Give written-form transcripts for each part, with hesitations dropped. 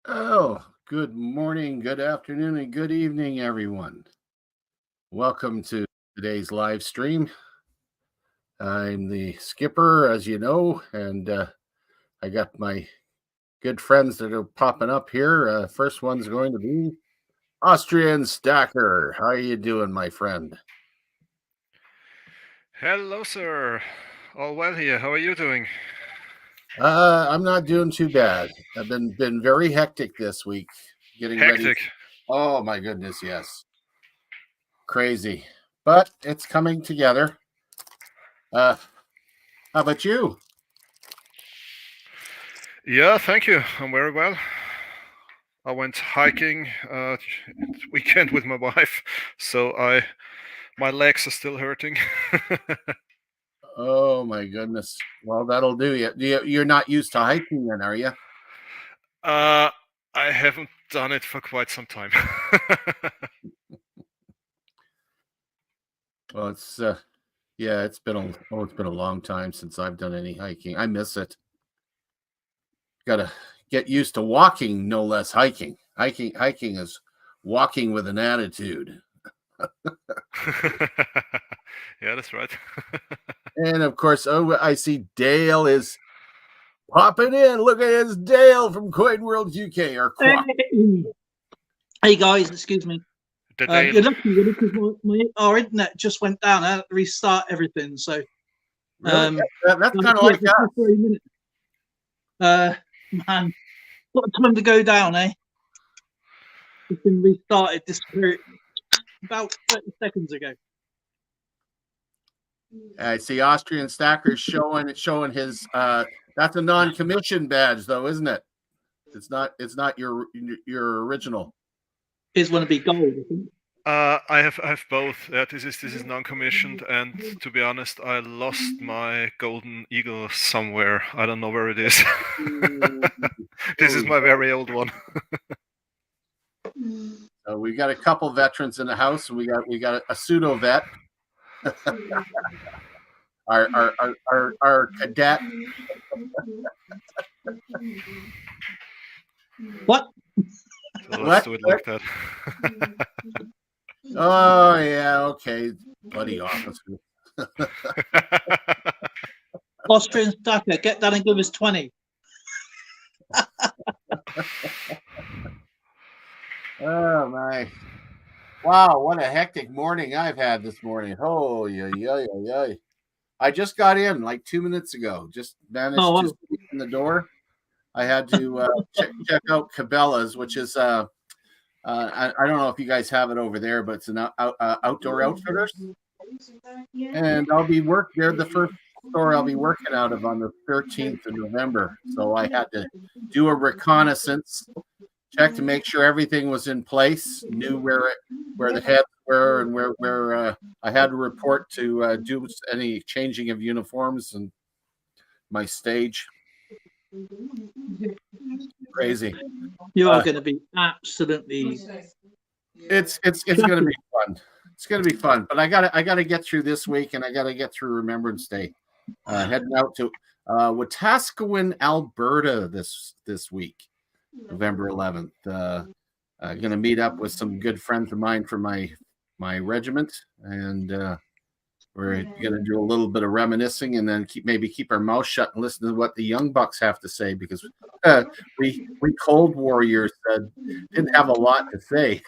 Oh, good morning, good afternoon, and good evening, everyone. Welcome to today's live stream. I'm the skipper, as you know, and I got my good friends that are popping up here. First one's going to be Austrian Stacker. How are you doing, my friend? Hello, sir. All well here. How are you doing? I'm not doing too bad. I've been very hectic this week, getting ready. Hectic. Oh my goodness, yes, crazy, but it's coming together. Uh, how about you? Yeah, thank you. I'm very well. I went hiking weekend with my wife, so my legs are still hurting. Oh my goodness. Well, that'll do you. You're not used to hiking then, are you? uh, I haven't done it for quite some time. Well, it's yeah, it's been a long time since I've done any hiking. I miss it. Got to get used to walking, no less hiking. Hiking is walking with an attitude. Yeah, that's right. And of course, oh, I see Dale is popping in. Look at this Dale from Coin World UK or Quack. Hey guys, excuse me. The Dale. You're lucky really because our internet just went down. I had to restart everything. So Really? That's kind of like that. For a minute. Man, what a time to go down, eh? It's been restarted this period about 30 seconds ago. I see Austrian Stacker showing his that's a non-commissioned badge though, isn't it? It's not your original. Here's one to be gold, I think. I have both. This is non-commissioned, and to be honest, I lost my golden eagle somewhere. I don't know where it is. This is my very old one. So we got a couple veterans in the house, and we got a pseudo vet. our cadet. What? So let's do it like that. Oh yeah, okay, bloody officer. Austrian Stacker, get that and give us 20. Oh my! Wow, what a hectic morning I've had this morning. Oh yeah. I just got in like 2 minutes ago. Just managed to sneak in the door. I had to check out Cabela's, which is I don't know if you guys have it over there, but it's an outdoor outfitters. And I'll be they're the first store I'll be working out of on the 13th of November. So I had to do a reconnaissance, check to make sure everything was in place, knew where the heads were, and where I had to report to do any changing of uniforms and my stage. Crazy. You are going to be absolutely. It's going to be fun. It's going to be fun, but I gotta get through this week, and I gotta get through Remembrance Day. Heading out to Wetaskiwin, Alberta this week, November 11th. Going to meet up with some good friends of mine from my regiment, and we're going to do a little bit of reminiscing, and then keep our mouth shut and listen to what the young bucks have to say, because we Cold Warriors didn't have a lot to say.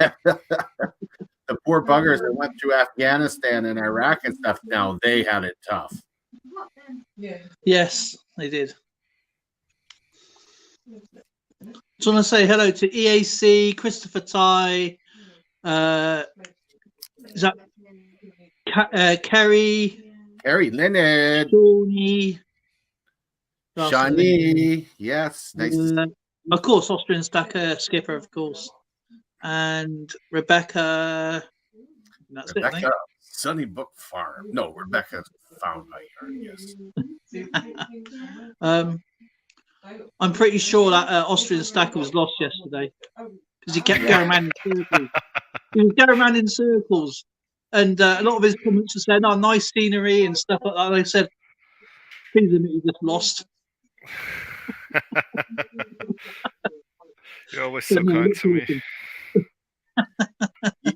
The poor buggers that went through Afghanistan and Iraq and stuff, now they had it tough. Yes, they did. Just want to say hello to EAC, Christopher Ty, is that Kerry, Leonard, Shawnee, yes, nice. Of course, Austrian Stacker, skipper, of course, and Rebecca. That's Rebecca, Sunnybook Farm. No, Rebecca found my yard. Yes. I'm pretty sure that Austrian Stacker was lost yesterday because he kept going around in circles. He was going around in circles, and a lot of his comments were saying, "Oh, nice scenery and stuff like that." And I said, "Please admit you just lost." You're always so kind to me.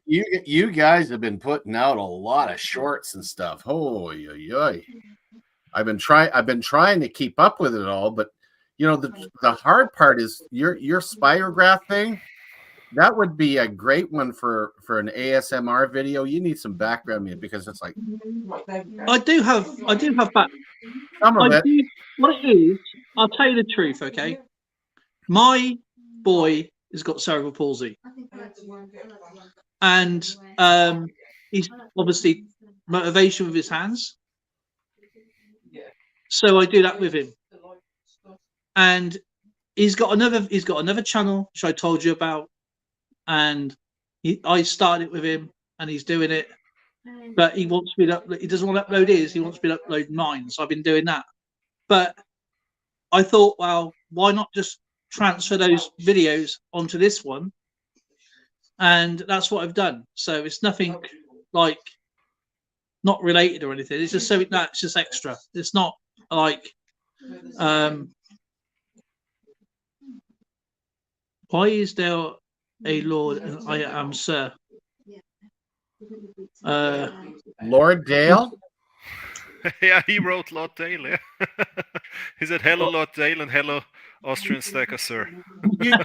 You guys have been putting out a lot of shorts and stuff. Oh, I've been trying to keep up with it all, but the hard part is your spirograph thing. That would be a great one for an ASMR video. You need some background music because it's like I do have back. some of it. What it is, I'll tell you the truth, okay? My boy has got cerebral palsy, and he's obviously motivation with his hands. So I do that with him, and he's got another channel which I told you about, and I started it with him, and he's doing it, but he wants me to. He doesn't want to upload his. He wants me to upload mine. So I've been doing that, but I thought, well, why not just transfer those videos onto this one? And that's what I've done. So it's nothing like not related or anything. It's just something that's just extra. It's not like why is there a Lord and I am Sir? Lord Dale? Yeah, he wrote Lord Dale. Yeah. He said, "Hello, Lord Dale, and hello, Austrian Stacker, sir." You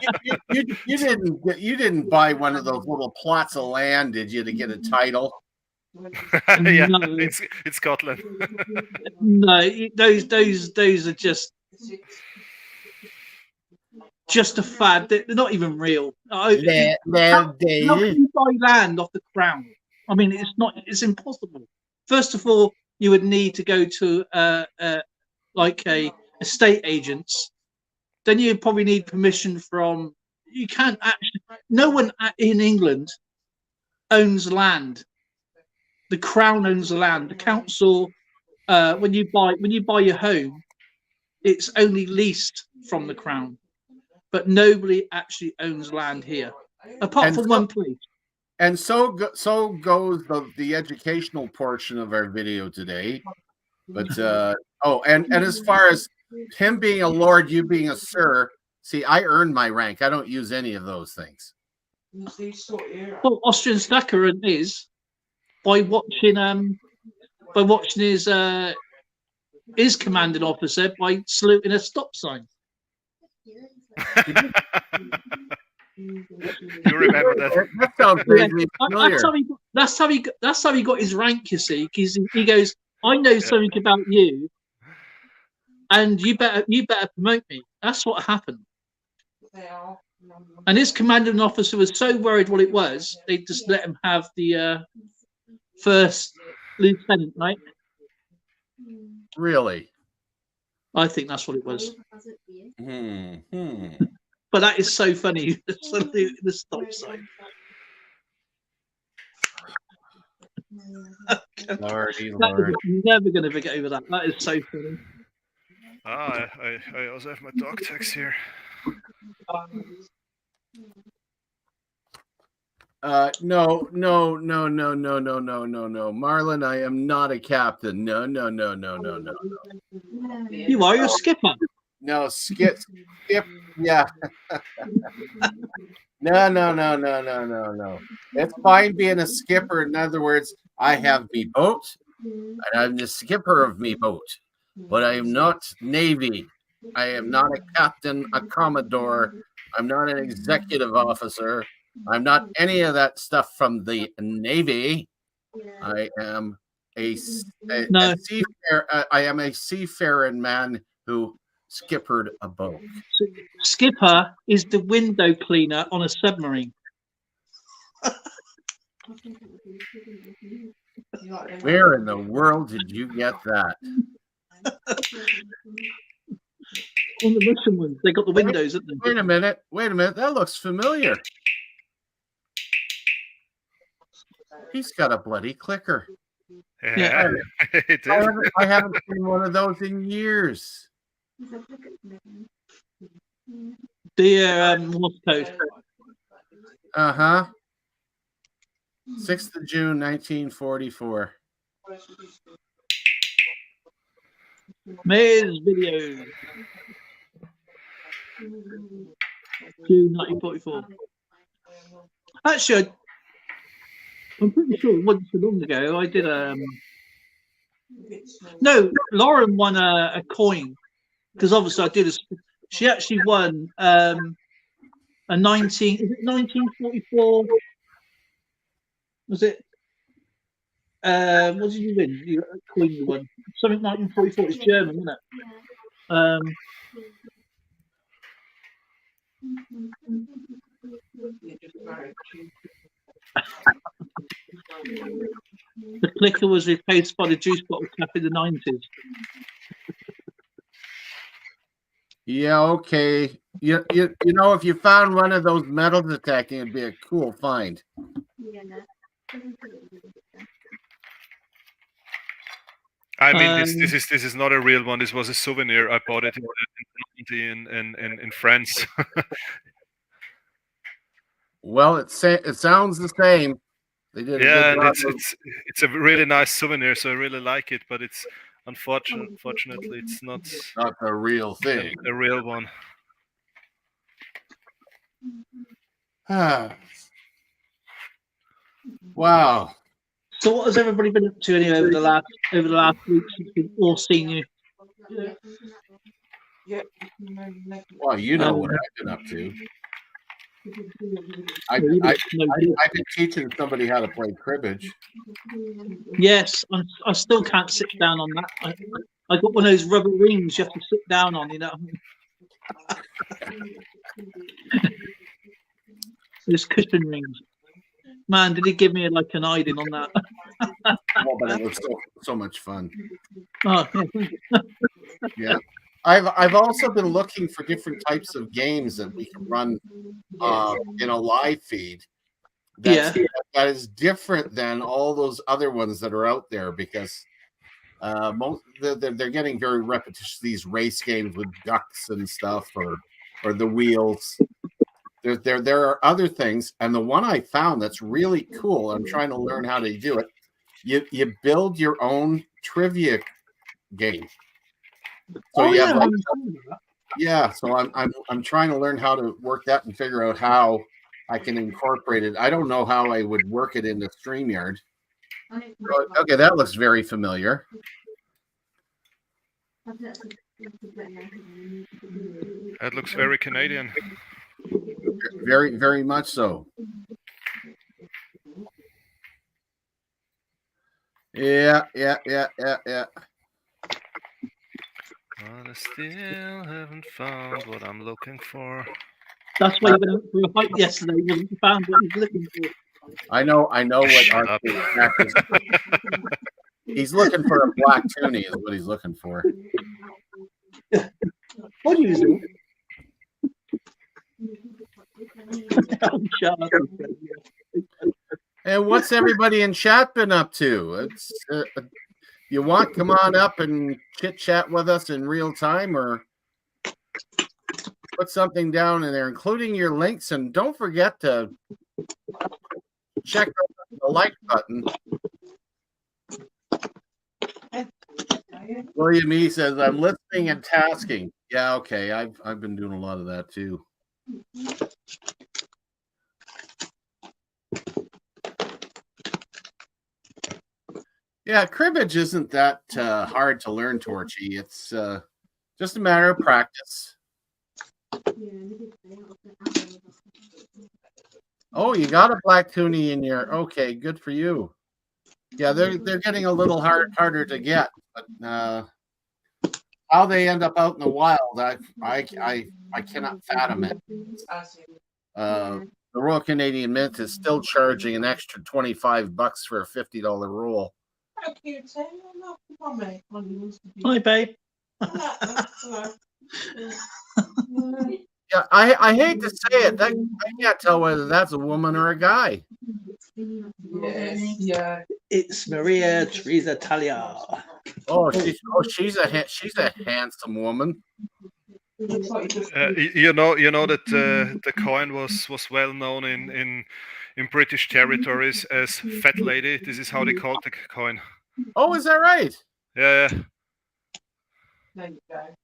didn't buy one of those little plots of land, did you, to get a title? Yeah, No. it's Scotland. No, those are just a fad. They're not even real. How can you buy land off the crown? I mean, it's impossible. First of all, you would need to go to like a estate agents. Then you probably need permission from. You can't actually. No one in England owns land. The crown owns the land. The council, when you buy your home, it's only leased from the crown, but nobody actually owns land here, apart from one place. And so goes the educational portion of our video today. But and as far as him being a lord, you being a sir, see, I earned my rank. I don't use any of those things. Well, Austrian Stacker is by watching his commanding officer by saluting a stop sign. You remember that? That sounds vaguely familiar. That's how he got his rank. You see, because he goes, "I know something about you, and you better promote me." That's what happened. And his commanding officer was so worried what it was, they just let him have the first lieutenant, right? Really? I think that's what it was. But that is so funny. The stop sign. Lordy, Lord. I'm never going to forget over that. That is so funny. I also have my dog tags here. No. Marlon, I am not a captain. No. You are, you're a skipper. No, skip. Yeah. No. It's fine being a skipper. In other words, I have me boat, and I'm the skipper of me boat. But I am not Navy. I am not a captain, a commodore. I'm not an executive officer. I'm not any of that stuff from the Navy. I am a seafarer. I am a seafaring man who skippered a boat. Skipper is the window cleaner on a submarine. Where in the world did you get that? On the Russian ones, they got the windows. Wait a minute. That looks familiar. He's got a bloody clicker. Yeah. I haven't seen one of those in years. The Morse code. 6th of June, 1944. Mayor's video. June 1944. Actually, I'm pretty sure it wasn't so long ago. I did no, Lauren won a coin because obviously I did she actually won a 1944. Was it? What did you win? You got a coin you won. Something 1944. It's German, isn't it? The clicker was replaced by the juice bottle cap in the 90s. Yeah, okay. You know, if you found one of those metal detecting, it'd be a cool find. I mean, this is not a real one. This was a souvenir. I bought it in France. Well, it sounds the same. They did. Yeah, and it's a really nice souvenir, so I really like it. But it's unfortunately it's not the real thing. A real one. Wow. So, what has everybody been up to anyway over the last week since we've all seen you? Well, you know what I've been up to. I've been teaching somebody how to play cribbage. Yes, I still can't sit down on that. I got one of those rubber rings you have to sit down on, you know. Those cushion rings. Man, did he give me like an hiding on that? Oh, but it was so much fun. Oh, yeah. I've also been looking for different types of games that we can run in a live feed. That is different than all those other ones that are out there because they're getting very repetitious. These race games with ducks and stuff, or the wheels. There are other things, and the one I found that's really cool. I'm trying to learn how to do it. You build your own trivia game. So so I'm trying to learn how to work that and figure out how I can incorporate it. I don't know how I would work it into StreamYard. Okay, that looks very familiar. That looks very Canadian. Very, very much so. Yeah. But I still haven't found what I'm looking for. That's why you went for a hike yesterday. You haven't found what he's looking for. I know what is. He's looking for a black toonie is what he's looking for. What do you do? And what's everybody in chat been up to? It's you want come on up and chit chat with us in real time, or put something down in there, including your links, and don't forget to check the like button. William E says, "I'm listening and tasking." Yeah, okay. I've been doing a lot of that too. Yeah, cribbage isn't that hard to learn, Torchy. It's just a matter of practice. Oh, you got a black toonie in your. Okay, good for you. Yeah, they're getting a little harder to get, but how they end up out in the wild, I cannot fathom it. The Royal Canadian Mint is still charging an extra $25 for a $50 roll. Hi, babe. Yeah, I hate to say it. I can't tell whether that's a woman or a guy. Yes. Yeah. It's Maria Teresa Talia. Oh, she's a handsome woman. You know that the coin was well known in British territories as Fat Lady. This is how they called the coin. Oh, is that right? Yeah. There you go.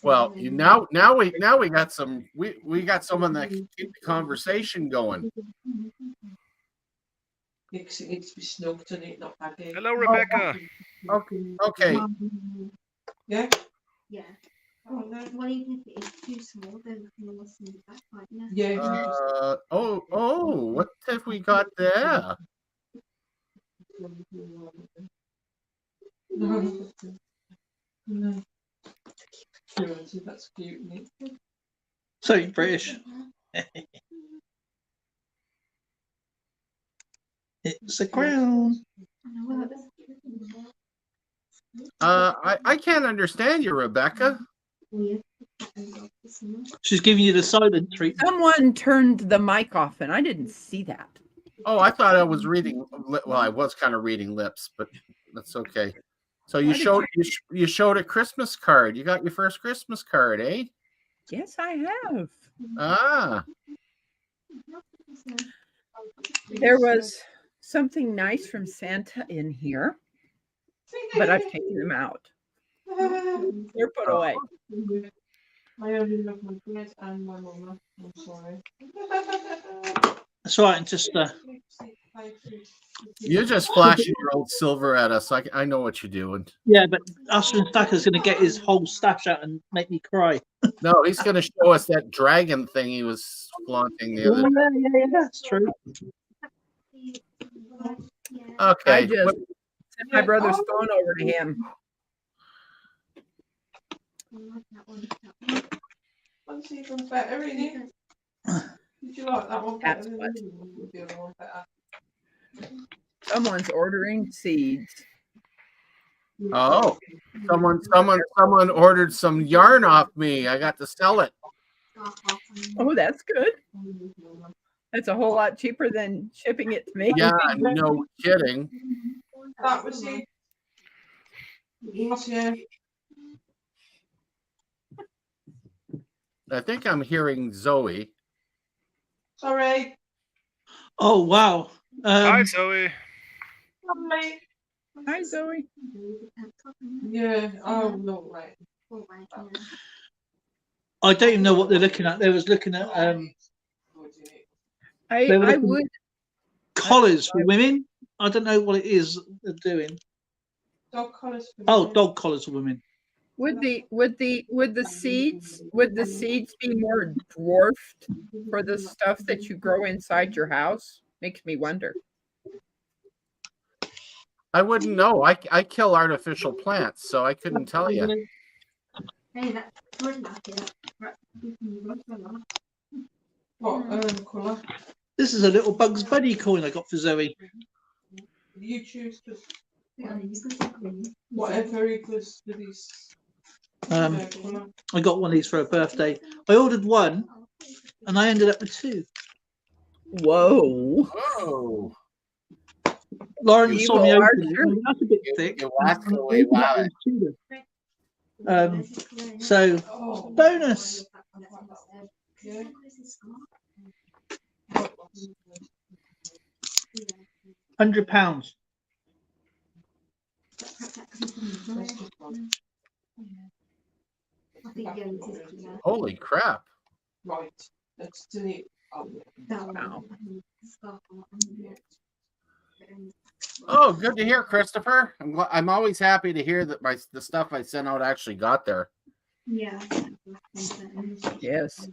Well, now we got some we got someone that can keep the conversation going. Hello, Rebecca. Okay. Yeah. Yeah. Well, even if it is too small, then we can listen to that, can't you? Yeah. What have we got there? No. That's cute. Isn't it? So British. It's a crown. I can't understand you, Rebecca. She's giving you the silent treatment. Someone turned the mic off, and I didn't see that. Oh, I thought I was reading. Well, I was kind of reading lips, but that's okay. So you showed a Christmas card. You got your first Christmas card, eh? Yes, I have. Ah. There was something nice from Santa in here, but I've taken them out. They're put away. I only love my kids and my mama. I'm sorry. That's right, and just You're just flashing your old silver at us. I know what you're doing. yeah, but Austin Stacker's going to get his whole stash out and make me cry. No, he's going to show us that dragon thing he was flaunting the other. Yeah, that's true. Okay. I just sent my brother's phone over to him. That's even better, isn't it? Did you like that one better than the other one better? Someone's ordering seeds. Oh, someone ordered some yarn off me. I got to sell it. Oh, that's good. That's a whole lot cheaper than shipping it to me. Yeah, no kidding. That was it. Yeah. I think I'm hearing Zoe. Sorry. Oh wow. Hi, Zoe. Sorry. Hi, Zoe. Yeah. Oh no, right. I don't even know what they're looking at. They was looking at I would. collars for women. I don't know what it is they're doing. Dog collars. Oh, dog collars for women. Would the seeds be more dwarfed for the stuff that you grow inside your house? Makes me wonder. I wouldn't know. I kill artificial plants, so I couldn't tell you. Hey, that's good, Matthew. What colour? This is a little Bugs Bunny coin I got for Zoe. You choose whatever equals to these. I got one of these for her birthday. I ordered one, and I ended up with two. Whoa. Oh. Lauren You saw me are open it. sure. That's a bit thick. You laughed away, wow. So bonus. Yeah. £100. Holy crap. Right. Let's do it. Wow. Oh, good to hear, Christopher. I'm always happy to hear that the stuff I sent out actually got there. Yeah. Yes.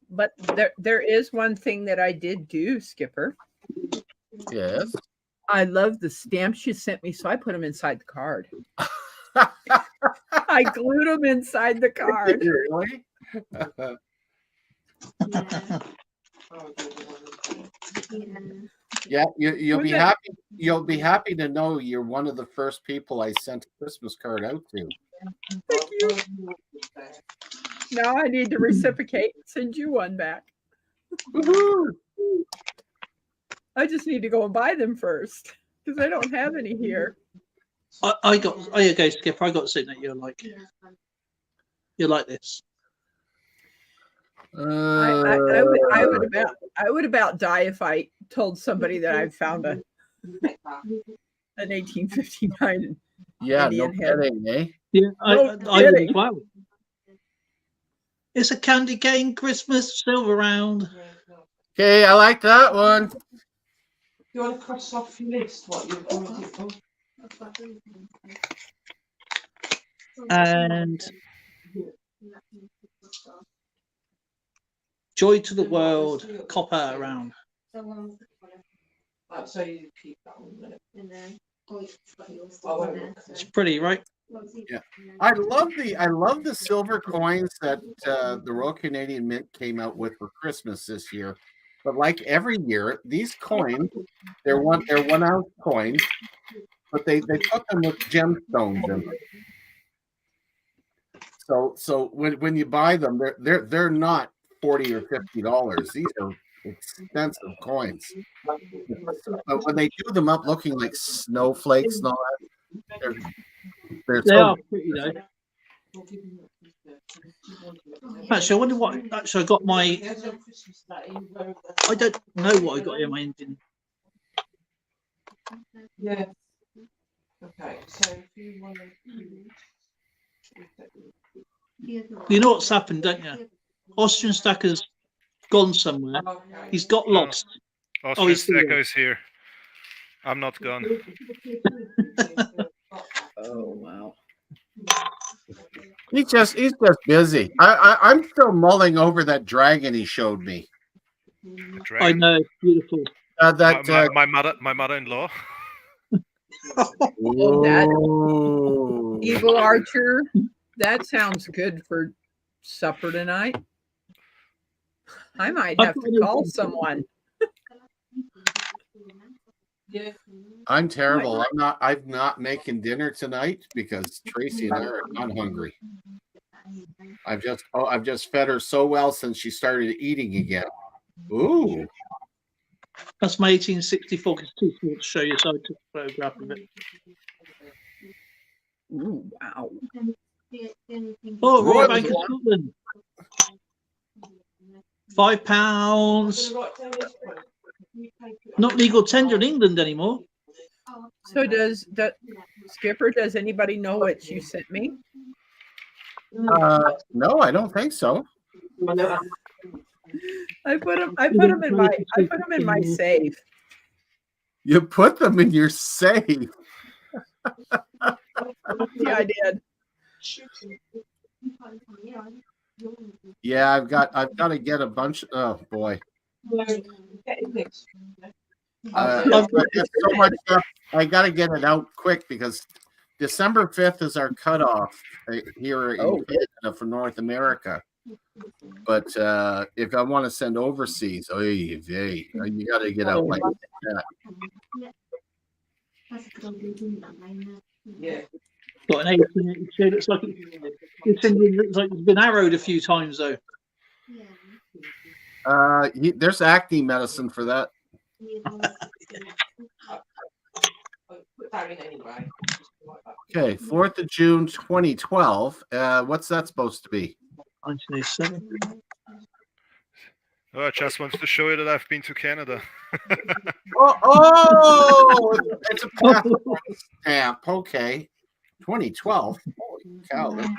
But there is one thing that I did do, Skipper. Yes. I love the stamps you sent me, so I put them inside the card. I glued them inside the card. Really? Yeah, you'll be happy. You'll be happy to know you're one of the first people I sent a Christmas card out to. Thank you. Now I need to reciprocate and send you one back. Woohoo! I just need to go and buy them first because I don't have any here. I got. Oh, yeah, go Skip. I got something that you're like. You're like this. I would about die if I told somebody that I found an 1859 Yeah, no Indian head. kidding, eh? Yeah, No I would kidding. as well. It's a candy cane Christmas silver round. Okay, I like that one. You want to cross off your list what you've got it for? And Joy to the World copper round. So you keep that one there. And then, It's pretty, right? Yeah. I love the silver coins that the Royal Canadian Mint came out with for Christmas this year. But like every year, these coins, they're 1 ounce coins, but they put them with gemstones in them. So when you buy them, they're not $40 or $50. These are expensive coins. But when they do them up looking like snowflakes and all that, they're They so are pretty though. Actually, I wonder what. Actually, I got my. I don't know what I got in my engine. Yeah. Okay, so if you want to. You know what's happened, don't you? Austrian Stacker's gone somewhere. He's got lost. Austrian he's still Stacker there. is here. I'm not gone. Oh wow. he's just busy. I'm still mulling over that dragon he showed me. A I dragon? know, beautiful. My mother-in-law. Oh, that Ooh. evil archer. That sounds good for supper tonight. I might have to call someone. Yeah. I'm terrible. I'm not making dinner tonight because Tracy and I are not hungry. I've just fed her so well since she started eating again. Ooh. That's my 1864 because too small to show you, so I took a photograph of it. Ooh, wow. Oh, Royal Royal Bank of Scotland. £5. Not legal tender in England anymore. So does Skipper? Does anybody know what you sent me? No, I don't think so. I put them in my safe. You put them in your safe. Yeah, I did. Yeah, I've got to get a bunch. Oh boy. It's so much stuff. I got to get it out quick because December 5th is our cutoff here in Canada for North America. But if I want to send overseas, you got to get out like that. Yeah. Got an 1882. Looks like it's been arrowed a few times though. There's acne medicine for that. Okay, 4th of June 2012. What's that supposed to be? 1907. Oh, I just wanted to show you that I've been to Canada. It's a passport stamp. Okay, 2012. Holy cow, that's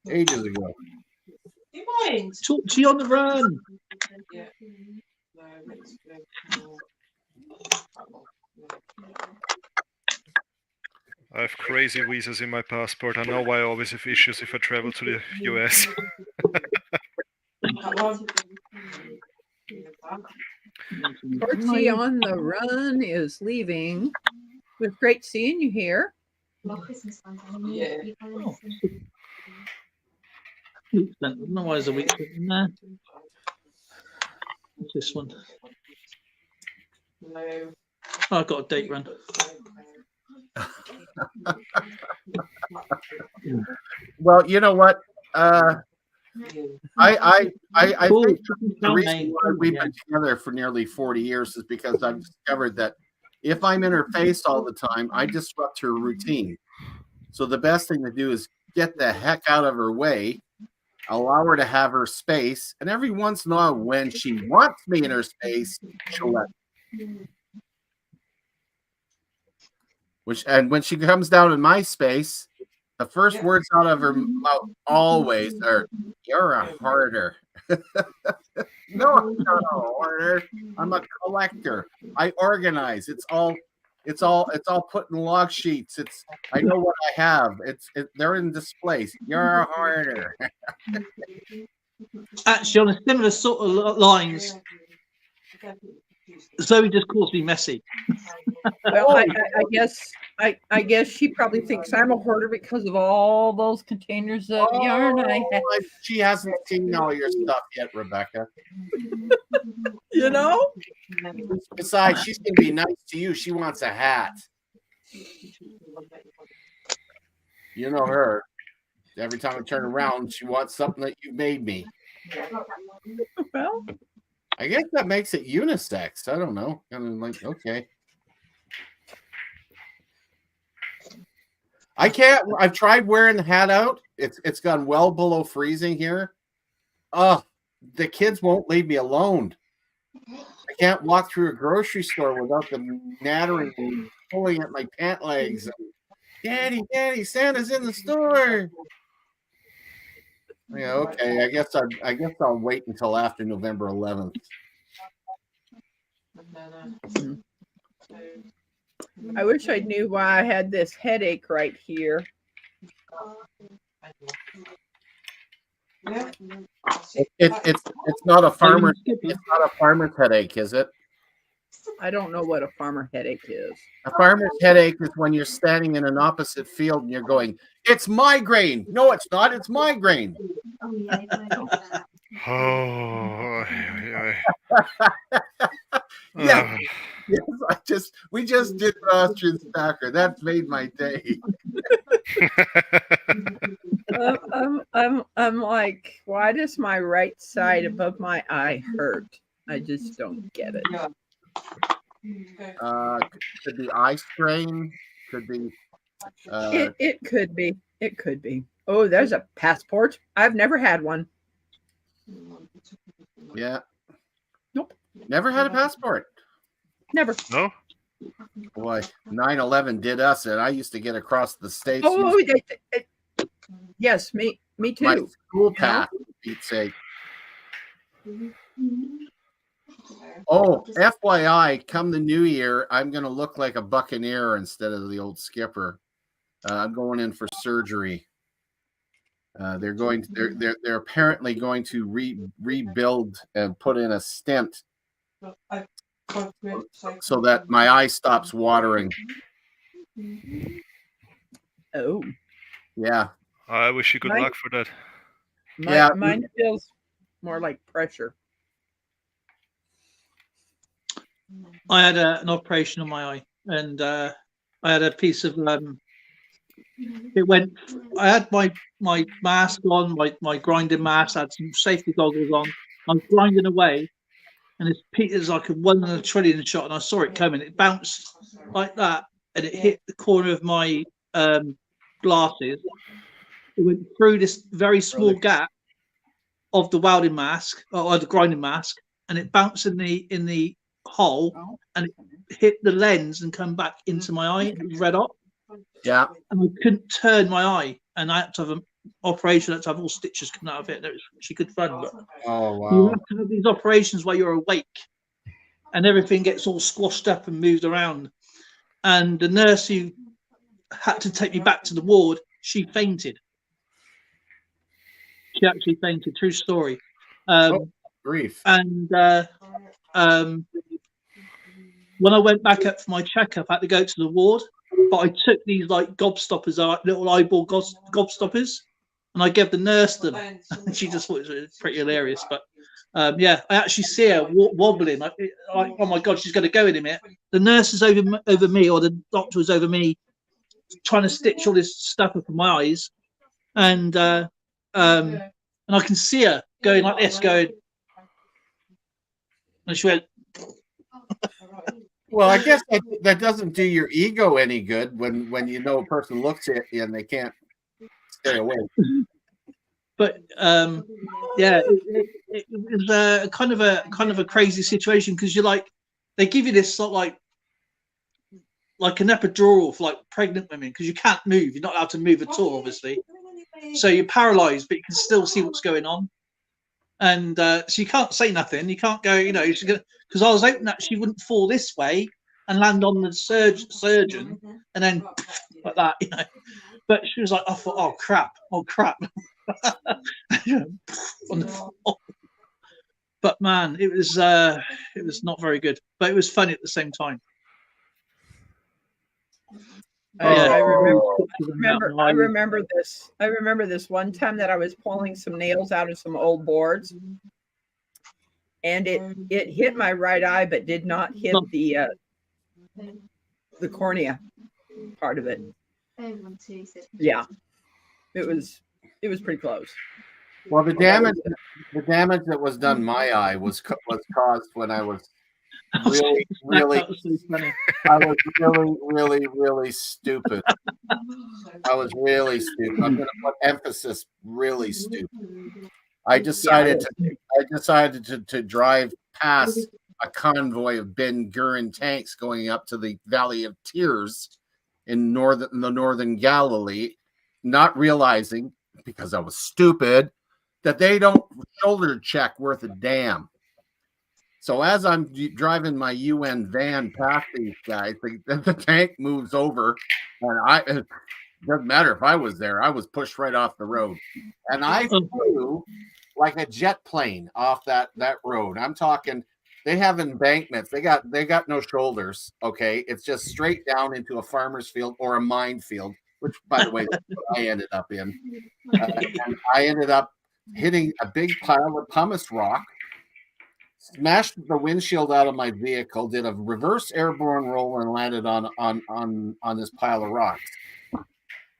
ages ago. You mind? Talk to you on the run. Yeah. No, let's go. I have crazy visas in my passport. I know why I always have issues if I travel to the US. Torchy on the Run is leaving. It was great seeing you here. Yeah. Why is a week in there? What's this one? No. Oh, I've got a date run. Well, you know what? I think the reason why we've been together for nearly 40 years is because I've discovered that if I'm in her face all the time, I disrupt her routine. So the best thing to do is get the heck out of her way, allow her to have her space, and every once in a while, when she wants me in her space, she'll let me. When she comes down in my space, the first words out of her mouth always are, "You're a hoarder." No, I'm not a hoarder. I'm a collector. I organize. It's all put in log sheets. I know what I have. They're in displays. You're a hoarder. Actually, on a similar sort of lines, Zoe just calls me messy. Well, I guess she probably thinks I'm a hoarder because of all those containers of yarn I have. She hasn't seen all your stuff yet, Rebecca. You know? Besides, she's going to be nice to you. She wants a hat. You know her. Every time I turn around, she wants something that you made me. Well, I guess that makes it unisex. I don't know. Kind of like, okay. I can't. I've tried wearing the hat out. It's gone well below freezing here. Oh, the kids won't leave me alone. I can't walk through a grocery store without them nattering and pulling at my pant legs. Daddy, Santa's in the store. Yeah, okay. I guess I'll wait until after November 11th. I wish I knew why I had this headache right here. It's not a farmer. It's not a farmer's headache, is it? I don't know what a farmer headache is. A farmer's headache is when you're standing in an opposite field and you're going, "It's migraine." No, it's not. It's migraine. Oh, yeah, I know that. Oh, Yeah. Yes, we just did Austrian Stacker. That's made my day. I'm like, why does my right side above my eye hurt? I just don't get it. Could be eye strain. Could be. It could be. It could be. Oh, there's a passport. I've never had one. Yeah. Nope. Never had a passport. Never. No? Boy, 9/11 did us, and I used to get across the states. Oh, yes, me too. My school pass, for Pete's sake. Oh, FYI, come the new year, I'm going to look like a buccaneer instead of the old skipper. I'm going in for surgery. They're apparently going to rebuild and put in a stent so that my eye stops watering. Oh. Yeah. I wish you good luck for that. Mine feels more like pressure. I had an operation on my eye, and I had a piece of it went. I had my mask on, my grinding mask. I had some safety goggles on. I was grinding away, and it's like a 1 in a trillion shot, and I saw it coming. It bounced like that, and it hit the corner of my glasses. It went through this very small gap of the welding mask or the grinding mask, and it bounced in the hole, and it hit the lens and come back into my eye. It was red hot. Yeah. And I couldn't turn my eye, and I had to have an operation. I had to have all stitches coming out of it. She could fun, but oh wow, you have to have these operations while you're awake, and everything gets all squashed up and moved around. And the nurse who had to take me back to the ward, she fainted. She actually fainted. True story. Grief. And when I went back up for my checkup, I had to go to the ward, but I took these like gobstoppers, little eyeball gobstoppers, and I gave the nurse them. And she just thought it was pretty hilarious. But yeah, I actually see her wobbling. Like, oh my God, she's going to go in a minute. The nurse is over me, or the doctor was over me, trying to stitch all this stuff up in my eyes, and I can see her going like this, going, and she went. Well, I guess that doesn't do your ego any good when you know a person looks at you and they can't stay away. But yeah, it was a kind of a crazy situation, because you're like, they give you this sort of like an epidural for like pregnant women because you can't move. You're not allowed to move at all, obviously. So you're paralyzed, but you can still see what's going on. And so you can't say nothing. You can't go, because I was hoping that she wouldn't fall this way and land on the surgeon and then like that, But she was like, I thought, oh crap. On the floor. But man, it was not very good, but it was funny at the same time. I remember this. I remember this one time that I was pulling some nails out of some old boards, and it hit my right eye, but did not hit the cornea part of it. Yeah, it was pretty close. Well, the damage that was done my eye was caused when I was really I was really stupid. I was really stupid. I'm going to put emphasis really stupid. I decided to drive past a convoy of Ben Gurion tanks going up to the Valley of Tears in the northern Galilee, not realizing, because I was stupid, that they don't shoulder check worth a damn. So as I'm driving my UN van past these guys, the tank moves over, and it doesn't matter if I was there. I was pushed right off the road, and I flew like a jet plane off that road. I'm talking, they have embankments. They got no shoulders. Okay, it's just straight down into a farmer's field or a minefield, which, by the way, that's what I ended up in. And I ended up hitting a big pile of pumice rock, smashed the windshield out of my vehicle, did a reverse airborne roll, and landed on this pile of rocks.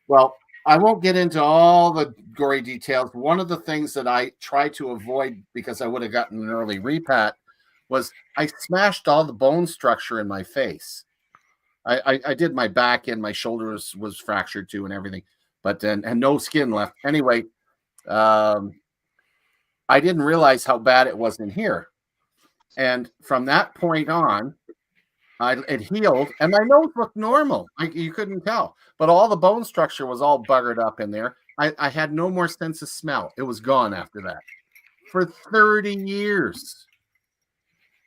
Well, I won't get into all the gory details. One of the things that I tried to avoid, because I would have gotten an early repat, was I smashed all the bone structure in my face. I did my back and my shoulders was fractured too and everything, but and no skin left. Anyway, I didn't realize how bad it was in here. And from that point on, it healed, and my nose looked normal. You couldn't tell, but all the bone structure was all buggered up in there. I had no more sense of smell. It was gone after that. For 30 years.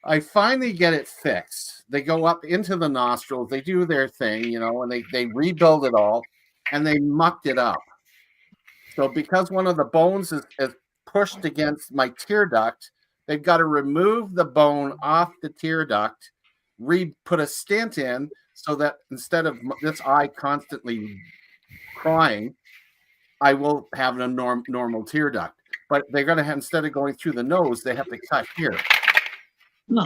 I finally get it fixed. They go up into the nostrils. They do their thing, and they rebuild it all, and they mucked it up. So because one of the bones is pushed against my tear duct, they've got to remove the bone off the tear duct, put a stent in, so that instead of this eye constantly crying, I will have a normal tear duct. But they're going to have, instead of going through the nose, they have to cut here. No.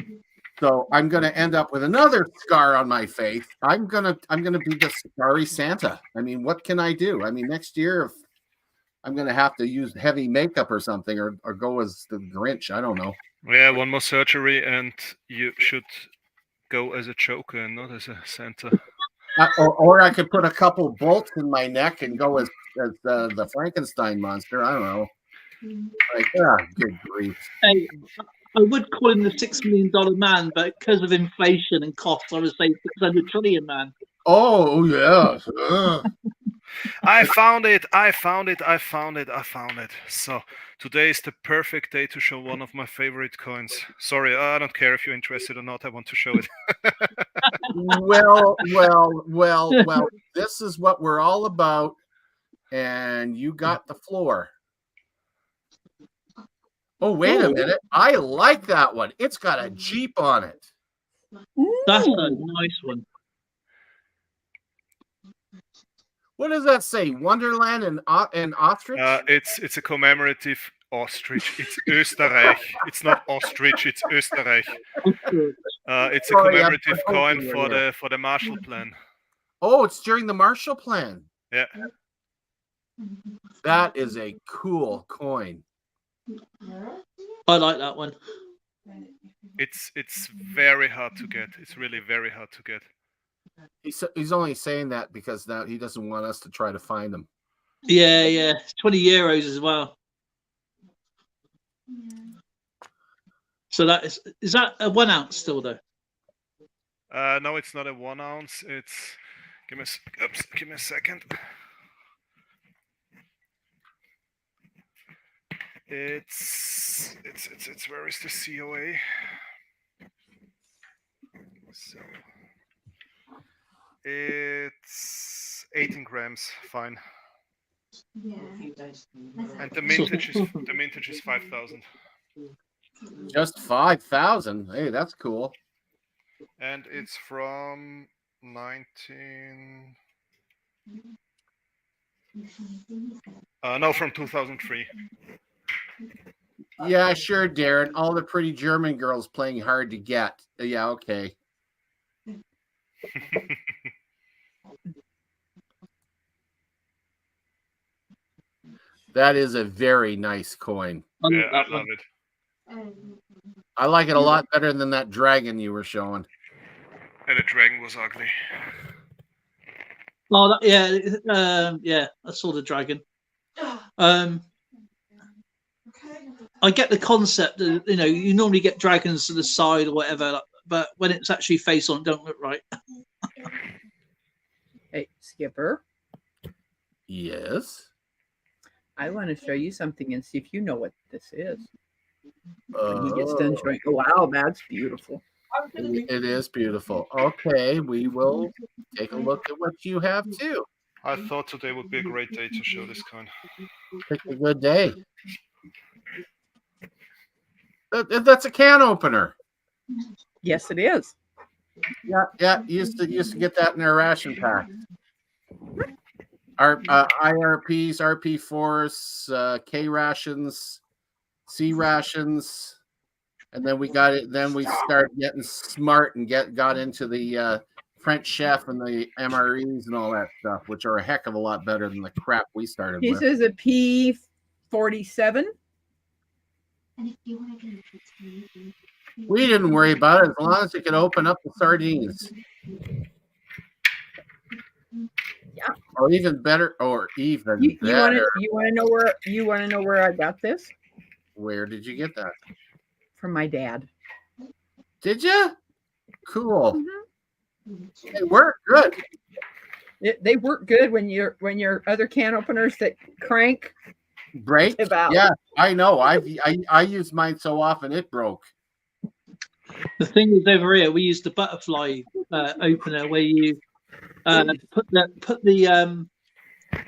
So I'm going to end up with another scar on my face. I'm gonna be the scarry Santa. I mean, what can I do? I mean, next year, if I'm going to have to use heavy makeup or something, or go as the Grinch. I don't know. Yeah, one more surgery, and you should go as a Joker and not as a Santa. Or I could put a couple bolts in my neck and go as the Frankenstein monster. I don't know. Like, good grief. Hey, I would call him the $6 million man, but because of inflation and costs, I would say $600 trillion man. Oh yeah. I found it. So today is the perfect day to show one of my favorite coins. Sorry, I don't care if you're interested or not. I want to show it. Well. This is what we're all about, and you got the floor. Oh, wait a minute. I like that one. It's got a Jeep on it. That's a nice one. What does that say? Wonderland and ostrich? It's a commemorative ostrich. It's Österreich. It's not ostrich. It's Österreich. It's a commemorative coin for the Marshall Plan. Oh, it's during the Marshall Plan. Yeah. That is a cool coin. I like that one. It's very hard to get. It's really very hard to get. He's only saying that because now he doesn't want us to try to find them. Yeah. 20 euros as well. So that is that a 1 ounce still though? No, it's not a 1 ounce. It's give me a second. It's where is the COA? So it's 18 grams, fine. Yeah. And the mintage is 5,000. Just 5,000. Hey, that's cool. And it's from 19. No, from 2003. Yeah, sure, Darren. All the pretty German girls playing hard to get. Yeah, okay. That is a very nice coin. Yeah, I love it. I like it a lot better than that dragon you were showing. And the dragon was ugly. Oh, yeah, I saw the dragon. I get the concept that, you know, you normally get dragons to the side or whatever, but when it's actually face on, it don't look right. Hey, Skipper, Yes. I want to show you something and see if you know what this is. When Oh, he gets done showing, oh, wow, that's beautiful. it is beautiful. Okay, we will take a look at what you have too. I thought today would be a great day to show this coin. Pick a good day. That's a can opener. Yes, it is. Yeah. Used to get that in our ration pack. Our IRPs, RP4s, K rations, C rations, and then we got it. Then we started getting smart and got into the French Chef and the MREs and all that stuff, which are a heck of a lot better than the crap we started This with. is a P47. We didn't worry about it as long as it could open up the sardines. Yeah. Or even better, you Want to know where I got this? Where did you get that? From my dad. Did you? Cool. Mm-hmm. They work good. They work good when your other can openers that crank Break? about. Yeah, I know. I use mine so often it broke. The thing is, over here we use the butterfly opener where you put the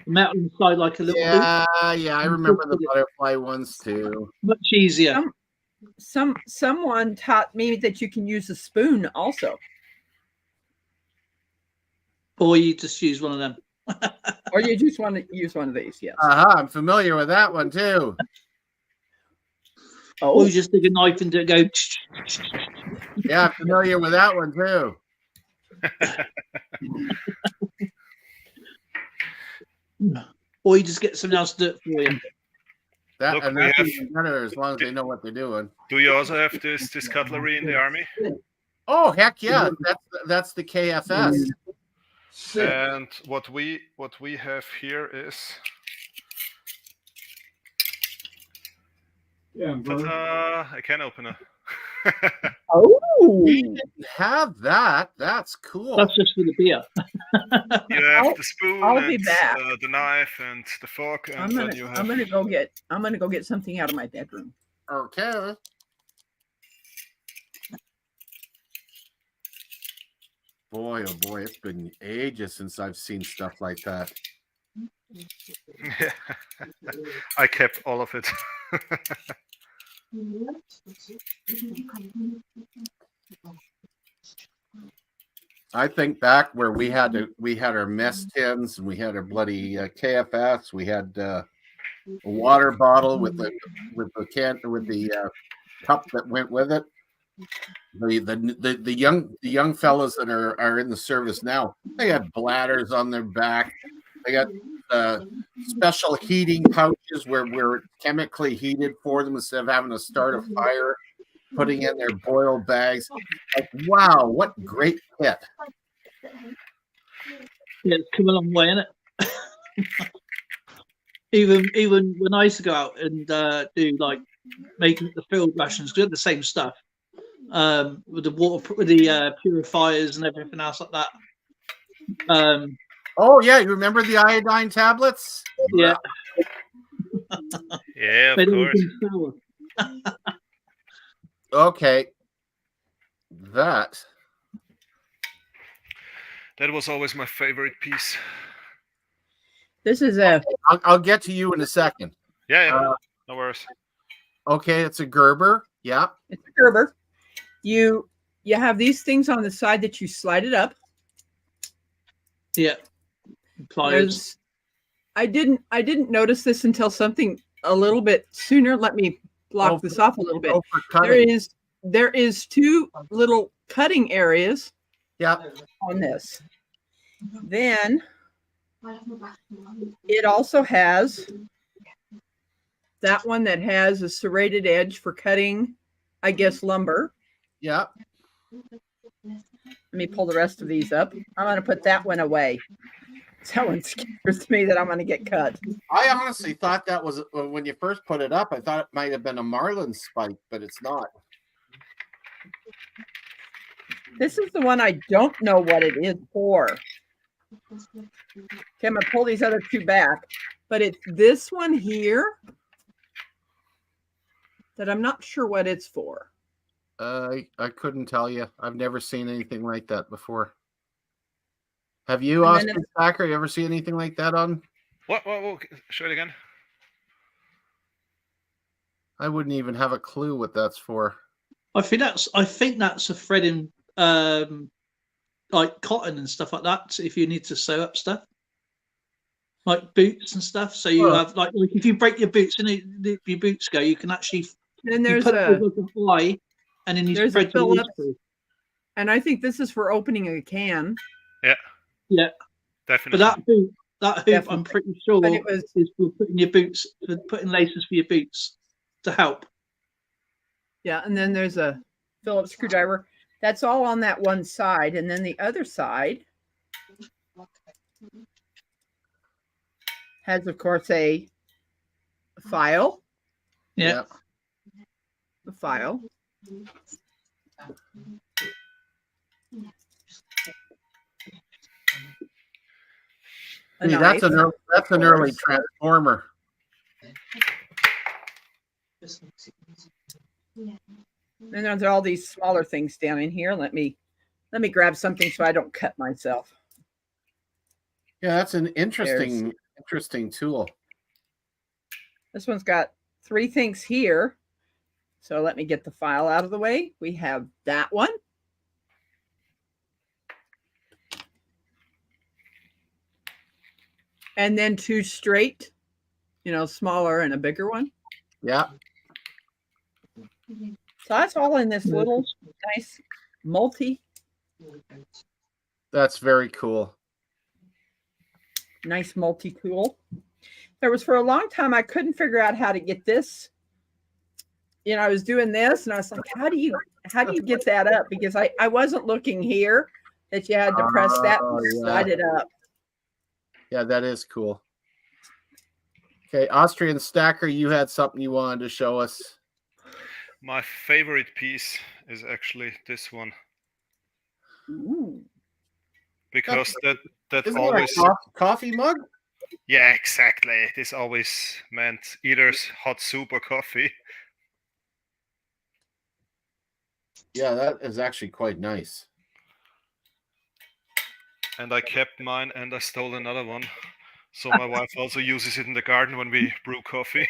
metal inside like a little hoop. Yeah, I remember the butterfly ones too. Much easier. Someone taught me that you can use a spoon also. Or you just use one of them. Or you just want to use one of these, yes. I'm familiar with that one too. Or you just take a knife and go. Yeah, I'm familiar with that one too. Or you just get someone else to do it for you. Look, And that's even better as long as they know what they're doing. Do you also have this cutlery in the army? Oh heck yeah, that's the KFS. And what we have here is a can opener. We didn't have that. That's cool. That's just for the beer. You have the spoon, I'll be and back. The knife, and the fork, and I'm then you have. gonna go get something out of my bedroom. Okay. Boy, oh boy, it's been ages since I've seen stuff like that. I kept all of it. I think back where we had our mess tins and we had our bloody KFS. We had a water bottle with the cup that went with it. The young fellas that are in the service now, they got bladders on their back. They got special heating pouches where we're chemically heated for them instead of having to start a fire, putting in their boil bags. Like, wow, what great kit. Yeah, it's come a long way, isn't it? even when I used to go out and do like making the field rations, do the same stuff. with the water, with the purifiers and everything else like that. Oh yeah, you remember the iodine tablets? Yeah, Yeah, of they don't course. sour. Okay, that. That was always my favorite piece. This is a I'll get to you in a second. Yeah. No worries. Okay, it's a Gerber. Yeah. it's a Gerber. You have these things on the side that you slide it up. Yeah, pliers. I didn't notice this until something a little bit sooner. Let me block this off a little bit. There is 2 little cutting areas. Yeah. On this. Then it also has that one that has a serrated edge for cutting, I guess, lumber. Yeah. Let me pull the rest of these up. I'm going to put that one away. That one scares me that I'm going to get cut. I honestly thought that was, when you first put it up, I thought it might have been a marlin spike, but it's not. This is the one I don't know what it is for. Okay, I'm going to pull these other 2 back. But it's this one here that I'm not sure what it's for. I couldn't tell you. I've never seen anything like that before. Have you, Austin Stacker? You ever see anything like that on? What? Show it again. I wouldn't even have a clue what that's for. I think that's a threading, like cotton and stuff like that. If you need to sew up stuff, like boots and stuff. So you have like if you break your boots and your boots go, you can actually. And there's eye, and then you spread the through. And I think this is for opening a can. Yeah, definitely. But that hoop, I'm pretty sure is for putting your boots, for putting laces for your boots to help. Yeah, and then there's a Phillips screwdriver. That's all on that one side, and then the other side has, of course, a file. Yeah. A file. See, that's an early transformer. And there's all these smaller things down in here. Let me grab something so I don't cut myself. Yeah, that's an interesting tool. This one's got 3 things here. So let me get the file out of the way. We have that one. And then 2 straight, smaller and a bigger one. Yeah. So that's all in this little nice multi. That's very cool. Nice multi-tool. There was for a long time, I couldn't figure out how to get this. I was doing this and I was like, how do you get that up? Because I wasn't looking here that you had to press that and slide it up. Yeah, that is cool. Okay, Austrian Stacker, you had something you wanted to show us. My favorite piece is actually this one. Ooh. Because that Isn't always it a coffee mug? Yeah, exactly. This always meant either hot soup or coffee. Yeah, that is actually quite nice. And I kept mine and I stole another one. So my wife also uses it in the garden when we brew coffee.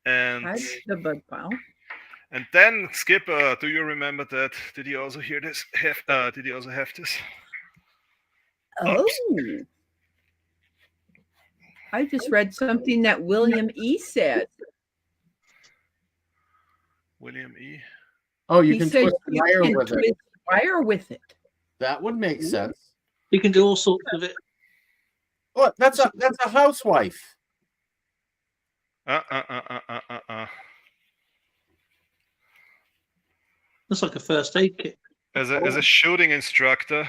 And the bud pile. And then Skipper, do you remember that? Did you also hear this? Did you also have this? Oh. I just read something that William E. said. William E. Oh, you can twist the wire with it. That would make sense. You can do all sorts of it. What? That's a housewife. That's like a first aid kit. As a shooting instructor,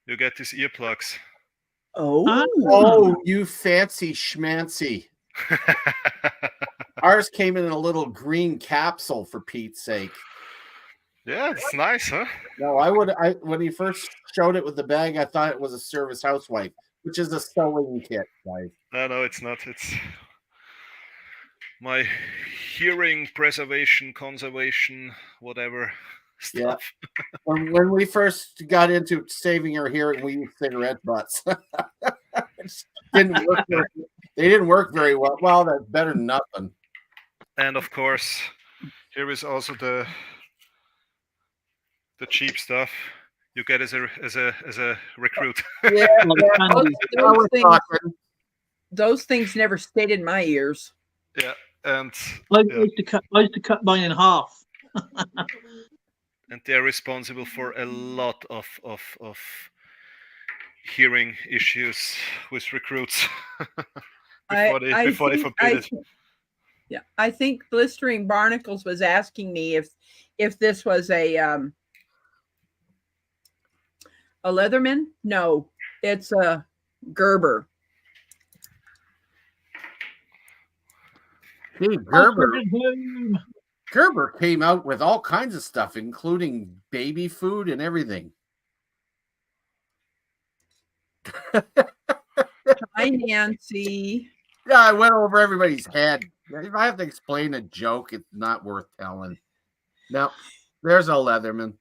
you get these earplugs. Oh, you fancy schmancy. Ours came in a little green capsule, for Pete's sake. Yeah, it's nice, huh? No, when he first showed it with the bag, I thought it was a service housewife, which is a sewing kit, guys. No, it's not. It's my hearing preservation, conservation, whatever stuff. Yeah. When we first got into saving our hearing, we used cigarette butts. Didn't work they didn't work very well. Well, that's better than nothing. And of course, here is also the cheap stuff you get as a recruit. Yeah, those things never stayed in my ears. Yeah, and I used to cut mine in half. And they're responsible for a lot of hearing issues with recruits before they forbid it. Yeah, I think Blistering Barnacles was asking me if this was a Leatherman. No, it's a Gerber. Hey, Gerber came out with all kinds of stuff, including baby food and everything. Hi, Nancy. Yeah, I went over everybody's head. If I have to explain a joke, it's not worth telling. No, there's a Leatherman.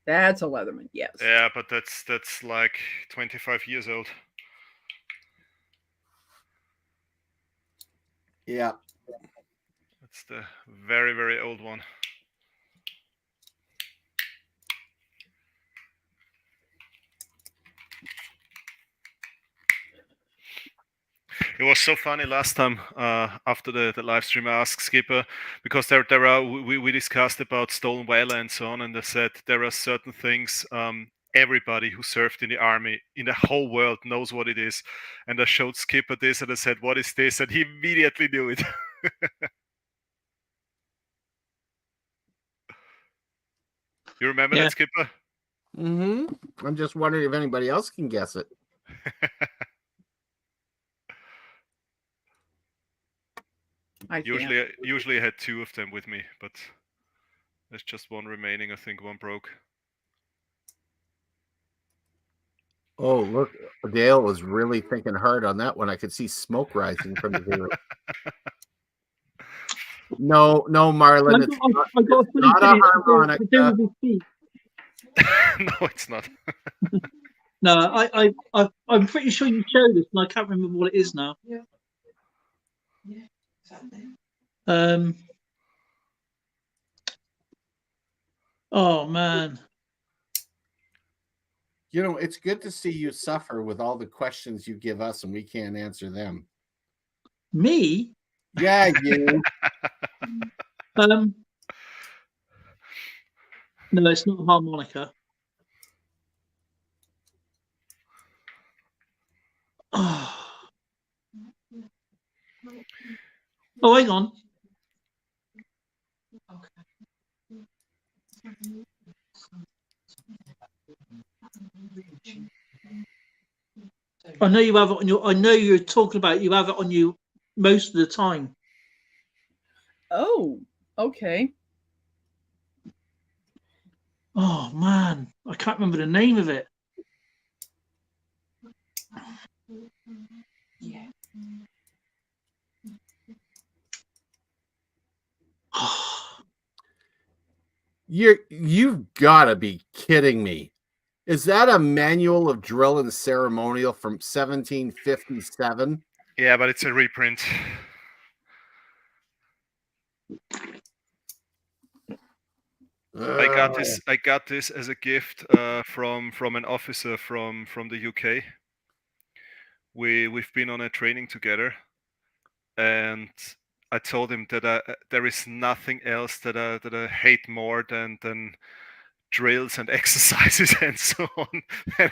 That's a Leatherman, yes. Yeah, but that's like 25 years old. Yeah. That's the very, very old one. It was so funny last time after the live stream. I asked Skipper because we discussed about stolen valor and so on, and I said there are certain things everybody who served in the army in the whole world knows what it is. And I showed Skipper this and I said, "What is this?" And he immediately knew it. You remember that, Skipper? Mm-hmm. I'm just wondering if anybody else can guess it. Usually I had two of them with me, but there's just one remaining. I think one broke. Oh, look, Dale was really thinking hard on that one. I could see smoke rising from the video. No, Marlon, it's not a harmonica. No, it's not. No, I'm pretty sure you showed this, and I can't remember what it is now. Yeah. Exactly. Oh man. You know, it's good to see you suffer with all the questions you give us and we can't answer them. Me? Yeah, you. No, it's not a harmonica. Oh, hang on. I know you have it on your. I know you're talking about. You have it on you most of the time. Oh, okay. Oh man, I can't remember the name of it. Yeah. You've got to be kidding me. Is that a manual of drill and ceremonial from 1757? Yeah, but it's a reprint. I got this as a gift from an officer from the UK. We've been on a training together, and I told him that there is nothing else that I hate more than drills and exercises and so on. And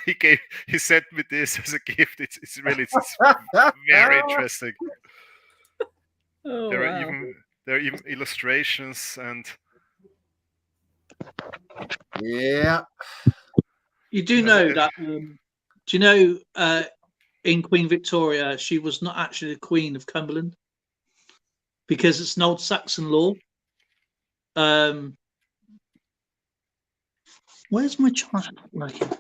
he sent me this as a gift. It's really very interesting. Oh, there wow. are even illustrations and. Yeah. You do know that. Do you know in Queen Victoria, she was not actually the Queen of Cumberland? because it's an old Saxon law. Where's my child working?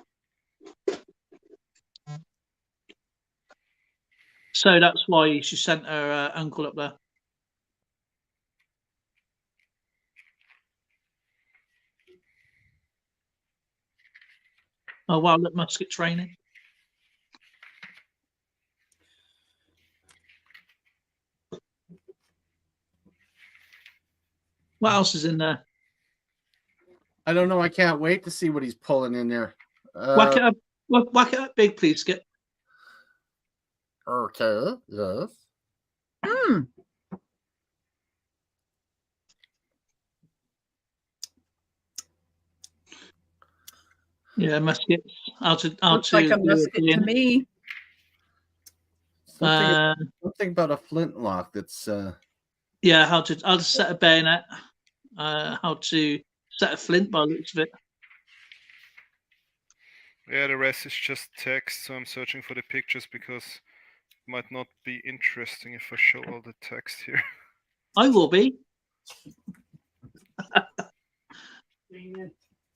So that's why she sent her uncle up there. Oh wow, look, musket training. What else is in there? I don't know. I can't wait to see what he's pulling in there. Whack it up, whack it up big, please, Skip. Okay, yes. Yeah, muskets. Looks like a musket to me. Something about a flintlock that's yeah, how to set a bayonet, how to set a flint by the looks of it. Yeah, the rest is just text, so I'm searching for the pictures because it might not be interesting if I show all the text here. I will be.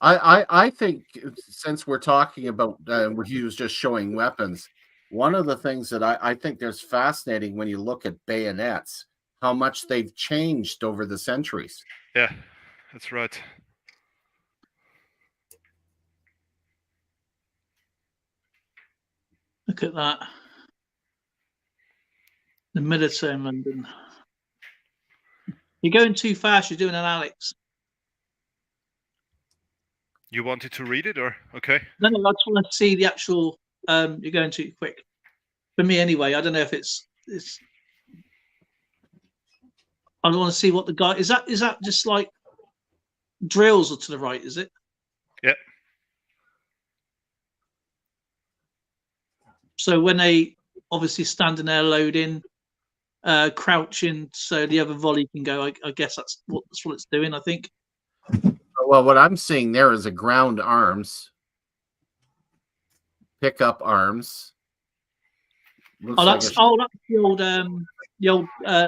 I think since we're talking about he was just showing weapons, one of the things that I think there's fascinating when you look at bayonets, how much they've changed over the centuries. Yeah, that's right. Look at that. The military in London. You're going too fast. You're doing an Alex. You wanted to read it, or okay? No, I just want to see the actual. You're going too quick. For me, anyway. I don't know if it's. I want to see what the guy is. That just like drills to the right? Is it? Yeah. So when they obviously standing there loading, crouching, so the other volley can go. I guess that's what it's doing. I think. Well, what I'm seeing there is a ground arms, pickup arms. That's the old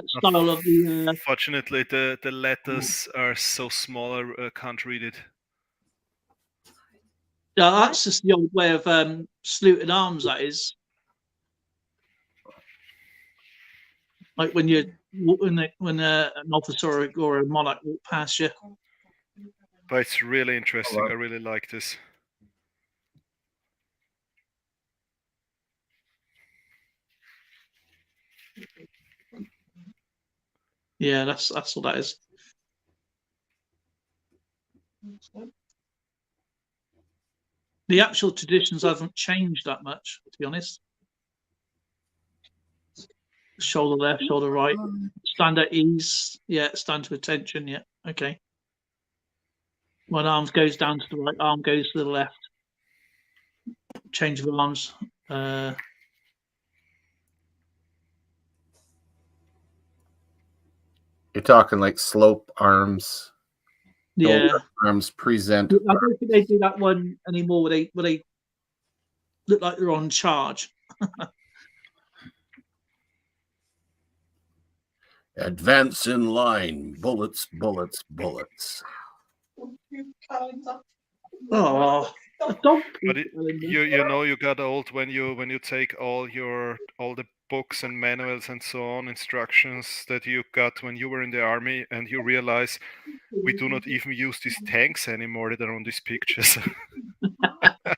style of the. Unfortunately, the letters are so small I can't read it. Yeah, that's just the old way of saluted arms. That is, like when an officer or a monarch walk past you. But it's really interesting. I really like this. Yeah, that's what that is. The actual traditions haven't changed that much, to be honest. Shoulder left, shoulder right, stand at ease. Yeah, stand to attention. Yeah, okay. One arm goes down to the right, arm goes to the left. Change of arms. You're talking like slope arms. Yeah. Arms present. I don't think they do that one anymore where they look like they're on charge. Advance in line. Bullets, bullets, bullets. Oh, but you know you got old when you take all the books and manuals and so on, instructions that you got when you were in the army, and you realize we do not even use these tanks anymore that are on these pictures.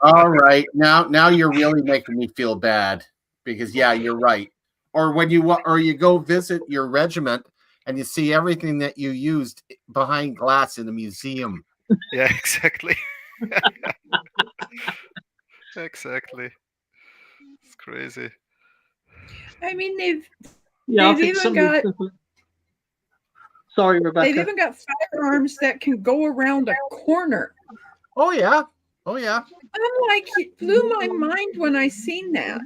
All right, now you're really making me feel bad, because yeah, you're right. Or when you go visit your regiment and you see everything that you used behind glass in a museum. Yeah, exactly. Exactly. It's crazy. I mean, they've even got. Sorry, Rebecca. They've even got firearms that can go around a corner. Oh yeah. I'm like, it blew my mind when I seen that.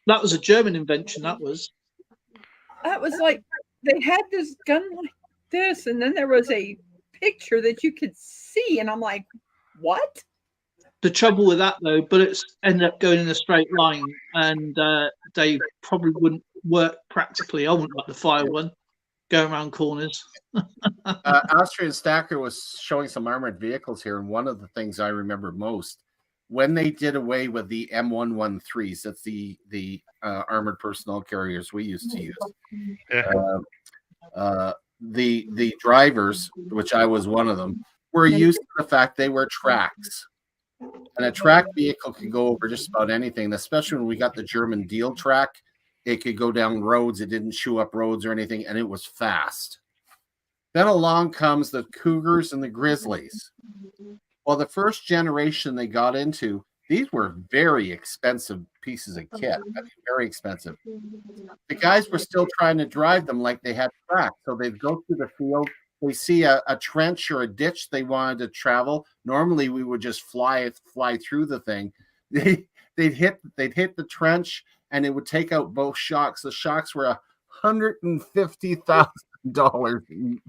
That was a German invention. That was like they had this gun like this, and then there was a picture that you could see, and I'm like, what? The trouble with that, though, bullets end up going in a straight line, and they probably wouldn't work practically. I wouldn't like to fire one, going around corners. Austrian Stacker was showing some armored vehicles here, and one of the things I remember most when they did away with the M113s, that's the armored personnel carriers we used to use. The drivers, which I was one of them, were used to the fact they were tracks. And a track vehicle could go over just about anything, especially when we got the German deal track. It could go down roads. It didn't chew up roads or anything, and it was fast. Then along comes the Cougars and the Grizzlies. Well, the first generation they got into, these were very expensive pieces of kit. I mean, very expensive. The guys were still trying to drive them like they had tracks. So they'd go through the field. They see a trench or a ditch they wanted to travel. Normally, we would just fly through the thing. They'd hit the trench, and it would take out both shocks. The shocks were $150,000 each.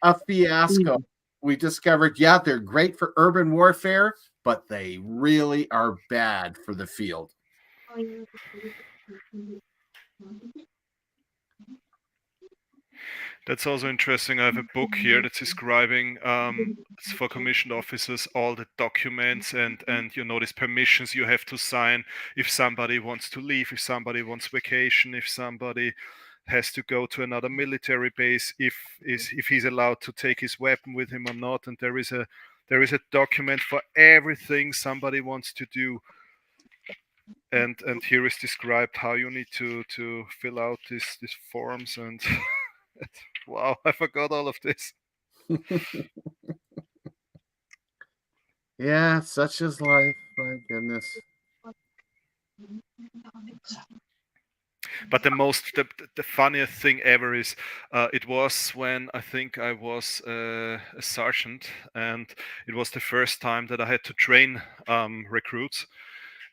A fiasco. We discovered, yeah, they're great for urban warfare, but they really are bad for the field. That's also interesting. I have a book here that's describing for commissioned officers all the documents and these permissions you have to sign if somebody wants to leave, if somebody wants vacation, if somebody has to go to another military base, if he's allowed to take his weapon with him or not. And there is a document for everything somebody wants to do. And here is described how you need to fill out these forms. And wow, I forgot all of this. Yeah, such is life. My goodness. But the funniest thing ever is it was when I think I was a sergeant, and it was the first time that I had to train recruits,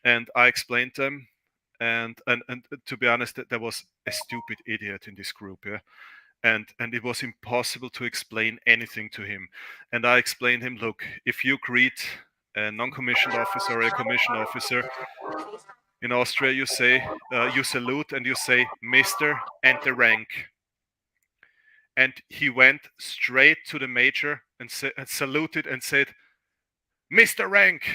and I explained them, and to be honest, there was a stupid idiot in this group, yeah. And it was impossible to explain anything to him. And I explained him, look, if you greet a non-commissioned officer or a commissioned officer, in Austria, you say, you salute and you say, Mr. and the rank. And he went straight to the major and saluted and said, Mr. Rank.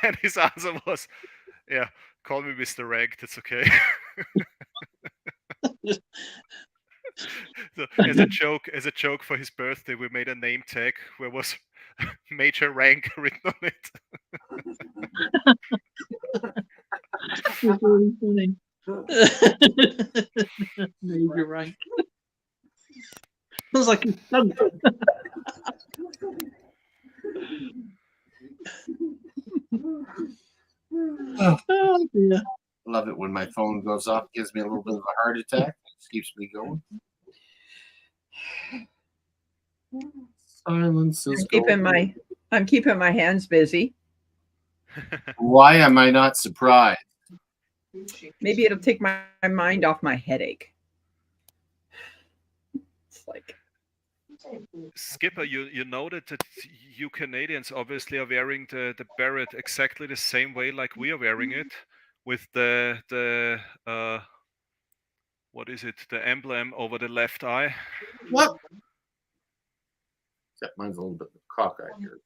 And his answer was, yeah, call me Mr. Rank, that's okay. So as a joke for his birthday, we made a name tag where was Major Rank written on it. It's really funny. Major Rank. Feels like he's stunk. Oh dear. Love it when my phone goes off, gives me a little bit of a heart attack. It keeps me going. Silence is I'm keeping my hands busy. Why am I not surprised? Maybe it'll take my mind off my headache. It's like, Skipper, you noted that you Canadians obviously are wearing the beret exactly the same way like we are wearing it, with the what is it? The emblem over the left eye. What? Except mine's a little bit cockeyed here.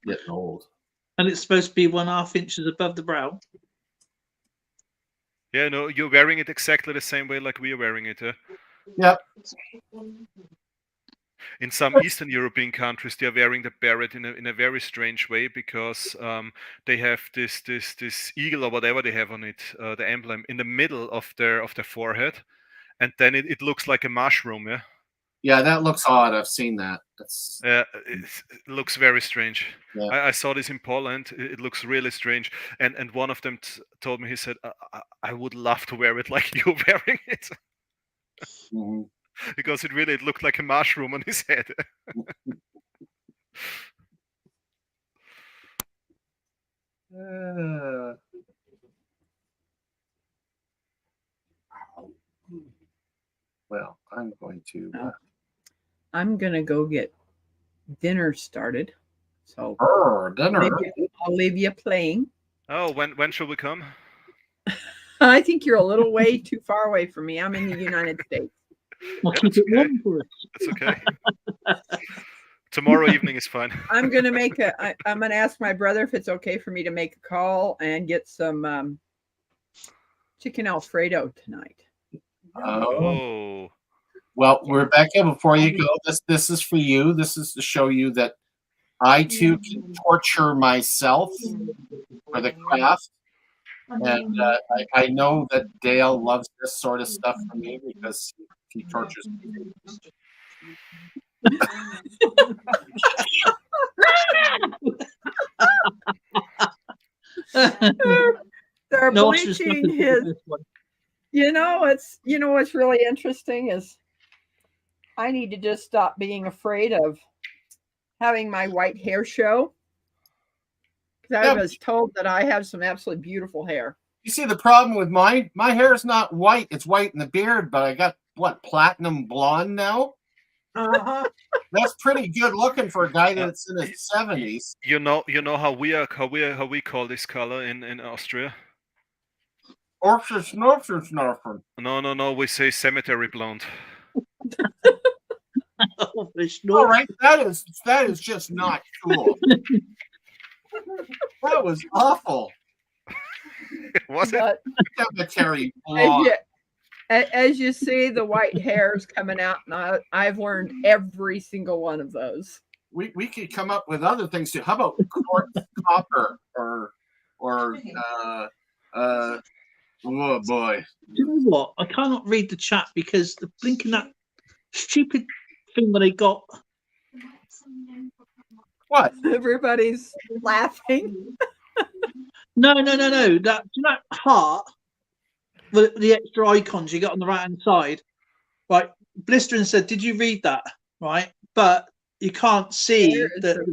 Getting old. And it's supposed to be 1.5 inches above the brow. Yeah, no, you're wearing it exactly the same way like we are wearing it. Yep. In some Eastern European countries, they are wearing the beret in a very strange way because they have this eagle or whatever they have on it, the emblem, in the middle of their forehead, and then it looks like a mushroom. Yeah. Yeah, that looks odd. I've seen that. It looks very strange. Yeah. I saw this in Poland. It looks really strange. And one of them told me, he said, I would love to wear it like you're wearing it. Mm-hmm. Because it looked like a mushroom on his head. Well, I'm going to. I'm gonna go get dinner started. So dinner. maybe I'll leave you playing. Oh, when shall we come? I think you're a little way too far away from me. I'm in the United States. Well, Yeah, keep that's it okay. warm for us. It's okay. Tomorrow evening is fine. I'm gonna I'm gonna ask my brother if it's okay for me to make a call and get some chicken Alfredo tonight. Oh, Well, Rebecca, before you go, this is for you. This is to show you that I too can torture myself for the craft. And I know that Dale loves this sort of stuff for me because he tortures me. They're No, bleaching his. What's really interesting is I need to just stop being afraid of having my white hair show. Because I was told that I have some absolutely beautiful hair. You see, the problem with my hair is not white. It's white in the beard, but I got platinum blonde now. Uh-huh. That's pretty good looking for a guy that's in his 70s. you know how we call this color in Austria? Orphan. No. We say cemetery blonde. All right, that is just not cool. That was awful. Was it? Cemetery blonde. As you see, the white hair's coming out, and I've learned every single one of those. We could come up with other things too. How about quartz copper or oh boy. Do you know what? I cannot read the chat because the blinking that stupid thing that they got. What? Everybody's laughing. No. That heart, the extra icons you got on the right hand side, right? Blistering said, "Did you read that?" Right, but you can't see the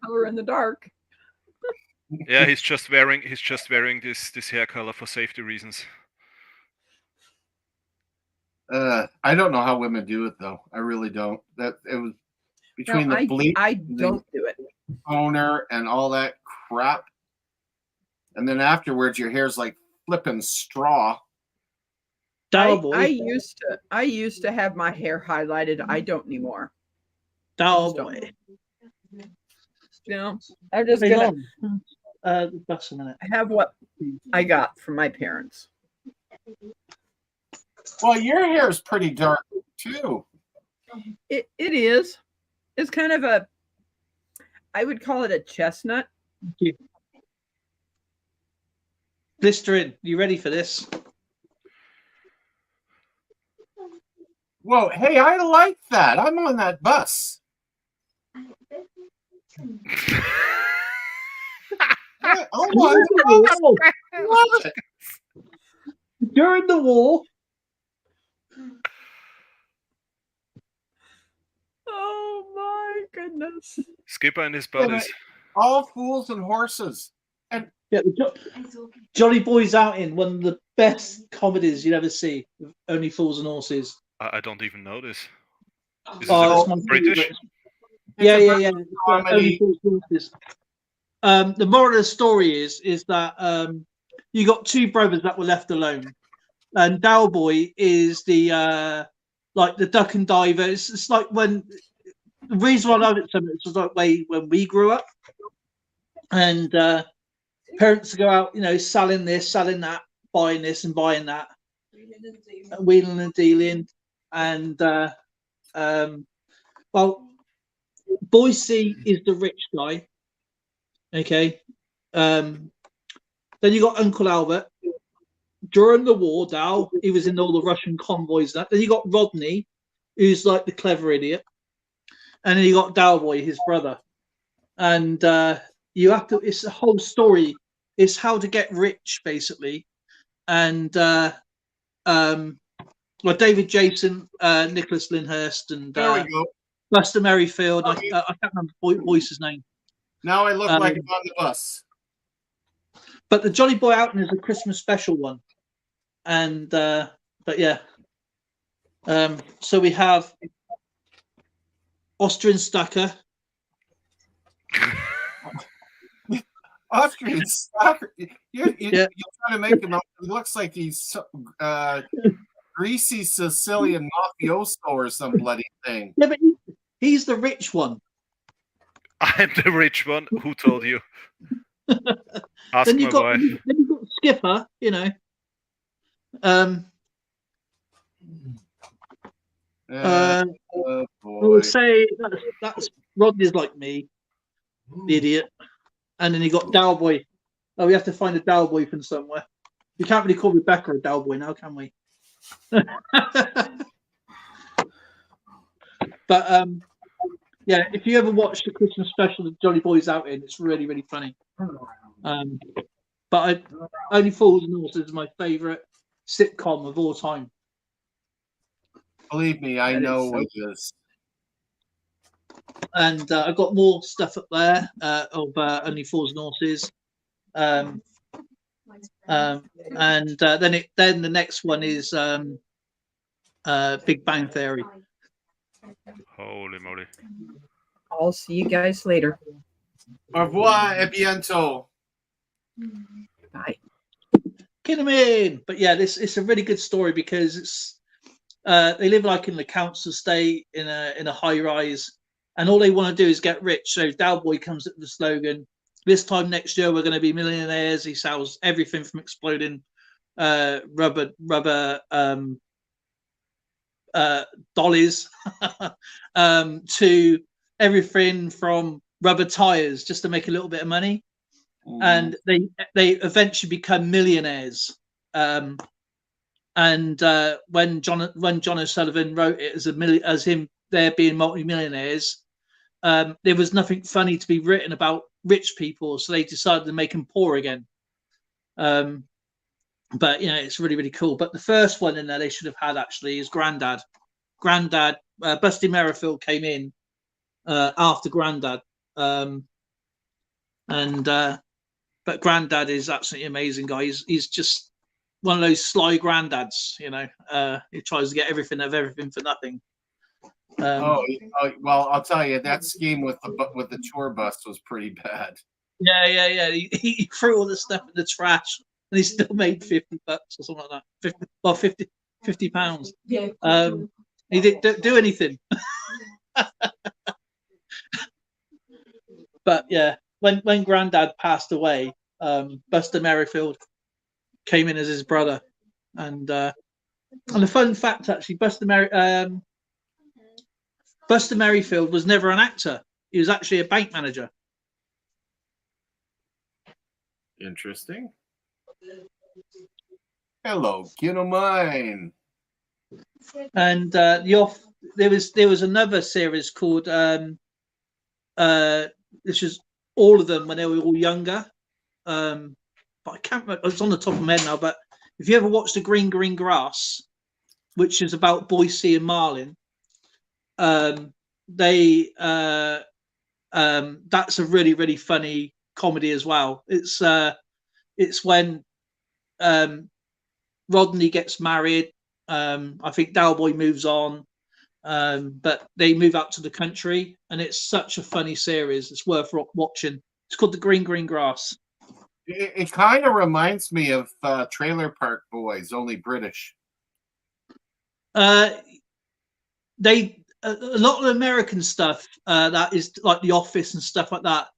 color in the dark. Yeah, he's just wearing this hair color for safety reasons. I don't know how women do it though. I really don't. That it was between the bleach, I don't do it. Toner and all that crap, and then afterwards your hair's like flipping straw. I used to have my hair highlighted. I don't anymore. Boy. I'm just gonna that's a minute. have what I got from my parents. Well, your hair is pretty dark too. It is. It's kind of I would call it a chestnut. Blistering, you ready for this? Whoa, hey, I like that. I'm on that bus. During the war. Oh my goodness. Skipper and his buddies. All fools and horses. And yeah, Jolly Boys Outing, one of the best comedies you'd ever see. Only Fools and Horses. I don't even know this. That's British? Yeah. Only Fools and Horses. The moral of the story is that you got two brothers that were left alone, and Dowboy is the like the duck and diver. It's like when the reason why I love it so much was like when we grew up, and parents go out, selling this, selling that, buying this and buying that, wheeling and dealing, and well, Boise is the rich guy. Okay. Then you got Uncle Albert. During the war, Dow, he was in all the Russian convoys. Then you got Rodney, who's like the clever idiot. And then you got Dowboy, his brother. And you have to, it's a whole story. It's how to get rich, basically. And David Jason, Nicholas Lyndhurst, and Buster Merrifield. I can't remember Boyce's name. Now I look like I'm on the bus. But the Jolly Boy Outing is a Christmas special one. And but yeah. So we have Austrian Stacker. Austrian soccer. You're trying to make him up. He looks like he's greasy Sicilian mafioso or some bloody thing. Yeah, but he's the rich one. I'm the rich one. Who told you? Ask Then my you've got wife. then you've got Skipper, you know. I would say that's Rodney's like me, the idiot. And then you got Dowboy. Oh, we have to find a Dowboy from somewhere. We can't really call Rebecca a Dowboy now, can we? But yeah, if you ever watch the Christmas special that Jolly Boy's out in, it's really, really funny. But Only Fools and Horses is my favourite sitcom of all time. Believe me, I know it is. And I've got more stuff up there of Only Fools and Horses. And then the next one is Big Bang Theory. Holy moly. I'll see you guys later. Au revoir, et bientôt. Bye. Get them in. But yeah, it's a really good story because it's they live like in the council estate in a high rise, and all they want to do is get rich. So Dowboy comes up with the slogan, "This time next year we're going to be millionaires." He sells everything from exploding rubber dollies to everything from rubber tires just to make a little bit of money. And they eventually become millionaires. And when John O'Sullivan wrote it as him there being multi-millionaires, there was nothing funny to be written about rich people, so they decided to make them poor again. But it's really, really cool. But the first one in there they should have had actually is Grandad. Busty Merrifield came in after Grandad, but Grandad is absolutely amazing, guys. He's just one of those sly granddads, he tries to get everything for nothing. Well, I'll tell you, that scheme with the tour bus was pretty bad. Yeah. He threw all the stuff in the trash, and he still made $50 or something like that. 50 pounds. Yeah. He didn't do anything. But yeah, when Grandad passed away, Buster Merrifield came in as his brother, and a fun fact actually, Buster Merrifield was never an actor. He was actually a bank manager. Interesting. Hello, kid of mine. And there was another series called this was all of them when they were all younger. But I can't remember, it's on the top of my head now, but if you ever watched The Green Grass, which is about Boise and Marlin, that's a really, really funny comedy as well. It's when Rodney gets married. I think Dowboy moves on, but they move out to the country, and it's such a funny series. It's worth watching. It's called The Green Grass. It kind of reminds me of Trailer Park Boys, only British. A lot of the American stuff that is like The Office and stuff like that.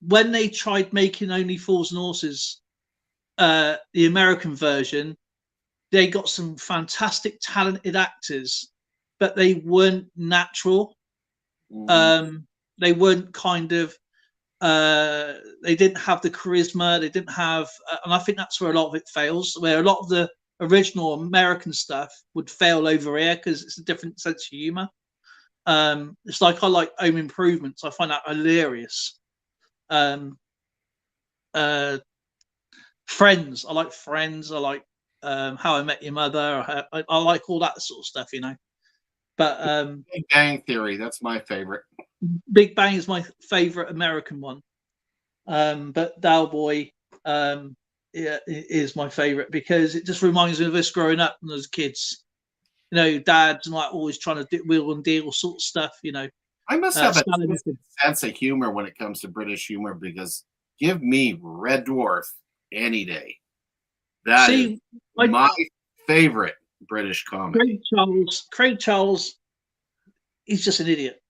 When they tried making Only Fools and Horses, the American version, they got some fantastic, talented actors, but they weren't natural. They weren't kind of. They didn't have the charisma. They didn't have, and I think that's where a lot of it fails. Where a lot of the original American stuff would fail over here because it's a different sense of humor. It's like I like Home Improvements. I find that hilarious. Friends. I like Friends. I like How I Met Your Mother. I like all that sort of stuff, But Big Bang Theory, that's my favorite. Big Bang is my favorite American one. But Dowboy is my favorite because it just reminds me of us growing up when as kids. Dads and like always trying to wheel and deal sort of stuff. I must have a sense of humor when it comes to British humor because Give me Red Dwarf any day. That is my favorite British comedy. Craig Charles, he's just an idiot.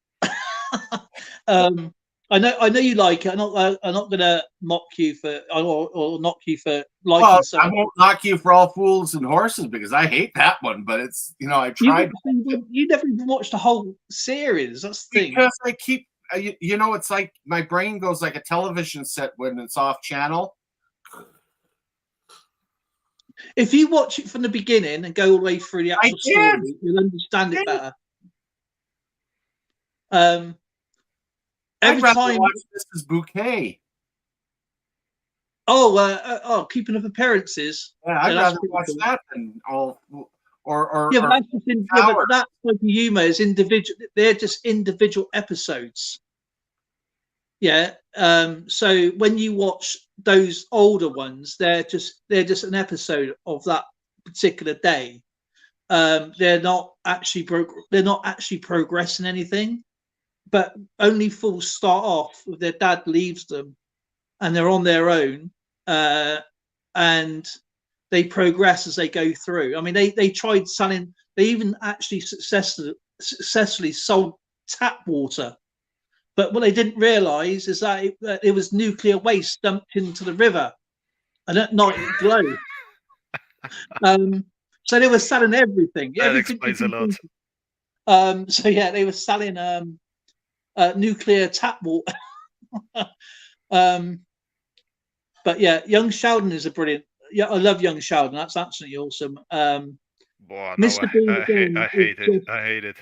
I know you like it. I'm not going to mock you for or knock you for liking. Well, I won't knock you for All Fools and Horses because I hate that one. But it's I tried. You never even watched the whole series. That's the thing. Because I keep it's like my brain goes like a television set when it's off channel. If you watch it from the beginning and go all the way through the actual story, you'll understand it better. I'd rather watch Mrs. Bouquet. Keeping Up Appearances. Yeah, I'd rather watch that than all. Or but that's just that type of humor is individual. They're just individual episodes. Yeah. So when you watch those older ones, they're just an episode of that particular day. They're not actually progressing anything. But only fools start off with their dad leaves them, and they're on their own, and they progress as they go through. I mean, they tried selling. They even actually successfully sold tap water, but what they didn't realise is that it was nuclear waste dumped into the river, and at night it glowed. So they were selling everything. That explains a lot. They were selling nuclear tap water. But yeah, Young Sheldon is a brilliant. Yeah, I love Young Sheldon. That's absolutely awesome. Mr. Bean, I hate it.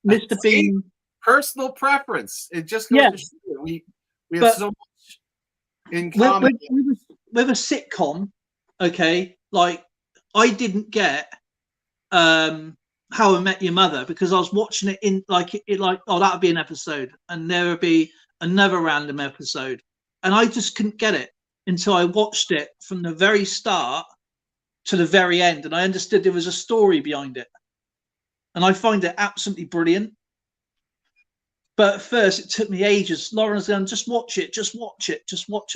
Mr. Bean, personal preference. It just goes to show we have so much in common. With a sitcom, okay, like I didn't get How I Met Your Mother because I was watching it in that would be an episode and there would be another random episode, and I just couldn't get it until I watched it from the very start to the very end, and I understood there was a story behind it, and I find it absolutely brilliant. But at first, it took me ages. Lauren's going, just watch it.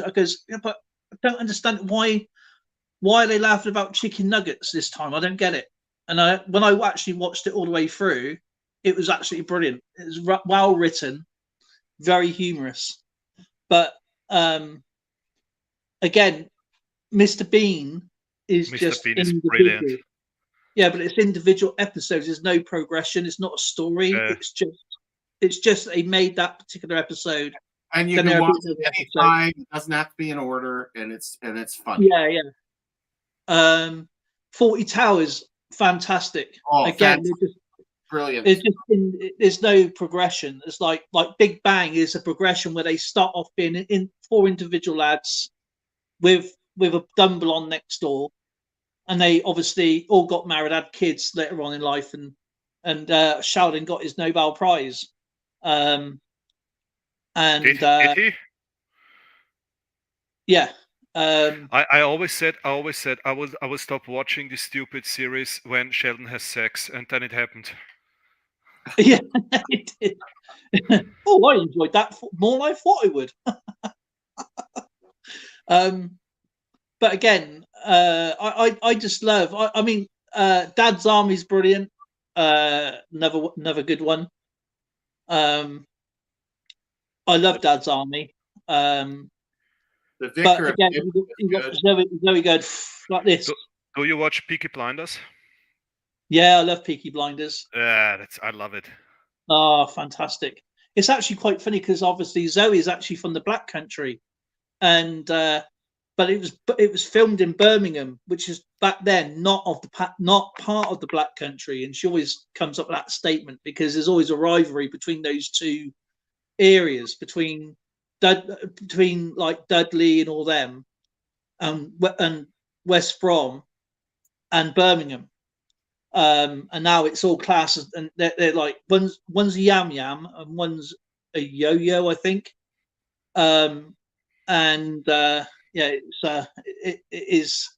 I goes, yeah, but I don't understand why are they laughing about chicken nuggets this time? I don't get it. And when I actually watched it all the way through, it was absolutely brilliant. It was well written, very humorous. But again, Mr. Bean is brilliant. Yeah, but it's individual episodes. There's no progression. It's not a story. Yeah. It's just they made that particular episode, and you can watch it anytime. It doesn't have to be in order, and it's fun. Yeah. 40 Towers, fantastic. Oh, again, brilliant. There's no progression. It's like Big Bang is a progression where they start off being in 4 individual lads with a Dumble on next door, and they obviously all got married, had kids later on in life, and Sheldon got his Nobel Prize. Did he? Yeah. I always said I will stop watching this stupid series when Sheldon has sex, and then it happened. Yeah, it did. I enjoyed that more than I thought I would. But again, I just love. I mean, Dad's Army's brilliant. Another good one. I love Dad's Army. The Vicar again, you got Zoe going like this. Do you watch Peaky Blinders? Yeah, I love Peaky Blinders. Yeah, I love it. Oh, fantastic! It's actually quite funny because obviously Zoe is actually from the Black Country, and but it was filmed in Birmingham, which is back then not part of the Black Country, and she always comes up with that statement because there's always a rivalry between those two areas, between like Dudley and all them, and West Brom and Birmingham, and now it's all classes, and they're like one's a yam yam and one's a yo-yo, I think, it is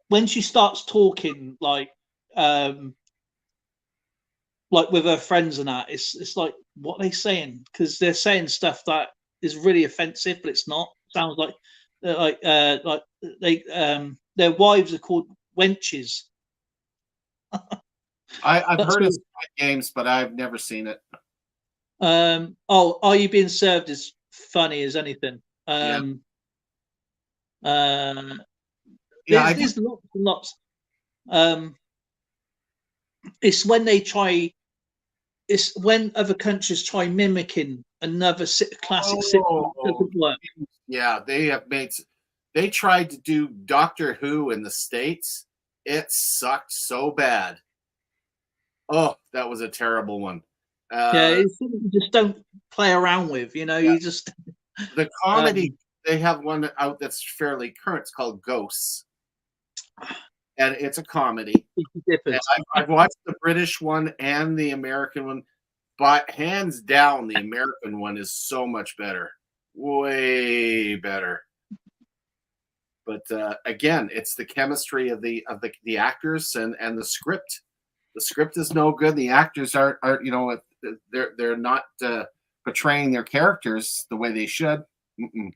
when she starts talking like like with her friends and that, it's like, what are they saying? Because they're saying stuff that is really offensive, but it's not. Sounds like they their wives are called wenches. I've That's heard of what, Squid Games, but I've never seen it. oh, Are You Being Served is funny as anything. Yeah. There's lots and lots. It's when they try. It's when other countries try mimicking another classic sitcom. It doesn't work. Yeah, they tried to do Doctor Who in the States. It sucked so bad. Oh, that was a terrible one. Yeah, it's something you just don't play around with. You just the comedy. They have one out that's fairly current. It's called Ghosts, and it's a comedy. And I've watched the British one and the American one, but hands down, the American one is so much better, way better. But again, it's the chemistry of the actors and the script. The script is no good. The actors aren't they're not portraying their characters the way they should. Mm-mm.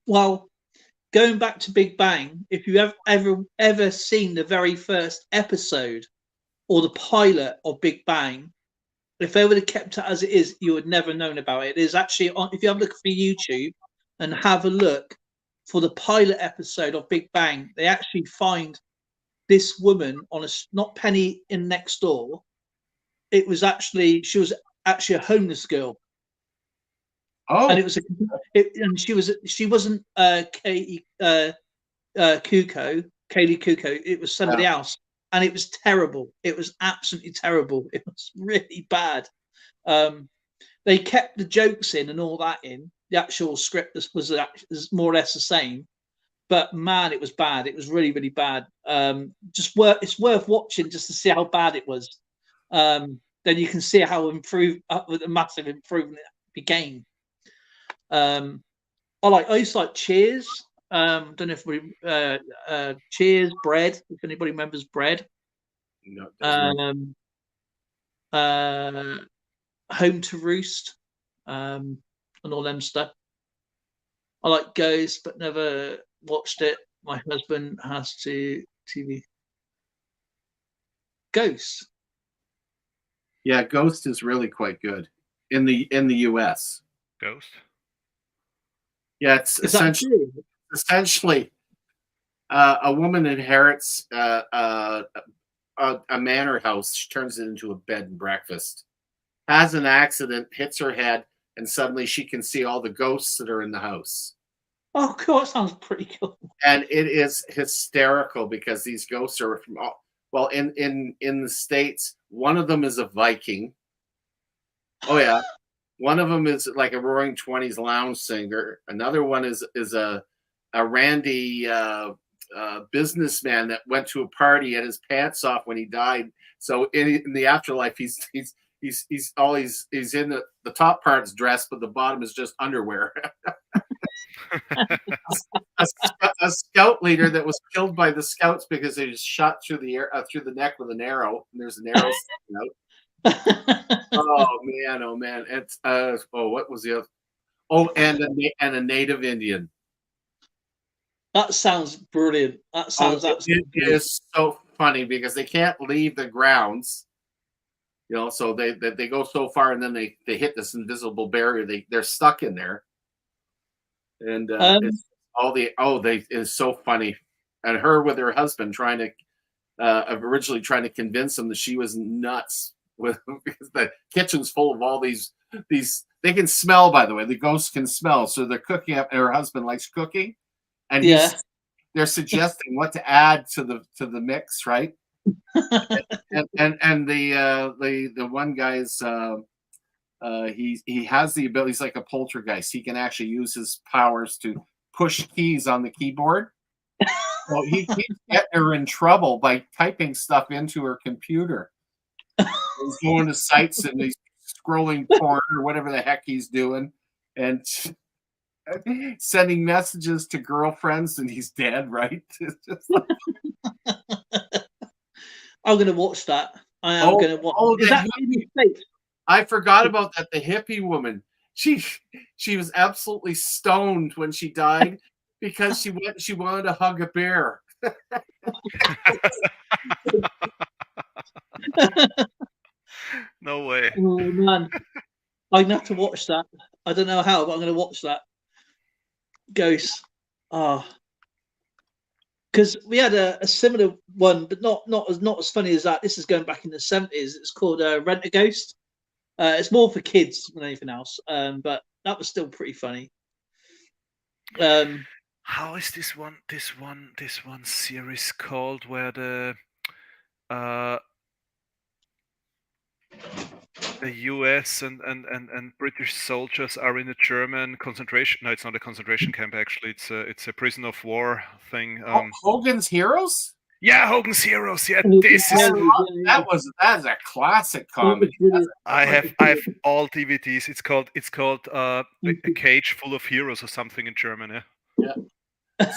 Well, going back to Big Bang, if you have ever seen the very first episode or the pilot of Big Bang, if they would have kept it as it is, you would never known about it. It is actually on. If you have a look for YouTube and have a look for the pilot episode of Big Bang, they actually find this woman on not Penny in Next Door. She was actually a homeless girl. Oh, and she wasn't Kaylee Kuko. It was somebody else, and it was terrible. It was absolutely terrible. It was really bad. They kept the jokes in and all that in. The actual script was more or less the same, but man, it was bad. It was really, really bad. It's worth watching just to see how bad it was. Then you can see how with a massive improvement it became. I used to like Cheers. Don't know if we Cheers, Bread. If anybody remembers Bread. No. Home to Roost, and all them stuff. I like Ghost, but never watched it. My husband has to TV. Ghost. Yeah, Ghost is really quite good in the US. Ghost. Yeah, it's essentially a woman inherits a manor house. She turns it into a bed and breakfast. Has an accident, hits her head, and suddenly she can see all the ghosts that are in the house. Oh, God, sounds pretty cool. And it is hysterical because these ghosts are from in the States. One of them is a Viking. Oh yeah. One of them is like a Roaring Twenties lounge singer. Another one is a randy businessman that went to a party, had his pants off when he died. So in the afterlife, he's in the top part's dressed, but the bottom is just underwear. a scout leader that was killed by the scouts because they just shot through the neck with an arrow, and there's an arrow sticking out. Oh man, it's what was the other? Oh, and a native Indian. That sounds brilliant. That sounds it is so funny because they can't leave the grounds, so they go so far and then they hit this invisible barrier. They're stuck in there, and it's so funny. And her with her husband originally trying to convince him that she was nuts. Because the kitchen's full of all these they can smell, by the way, the ghosts can smell, so they're cooking up, and her husband likes cooking, and they're suggesting what to add to the mix, right? and the one guy's he has the ability, he's like a poltergeist. He can actually use his powers to push keys on the keyboard. So he keeps getting her in trouble by typing stuff into her computer. He's going to sites and he's scrolling porn or whatever the heck he's doing, and sending messages to girlfriends, and he's dead, right? I'm going to watch that. I am going to watch. Is that in the States? I forgot about that. The hippie woman. She was absolutely stoned when she died because she wanted to hug a bear. No way. Oh man, I'm gonna have to watch that. I don't know how, but I'm gonna watch that. Ghosts. Because we had a similar one, but not as funny as that. This is going back in the 70s. It's called Rent a Ghost. It's more for kids than anything else, but that was still pretty funny. How is this one series called where the US and British soldiers are in a German concentration? No, it's not a concentration camp. Actually, it's a prison of war thing. Hogan's Heroes. Yeah, Hogan's Heroes. Yeah, that's a classic comedy. I have all DVDs. It's called A Cage Full of Heroes or something in German. Yeah.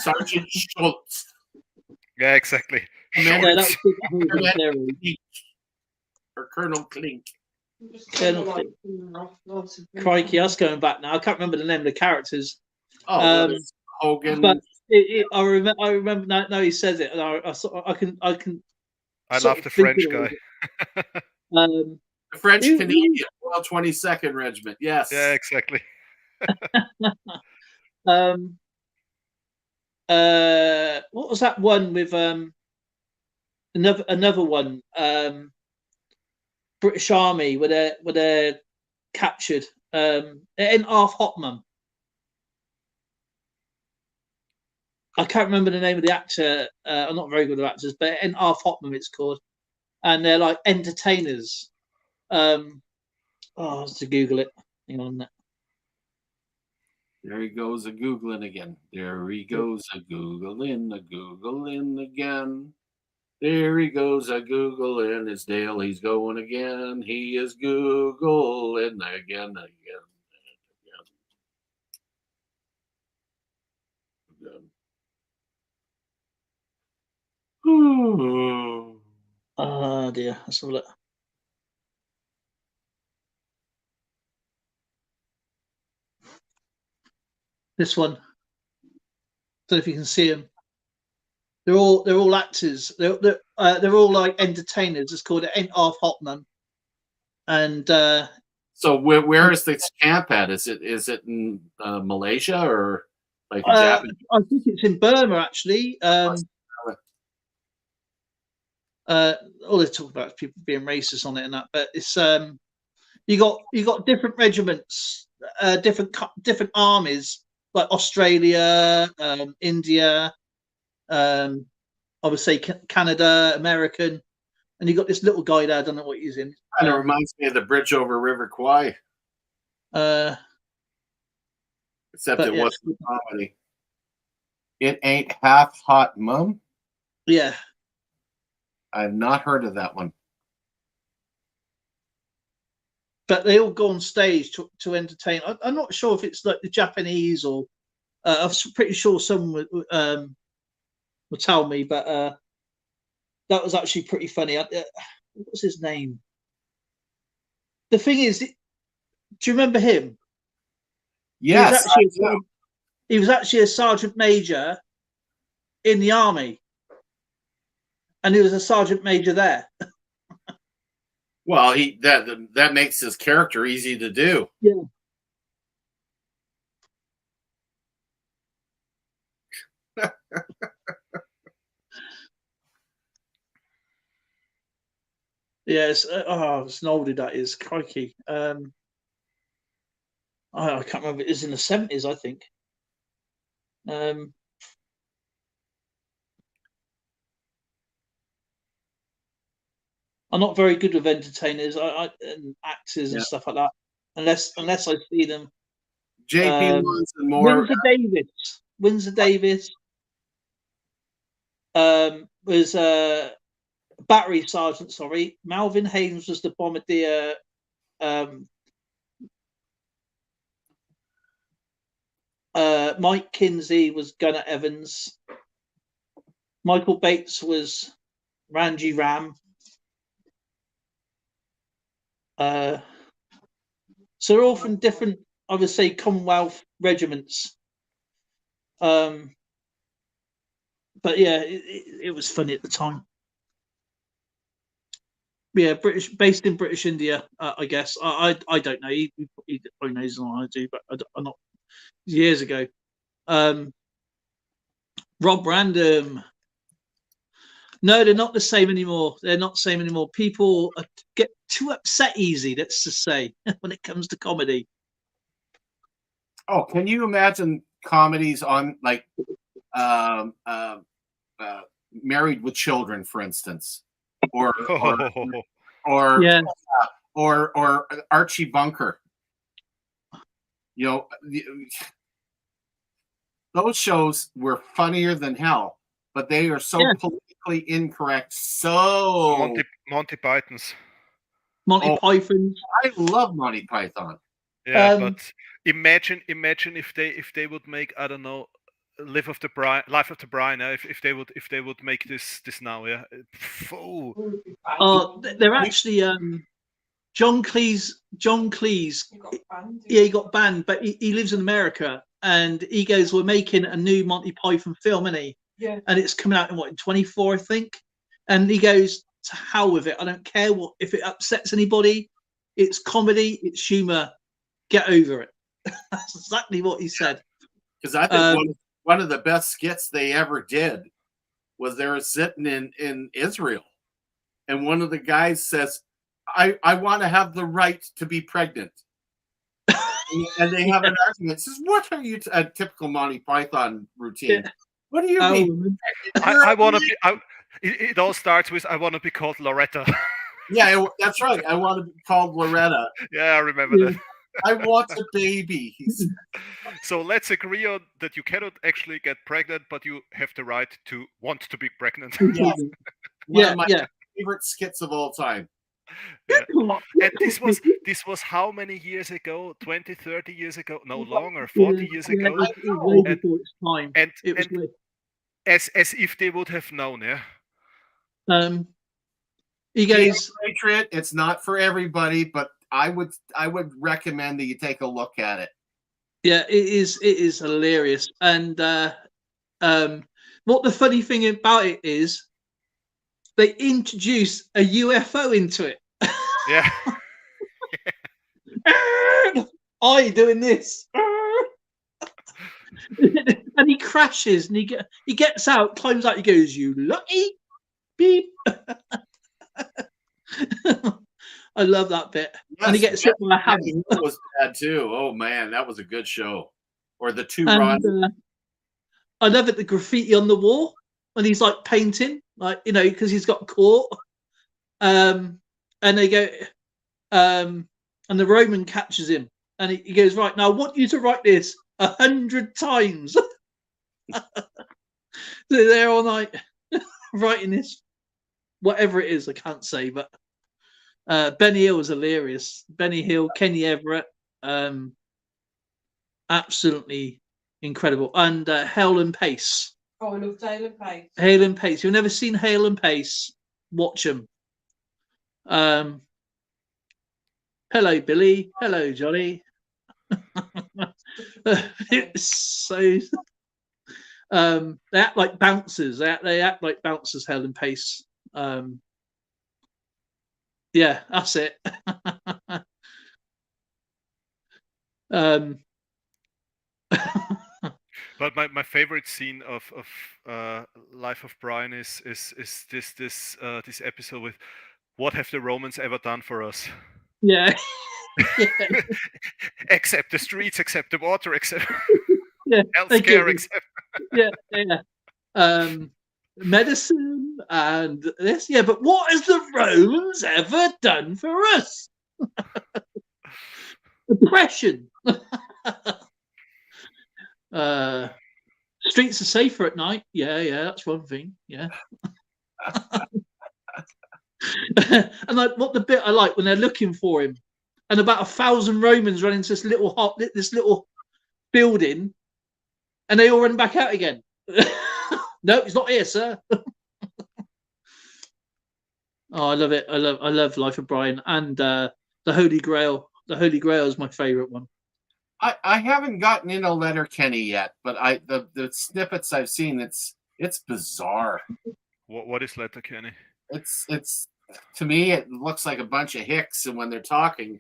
Sergeant Schultz. Yeah, exactly. Or Colonel Klink. Crikey, us going back now. I can't remember the name of the characters. Hogan. But I remember. No, he says it, and I can. I love the French guy. The French Canadian Royal 22nd Regiment. Yes. Yeah, exactly. What was that one with another one? British Army where they're captured. In Half Hotman. I can't remember the name of the actor. I'm not very good at actors, but in Half Hotman it's called, and they're like entertainers. To Google it. Hang on. There he goes a Googling again. There he goes a Googling again. There he goes a Googling his Dale. He's going again. He is Googling again. Oh dear, let's have a look. This one. Don't know if you can see them. They're all actors. They're all like entertainers. It's called Half Hotman. And so where is this camp at? Is it in Malaysia or like Japan? I think it's in Burma actually. All they talk about is people being racist on it and that, but it's you got different regiments, different armies like Australia, India, I would say Canada, American, and you got this little guy there. I don't know what he's in. Kind of reminds me of the bridge over River Kwai. Except it wasn't comedy. It ain't half hot, Mum. Yeah. I've not heard of that one. But they all go on stage to entertain. I'm not sure if it's like the Japanese or I'm pretty sure someone will tell me, but that was actually pretty funny. What was his name? The thing is, do you remember him? Yes. He was actually a sergeant major in the army. And he was a sergeant major there. Well, that makes his character easy to do. Yeah. Yes. It's an oldie that is. Crikey. I can't remember. It was in the 70s, I think. I'm not very good with entertainers and actors and stuff like that, unless I see them. JP wants more. Windsor Davis was battery sergeant. Sorry, Malvin Haynes was the bombardier. Mike Kinsey was Gunner Evans. Michael Bates was Ranji Ram. So they're all from different, I would say, Commonwealth regiments. But yeah, it was funny at the time. Yeah, based in British India, I guess. I don't know. He probably knows more than I do, but I'm not. Years ago, Rob Random. No, they're not the same anymore. They're not the same anymore. People get too upset easy. Let's just say when it comes to comedy. Oh, can you imagine comedies on like Married with Children, for instance, or Yeah. or Archie Bunker? You know, those shows were funnier than hell, but they are so politically incorrect. So Monty Python's. Monty Python's. I love Monty Python. Yeah, but imagine if they would make, I don't know, Life of the Brian. If they would make this now, yeah. They're actually John Cleese. He got banned, but he lives in America, and he goes, "We're making a new Monty Python film, isn't he?" Yeah. And it's coming out in 24, I think. And he goes, "To hell with it. I don't care if it upsets anybody. It's comedy. It's humor. Get over it." That's exactly what he said. Because I think one of the best skits they ever did was they were sitting in Israel, and one of the guys says, I want to have the right to be pregnant. And they have an argument. Says, "What are you?" A typical Monty Python routine. Yeah. What do you mean? I want to be. It all starts with, "I want to be called Loretta." Yeah, that's right. I want to be called Loretta. Yeah, I remember that. I want a baby. So let's agree on that you cannot actually get pregnant, but you have the right to want to be pregnant. Yes. One of my favorite skits of all time. Yeah. And this was how many years ago? 20, 30 years ago? No, longer, 40 years ago. And as if they would have known, yeah. He goes, Patriot, it's not for everybody, but I would recommend that you take a look at it. Yeah, it is hilarious. And what the funny thing about it is, they introduce a UFO into it. Yeah. I doing this. And he crashes, and he gets out, climbs out, he goes, "You lucky beep." I love that bit. Yes, and he gets hit by a hammer. That was bad too. Oh man, that was a good show. Or the two rods. I love it, the graffiti on the wall when he's like painting, like, you know, because he's got caught. And they go, and the Roman catches him, and he goes, "Right, now I want you to write this 100 times." So they're all night writing this, whatever it is, I can't say, but Benny Hill was hilarious. Benny Hill, Kenny Everett, absolutely incredible. And Hale and Pace. Oh, I loved Hale and Pace. Hale and Pace. You've never seen Hale and Pace? Watch them. Hello, Billy. Hello, Johnny. It's so. They act like bouncers. They act like bouncers. Hale and Pace. Yeah, that's it. But my favorite scene of Life of Brian is this episode with, "What have the Romans ever done for us?" Yeah. Except the streets, except the water, except healthcare, except medicine and this. Yeah, but what has the Romans ever done for us? Oppression. Streets are safer at night. Yeah, that's one thing. Yeah. And like, what the bit I like when they're looking for him, and about 1,000 Romans run into this little building, and they all run back out again. No, he's not here, sir. Oh, I love it. I love Life of Brian, and The Holy Grail. The Holy Grail is my favorite one. I haven't gotten into Letterkenny yet, but the snippets I've seen, it's bizarre. What is Letterkenny? It's to me it looks like a bunch of hicks, and when they're talking,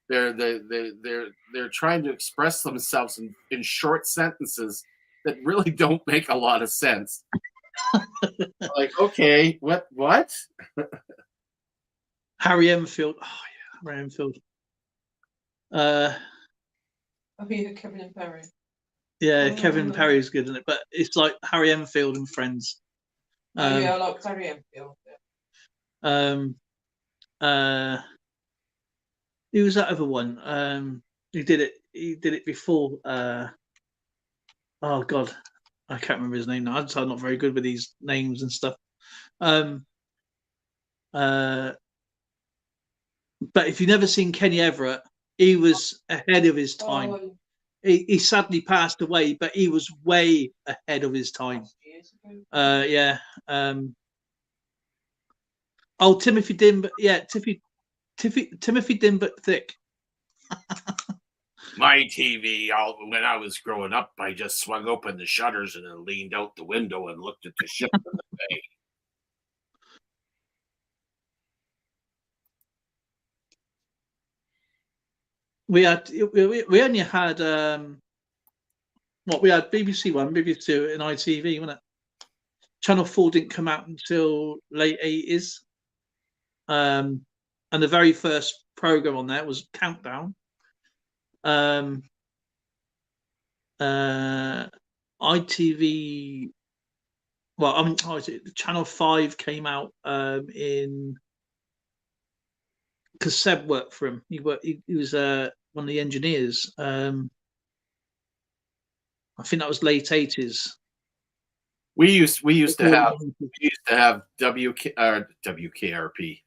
they're trying to express themselves in short sentences that really don't make a lot of sense. Like, okay, what? Harry Enfield. Oh yeah, Harry Enfield. I mean, Kevin and Perry. Yeah, Kevin Perry's good in it, but it's like Harry Enfield and Friends. I like Harry Enfield. Who was that other one? He did it before. Oh God, I can't remember his name now. I'm not very good with these names and stuff. But if you've never seen Kenny Everett, he was ahead of his time. Oh, He sadly passed away, but he was way ahead of his time. Yeah. Timothy Dimber. Yeah, Timothy Dimber Thick. My TV, when I was growing up, I just swung open the shutters and then leaned out the window and looked at the ship in the bay. We only had we had BBC One, BBC Two, and ITV, wasn't it? Channel 4 didn't come out until late 80s. And the very first program on there was Countdown. ITV, Channel 5 came out in, because Seb worked for him. He was one of the engineers. I think that was late 80s. We used to have WKRP.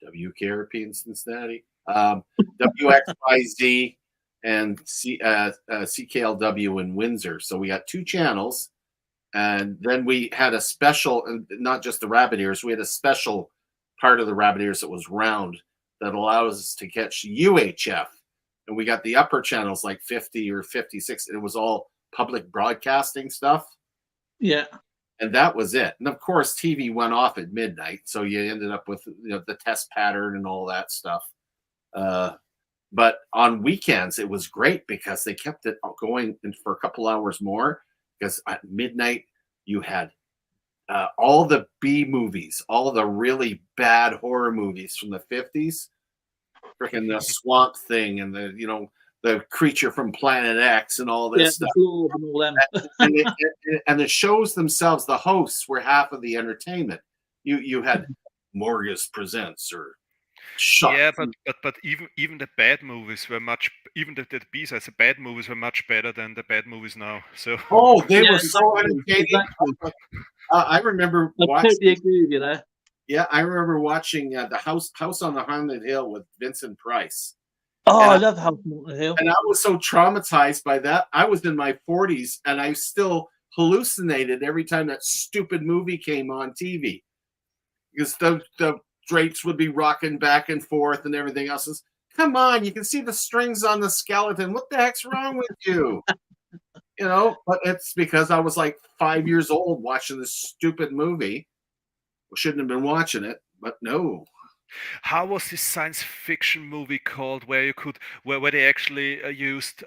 WKRP in Cincinnati. WXYZ and CKLW in Windsor. So we got two channels, and then we had a special, and not just the rabbit ears. We had a special part of the rabbit ears that was round that allows us to catch UHF. And we got the upper channels like 50 or 56. It was all public broadcasting stuff. Yeah. And that was it. And of course, TV went off at midnight. So you ended up with the test pattern and all that stuff. But on weekends, it was great because they kept it going for a couple hours more. Because at midnight, you had all the B movies, all of the really bad horror movies from the 50s. Freaking the Swamp Thing and the creature from Planet X and all this stuff. And all them. and the shows themselves, the hosts were half of the entertainment. You had Morgus Presents or Shock. Yeah, but even the bad movies were even the B-sides, the bad movies were much better than the bad movies now. So they were so entertaining. Exactly. I remember watching. I totally agree with you there. Yeah, I remember watching the House on the Haunted Hill with Vincent Price. Oh, I love House on the Hill. And I was so traumatized by that. I was in my 40s, and I still hallucinated every time that stupid movie came on TV. Because the drapes would be rocking back and forth and everything else. Is, come on, you can see the strings on the skeleton. What the heck's wrong with you? But it's because I was like 5 years old watching this stupid movie. Shouldn't have been watching it, but no. How was this science fiction movie called where they actually used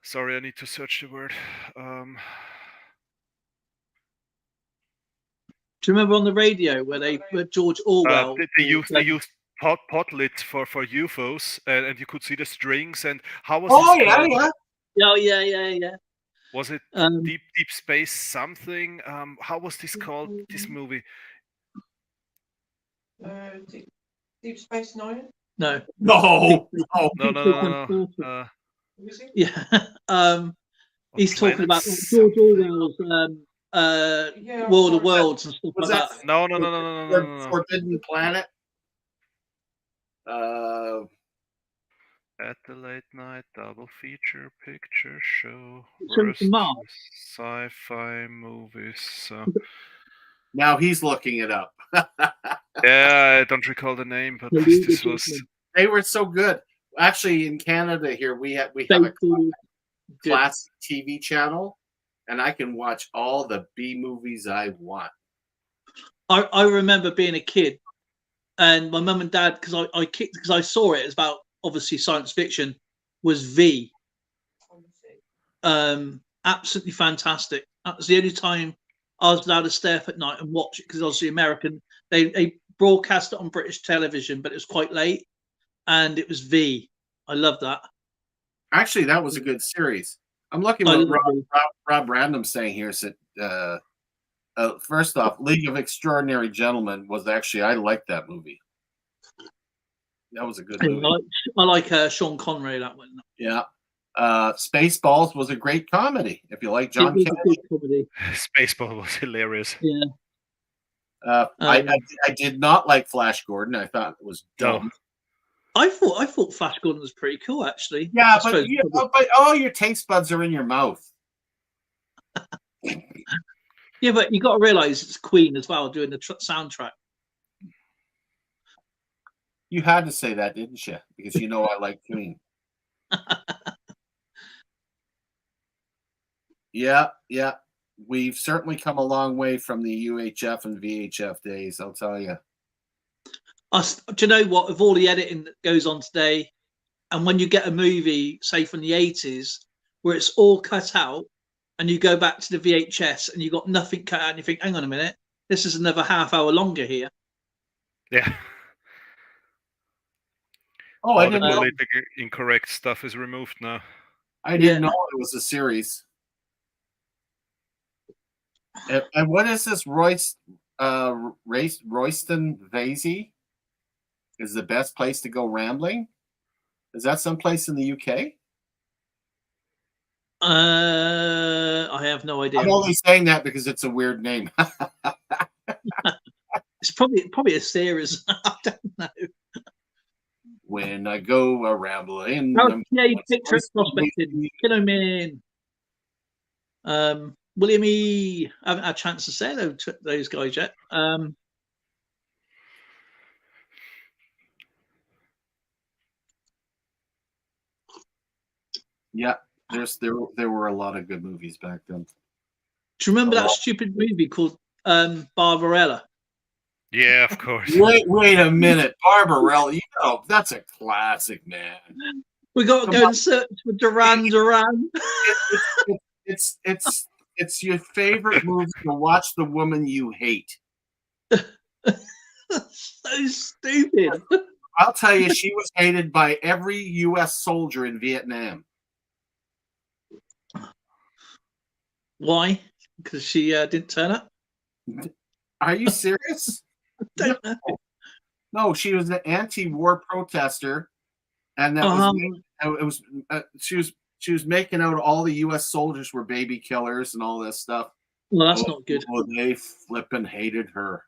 sorry, I need to search the word. Do you remember on the radio where George Orwell they used pot lids for UFOs and you could see the strings, and how was yeah. Was it Deep Space something? How was this called, this movie? Deep Space Nine? No. No. Yeah. He's talking about George Orwell's World of Worlds and stuff like that. No. Forbidden Planet. At the late night double feature picture show Mars. sci-fi movies. Now he's looking it up. Yeah, I don't recall the name, but The this was. They were so good. Actually, in Canada here, we have a Faithful. classic TV channel, and I can watch all the B movies I want. I remember being a kid, and my mum and dad, because I saw it as about obviously science fiction, was V. Absolutely fantastic. That was the only time I was allowed to stay up at night and watch it, because obviously American, they broadcast it on British television, but it was quite late, and it was V. I love that. Actually, that was a good series. I'm looking at what Rob Random saying here. Said first off, League of Extraordinary Gentlemen was actually, I liked that movie. That was a good movie. I like Sean Connery, that one. Yeah. Spaceballs was a great comedy. If you like John Candy. Spaceball was hilarious. Yeah. I did not like Flash Gordon. I thought it was dumb. I thought Flash Gordon was pretty cool, actually. Yeah, but all your taste buds are in your mouth. Yeah, but you got to realize it's Queen as well doing the soundtrack. You had to say that, didn't you? Because you know I like Queen. Yeah. We've certainly come a long way from the UHF and VHF days, I'll tell you. Do you know what? With all the editing that goes on today, and when you get a movie, say from the 80s, where it's all cut out, and you go back to the VHS and you got nothing cut out, and you think, hang on a minute, this is another half hour longer here. Yeah. Oh, I didn't know. Politically incorrect stuff is removed now. I didn't know it was a series. And what is this Royston Vasey? Is the best place to go rambling? Is that someplace in the UK? I have no idea. I'm only saying that because it's a weird name. It's probably a series. I don't know. When I go a rambling. Picture prospecting. Kiddo Man. William E. I haven't had a chance to say hello to those guys yet. Yeah, there were a lot of good movies back then. Do you remember that stupid movie called Barbarella? Yeah, of course. Wait a minute, Barbarella. That's a classic, man. We got to go and search for Duran Duran. It's your favorite movie to watch the woman you hate. So stupid. I'll tell you, she was hated by every U.S. soldier in Vietnam. Why? Because she didn't turn up? Are you serious? I don't know. No, she was an anti-war protester, and that she was making out all the U.S. soldiers were baby killers and all this stuff. Well, that's not good. Well, they flipping hated her.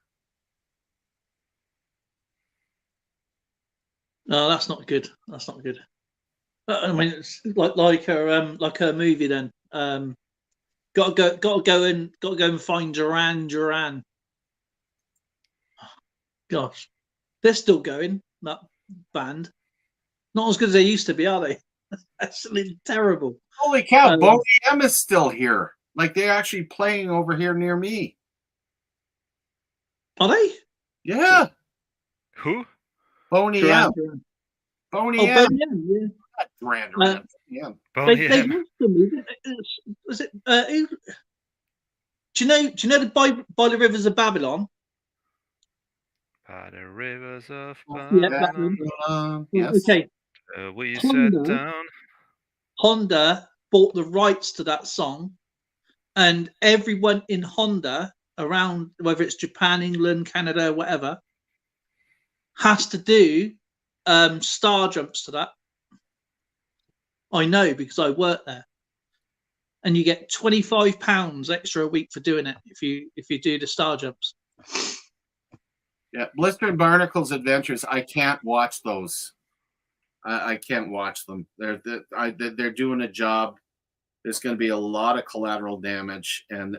No, that's not good. That's not good. I mean, it's like her movie. Then got to go and find Duran. Gosh, they're still going. That band, not as good as they used to be, are they? Absolutely terrible. Holy cow! Boney M is still here. Like they're actually playing over here near me. Are they? Yeah. Who? Boney M. Boney M. Boney M. Yeah. Duran. Yeah. Boney They M. used to move it. Was it? Do you know the by the rivers of Babylon? By the rivers of Babylon. Yes. Okay. We sat down. Honda bought the rights to that song, and everyone in Honda around, whether it's Japan, England, Canada, whatever, has to do star jumps to that. I know because I work there, and you get £25 extra a week for doing it if you do the star jumps. Yeah, Blister and Barnacle's Adventures. I can't watch those. I can't watch them. They're doing a job. There's going to be a lot of collateral damage, and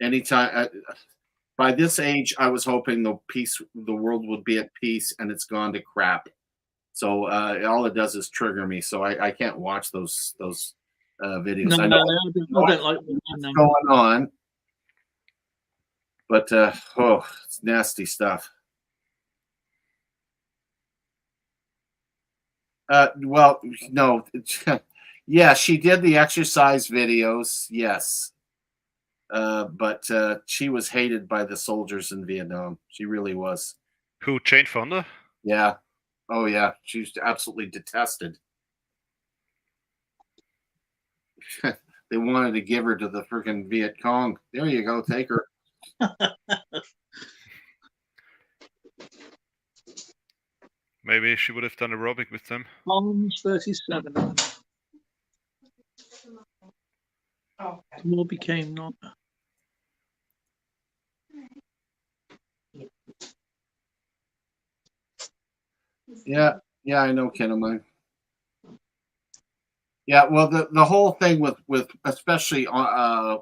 anytime by this age, I was hoping the world would be at peace, and it's gone to crap. So all it does is trigger me. So I can't watch those videos. No, I no, know I don't like what's going on, but it's nasty stuff. Well, no, yeah, she did the exercise videos, yes, but she was hated by the soldiers in Vietnam. She really was. Who, Jane Fonda? Yeah. Oh yeah, she's absolutely detested. They wanted to give her to the freaking Viet Cong. There you go, take her. Maybe she would have done aerobic with them. Arms 37. Oh, More became not. Yeah, I know, Kenneman. Yeah, well, the whole thing with especially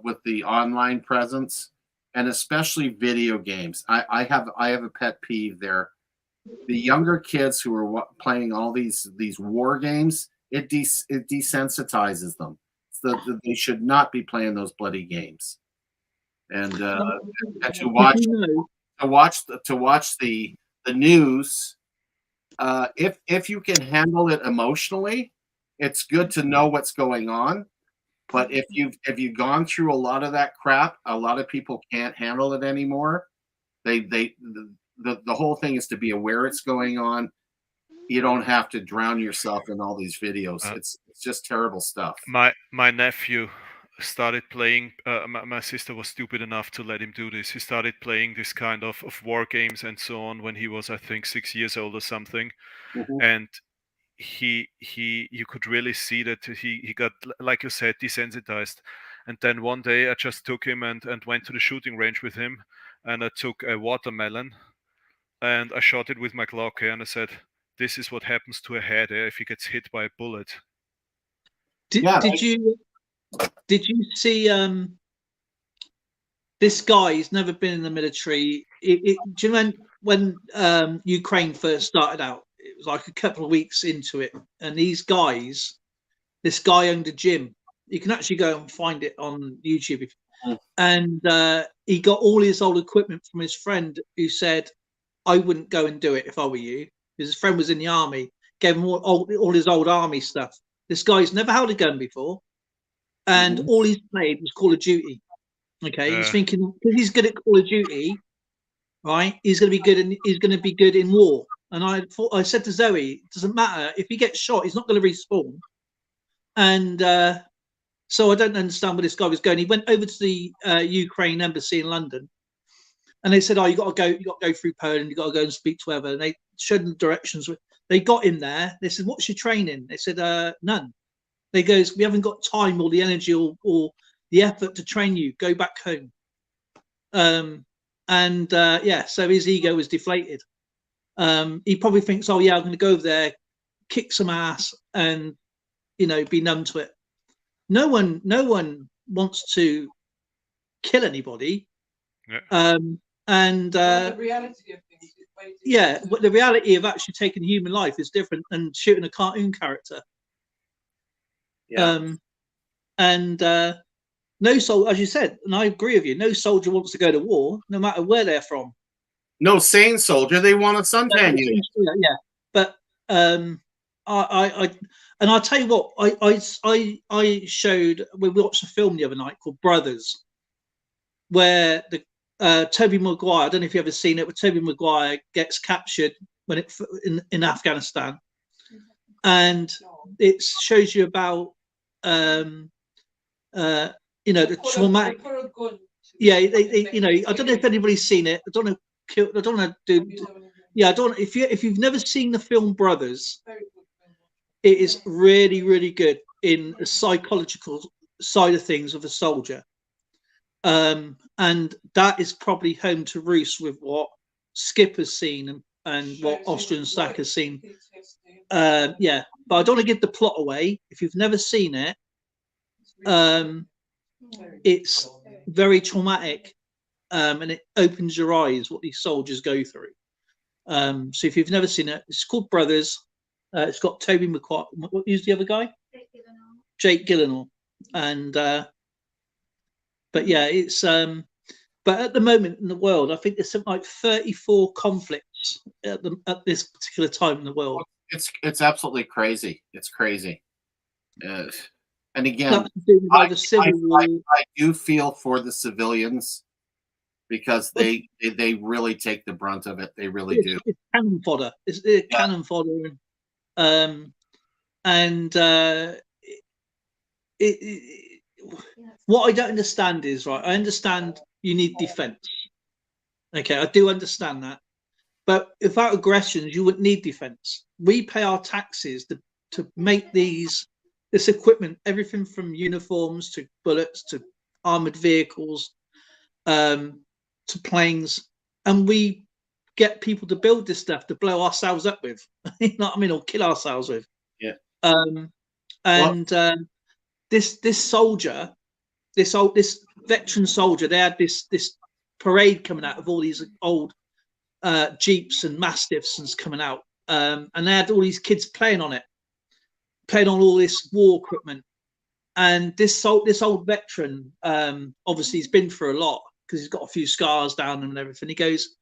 with the online presence, and especially video games, I have a pet peeve there. The younger kids who are playing all these war games, it desensitizes them. So they should not be playing those bloody games. And to watch the news, if you can handle it emotionally, it's good to know what's going on. But if you've gone through a lot of that crap, a lot of people can't handle it anymore. The whole thing is to be aware it's going on. You don't have to drown yourself in all these videos. It's just terrible stuff. My nephew started playing. My sister was stupid enough to let him do this. He started playing this kind of war games and so on when he was, I think, 6 years old or something. Mm-hmm. And you could really see that he got, like you said, desensitized. And then one day I just took him and went to the shooting range with him, and I took a watermelon and I shot it with my Glock, and I said, this is what happens to a head if he gets hit by a bullet. Did you see this guy? He's never been in the military. Do you know when Ukraine first started out? It was like a couple of weeks into it, and this guy owned a gym. You can actually go and find it on YouTube. And he got all his old equipment from his friend, who said, I wouldn't go and do it if I were you. His friend was in the army, gave him all his old army stuff. This guy's never held a gun before, and all he's played was Call of Duty. Okay, he's thinking, because he's good at Call of Duty, right? He's going to be good, and he's going to be good in war. And I said to Zoe, it doesn't matter if he gets shot, he's not going to respawn. And so I don't understand where this guy was going. He went over to the Ukraine embassy in London, and they said, "Oh, you got to go through Poland. You got to go and speak to whoever." And they showed him the directions. They got him there. They said, "What's your training?" They said, "None." They goes, "We haven't got time or the energy or the effort to train you. Go back home." So his ego was deflated. He probably thinks, "Oh yeah, I'm going to go over there, kick some ass, and be numb to it." No one wants to kill anybody. Yeah. The reality of things is way different. But the reality of actually taking human life is different than shooting a cartoon character. Yeah. No soldier, as you said, and I agree with you, no soldier wants to go to war, no matter where they're from. No sane soldier, they want a suntan unit. Yeah, but I'll tell you what, I showed, we watched a film the other night called Brothers, where the Toby Maguire, I don't know if you've ever seen it, but Toby Maguire gets captured in Afghanistan, and it shows you about the traumatic. Yeah, I don't know if anybody's seen it. I don't know if you've never seen the film Brothers, it is really, really good in the psychological side of things of a soldier. And that is probably home to roost with what Skip has seen and what Austrian Stack has seen. But I don't want to give the plot away. If you've never seen it, it's very traumatic. and it opens your eyes what these soldiers go through. So if you've never seen it, it's called Brothers. It's got Toby McQuarrie. Who's the other guy? Jake Gyllenhaal. And but yeah, it's but at the moment in the world, I think there's something like 34 conflicts at this particular time in the world. It's absolutely crazy. It's crazy. And again, I do feel for the civilians because they really take the brunt of it. They really do. It's cannon fodder. It's cannon fodder. What I don't understand is, right, I understand you need defense. Okay, I do understand that. But without aggression, you wouldn't need defense. We pay our taxes to make this equipment, everything from uniforms to bullets to armored vehicles to planes, and we get people to build this stuff to blow ourselves up with. You know what I mean, or kill ourselves with. Yeah. This soldier, this veteran soldier, they had this parade coming out of all these old Jeeps and Mastiffs and coming out, and they had all these kids playing on all this war equipment. And this old veteran, obviously he's been through a lot because he's got a few scars down him and everything. He goes,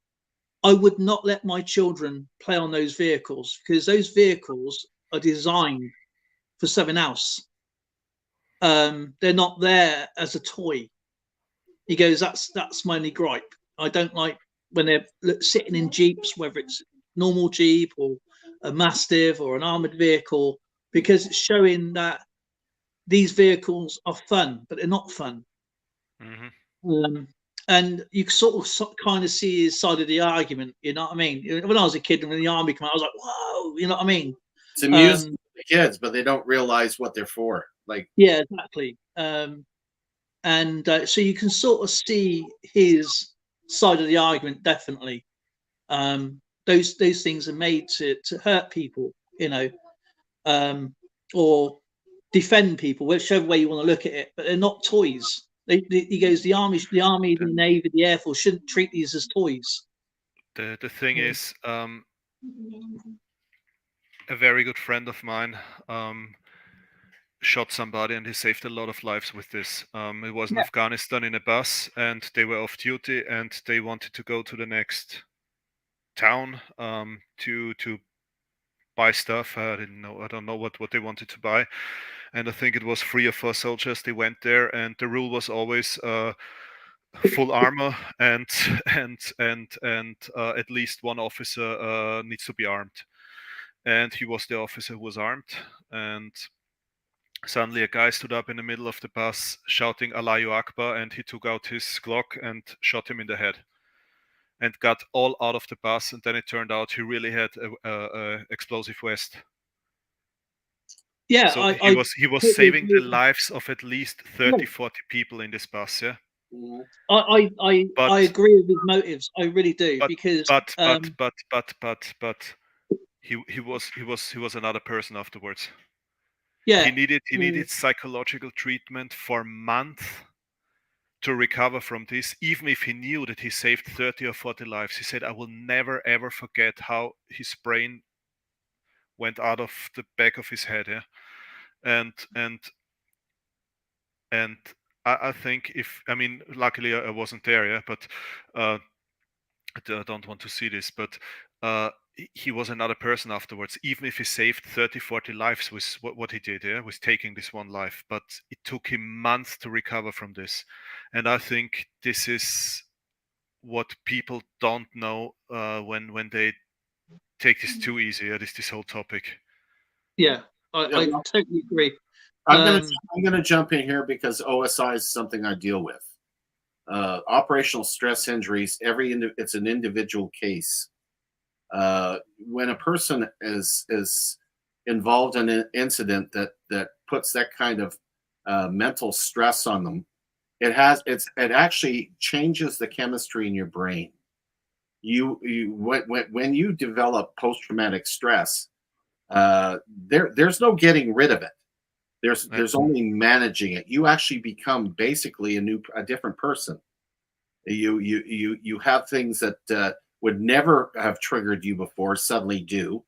I would not let my children play on those vehicles because those vehicles are designed for something else. They're not there as a toy. He goes, that's my only gripe. I don't like when they're sitting in Jeeps, whether it's normal Jeep or a Mastiff or an armored vehicle, because it's showing that these vehicles are fun, but they're not fun. Mm-hmm. And you sort of kind of see his side of the argument, you know what I mean? When I was a kid and when the army came out, I was like, whoa, you know what I mean? It's amusing to the kids, but they don't realize what they're for. Like, yeah, exactly. So you can sort of see his side of the argument, definitely. Those things are made to hurt people, you know, or defend people, whichever way you want to look at it, but they're not toys. He goes, the army, the Navy, the Air Force shouldn't treat these as toys. The thing is, a very good friend of mine shot somebody and he saved a lot of lives with this. It was in Afghanistan in a bus and they were off duty and they wanted to go to the next town to buy stuff. I don't know what they wanted to buy. And I think it was 3 or 4 soldiers. They went there, and the rule was always full armor, and at least one officer needs to be armed. And he was the officer who was armed. And suddenly, a guy stood up in the middle of the bus, shouting "Allahu Akbar," and he took out his Glock and shot him in the head, and got all out of the bus. And then it turned out he really had a explosive vest. Yeah, so he was saving the lives of at least 30, 40 people in this bus. Yeah, I agree with his motives. I really do, because he was another person afterwards. Yeah, he needed psychological treatment for months to recover from this. Even if he knew that he saved 30 or 40 lives, he said, "I will never ever forget how his brain went out of the back of his head." Yeah, and I think luckily I wasn't there. Yeah, but I don't want to see this, but he was another person afterwards. Even if he saved 30, 40 lives with what he did, yeah, with taking this one life, but it took him months to recover from this. And I think this is what people don't know when they take this too easy. This whole topic. Yeah, I totally agree. I'm going to jump in here because OSI is something I deal with. Operational stress injuries. It's an individual case. When a person is involved in an incident that puts that kind of mental stress on them, it actually changes the chemistry in your brain. When you develop post-traumatic stress, there's no getting rid of it. There's only managing it. You actually become basically a different person. You have things that would never have triggered you before suddenly do.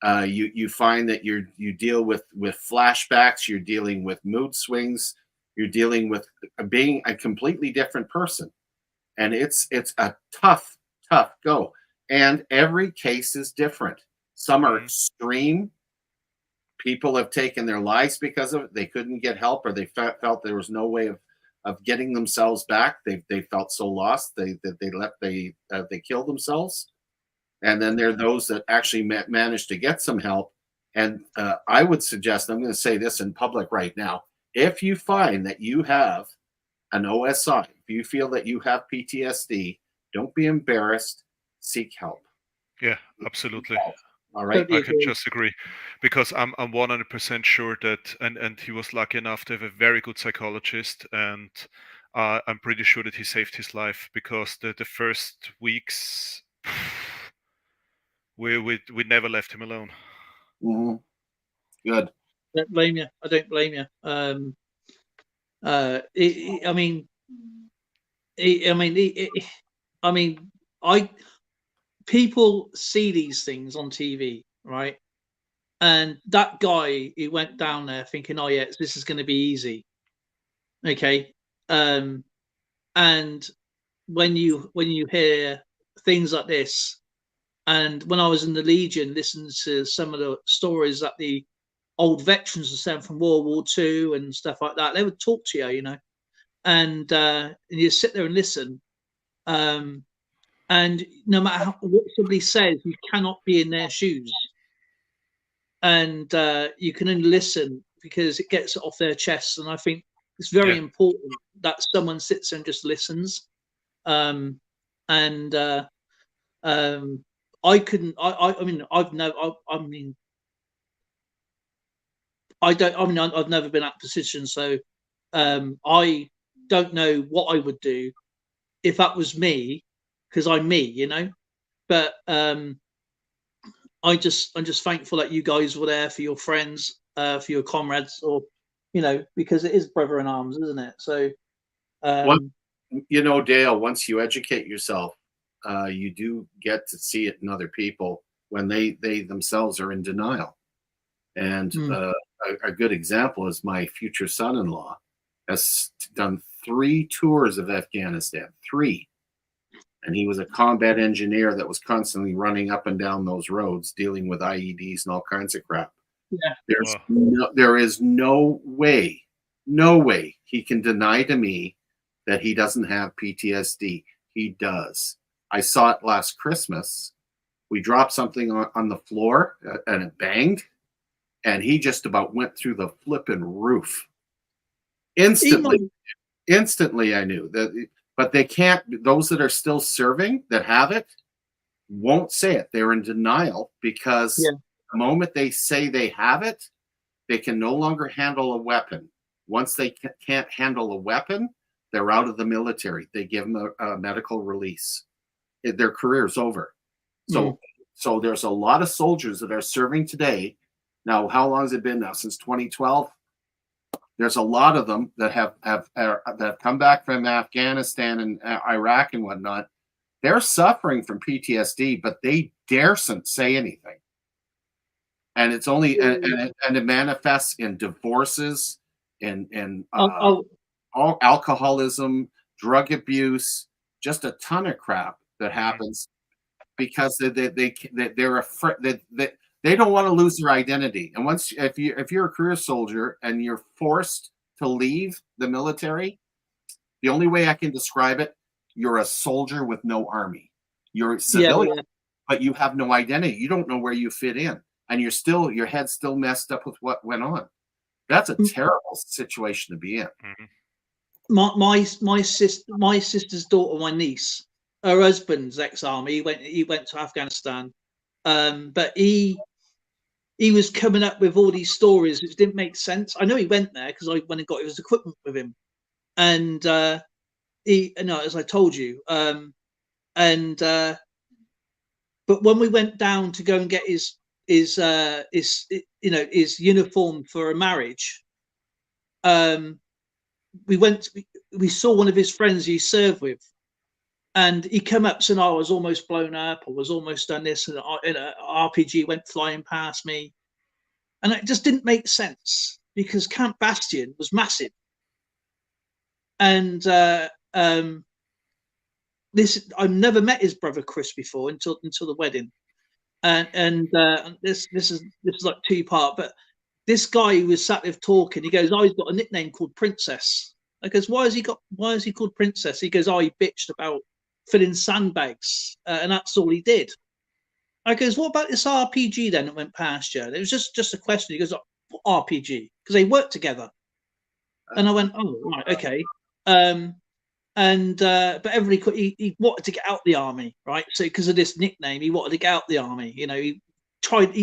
You find that you deal with flashbacks. You're dealing with mood swings. You're dealing with being a completely different person, and it's a tough go. And every case is different. Some are extreme. People have taken their lives because of it. They couldn't get help, or they felt there was no way of getting themselves back. They felt so lost they killed themselves. And then there are those that actually managed to get some help. And I would suggest, I'm going to say this in public right now, if you find that you have an OSI, if you feel that you have PTSD, don't be embarrassed, seek help. Yeah, absolutely. All right. I can just agree, because I'm 100% sure that, and he was lucky enough to have a very good psychologist, and I'm pretty sure that he saved his life, because the first weeks we never left him alone. Mm-hmm. Good. I don't blame you. I don't blame you. People see these things on TV, right? And that guy, he went down there thinking, "Oh yeah, this is going to be easy." Okay, and when you hear things like this, and when I was in the Legion, listening to some of the stories that the old veterans were saying from World War II and stuff like that, they would talk to you, and you sit there and listen. And no matter what somebody says, you cannot be in their shoes. And you can only listen because it gets it off their chests. And I think it's very important that someone sits and just listens. I couldn't. I've never been in that position, so I don't know what I would do if that was me, because I'm me, But I'm just thankful that you guys were there for your friends, for your comrades, or because it is brother in arms, isn't it? So, Dale, once you educate yourself, you do get to see it in other people when they themselves are in denial. And a good example is my future son-in-law has done 3 tours of Afghanistan, 3. And he was a combat engineer that was constantly running up and down those roads, dealing with IEDs and all kinds of crap. Yeah. There is no way he can deny to me that he doesn't have PTSD. He does. I saw it last Christmas. We dropped something on the floor and it banged, and he just about went through the flipping roof. Instantly, I knew that. But they can't, those that are still serving, that have it, won't say it. They're in denial because the moment they say they have it, they can no longer handle a weapon. Once they can't handle a weapon, they're out of the military. They give them a medical release. Their career's over. So there's a lot of soldiers that are serving today. Now, how long has it been now? Since 2012? There's a lot of them that have come back from Afghanistan and Iraq and whatnot. They're suffering from PTSD, but they daresn't say anything. And it's only and it manifests in divorces, and all alcoholism, drug abuse, just a ton of crap that happens because they're afraid that. They don't want to lose their identity. And once, if you're a career soldier and you're forced to leave the military, the only way I can describe it, you're a soldier with no army. You're a civilian, but you have no identity. You don't know where you fit in, and your head's still messed up with what went on. That's a terrible situation to be in. My sister's daughter, my niece, her husband's ex-army. He went to Afghanistan, but he was coming up with all these stories which didn't make sense. I know he went there because I went and got his equipment with him, and as I told you, but when we went down to go and get his uniform for a marriage, we saw one of his friends he served with, And he came up saying, I was almost blown up, or was almost done this, and an RPG went flying past me. And it just didn't make sense because Camp Bastion was massive. And this, I've never met his brother Chris before until the wedding. And this is like two-part, but this guy who was sat there talking, he goes, oh, he's got a nickname called Princess. I goes, why is he called Princess? He goes, oh, he bitched about filling sandbags, and that's all he did. I goes, what about this RPG then that went past you? And it was just a question. He goes, what RPG? Because they worked together. And I went, oh, right, okay. But everybody, he wanted to get out the army, right? So because of this nickname, he wanted to get out the army. You know, he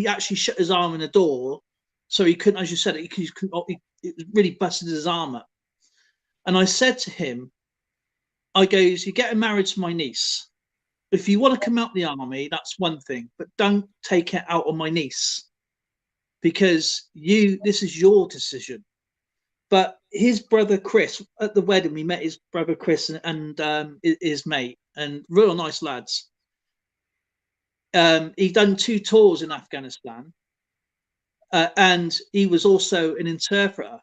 actually shut his arm in the door, so he couldn't, as you said, it really busted his arm up. And I said to him, I goes, you're getting married to my niece. If you want to come out the army, that's one thing, but don't take it out on my niece, because this is your decision. But his brother Chris, at the wedding, we met his brother Chris and his mate, and real nice lads. He'd done 2 tours in Afghanistan, and he was also an interpreter.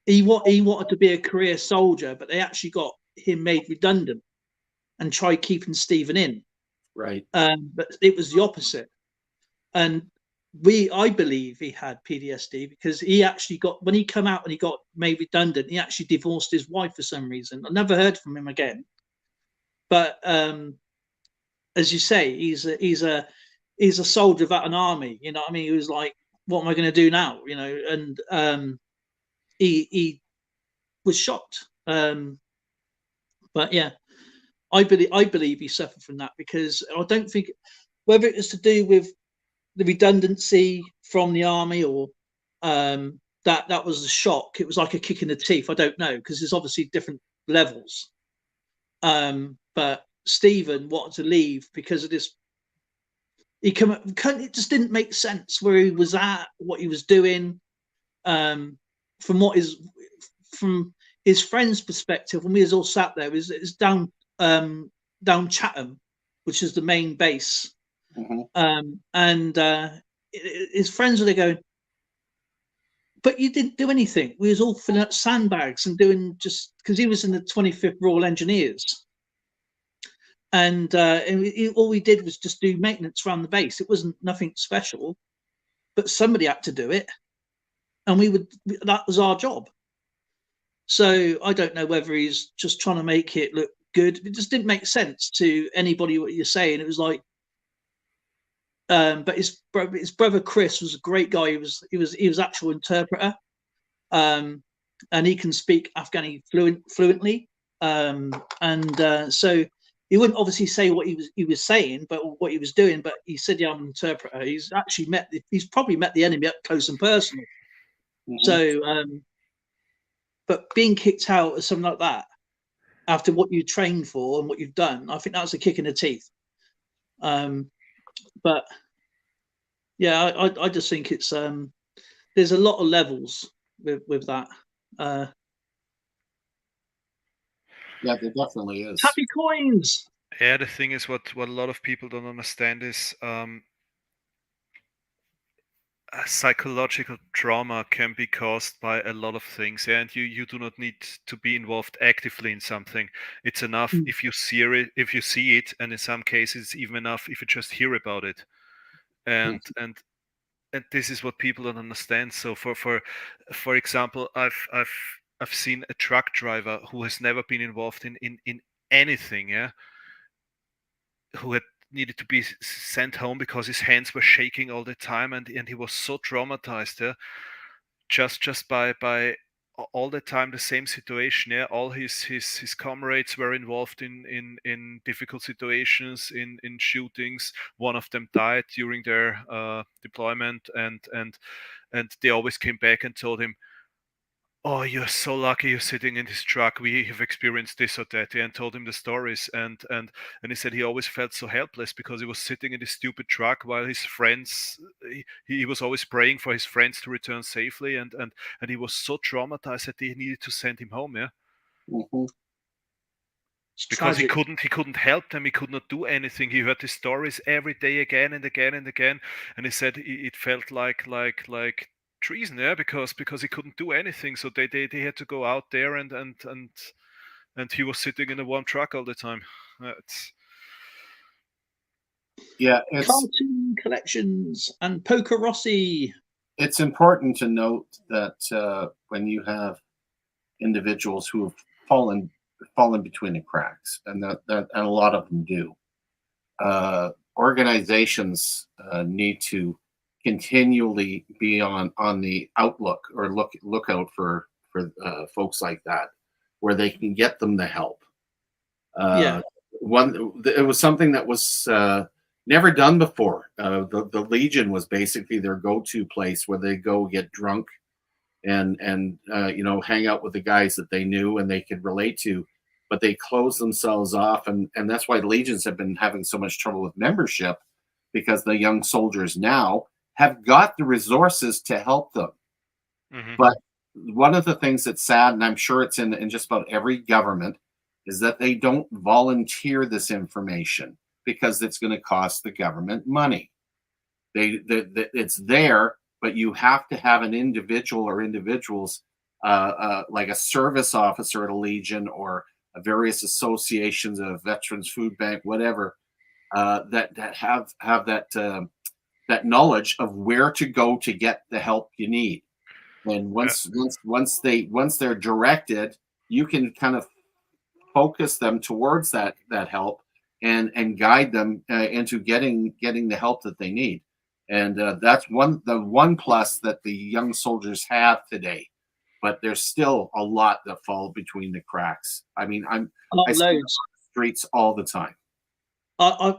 He wanted to be a career soldier, but they actually got him made redundant and tried keeping Stephen in. Right. But it was the opposite. And I believe he had PTSD because he actually when he came out and he got made redundant, he actually divorced his wife for some reason. I never heard from him again. But as you say, he's a soldier of an army. You know what I mean? He was like, what am I going to do now? You know, and he was shocked. But yeah, I believe he suffered from that, because I don't think, whether it was to do with the redundancy from the army or that was a shock. It was like a kick in the teeth. I don't know, because there's obviously different levels. But Stephen wanted to leave because of this. It just didn't make sense where he was at, what he was doing. From his friend's perspective, when we was all sat there, is down Chatham, which is the main base. Mm-hmm. His friends were there going, but you didn't do anything. We was all filling up sandbags and doing, just because he was in the 25th Royal Engineers. And all we did was just do maintenance around the base. It wasn't nothing special, but somebody had to do it. And that was our job. So I don't know whether he's just trying to make it look good. It just didn't make sense to anybody what you're saying. It was like, but his brother Chris was a great guy. He was actual interpreter, and he can speak Afghani fluently. So he wouldn't obviously say what he was saying, but what he was doing. But he said, "Yeah, I'm an interpreter." He's probably met the enemy up close and personal. Mm-hmm. So, but being kicked out or something like that after what you trained for and what you've done, I think that's a kick in the teeth. But yeah, I just think it's there's a lot of levels with that. Yeah, there definitely is. Happy coins. Yeah, the thing is, what a lot of people don't understand is psychological trauma can be caused by a lot of things, and you do not need to be involved actively in something. It's enough if you see it, and in some cases it's even enough if you just hear about it. And this is what people don't understand. So for example, I've seen a truck driver who has never been involved in anything, yeah, who had needed to be sent home because his hands were shaking all the time, and he was so traumatized, yeah, just by all the time the same situation, yeah. All his comrades were involved in difficult situations, in shootings. One of them died during their deployment, and they always came back and told him, "Oh, you're so lucky you're sitting in this truck. We have experienced this or that," and told him the stories. And he said he always felt so helpless because he was sitting in this stupid truck while his friends, he was always praying for his friends to return safely, and he was so traumatized that they needed to send him home. Yeah. Mm-hmm. because tragic. he couldn't help them. He could not do anything. He heard the stories every day, again and again and again, and he said it felt like treason, yeah, because he couldn't do anything. So they had to go out there, and he was sitting in a warm truck all the time. It's Cartoon collections and Poker Rossi. It's important to note that when you have individuals who have fallen between the cracks, and and a lot of them do, organizations need to continually be on the outlook or look out for folks like that, where they can get them the help. It was something that was never done before. The Legion was basically their go-to place where they go get drunk and hang out with the guys that they knew and they could relate to, but they closed themselves off, and that's why Legions have been having so much trouble with membership, because the young soldiers now have got the resources to help them. But one of the things that's sad, and I'm sure it's in just about every government, is that they don't volunteer this information because it's going to cost the government money. It's there, but you have to have an individual or individuals like a service officer at a Legion or various associations of Veterans Food Bank, whatever, that have that knowledge of where to go to get the help you need. And once they're directed, you can kind of focus them towards that help and guide them into getting the help that they need. And that's the one plus that the young soldiers have today. But there's still a lot that fall between the cracks. I mean, I see it on the streets all the time. I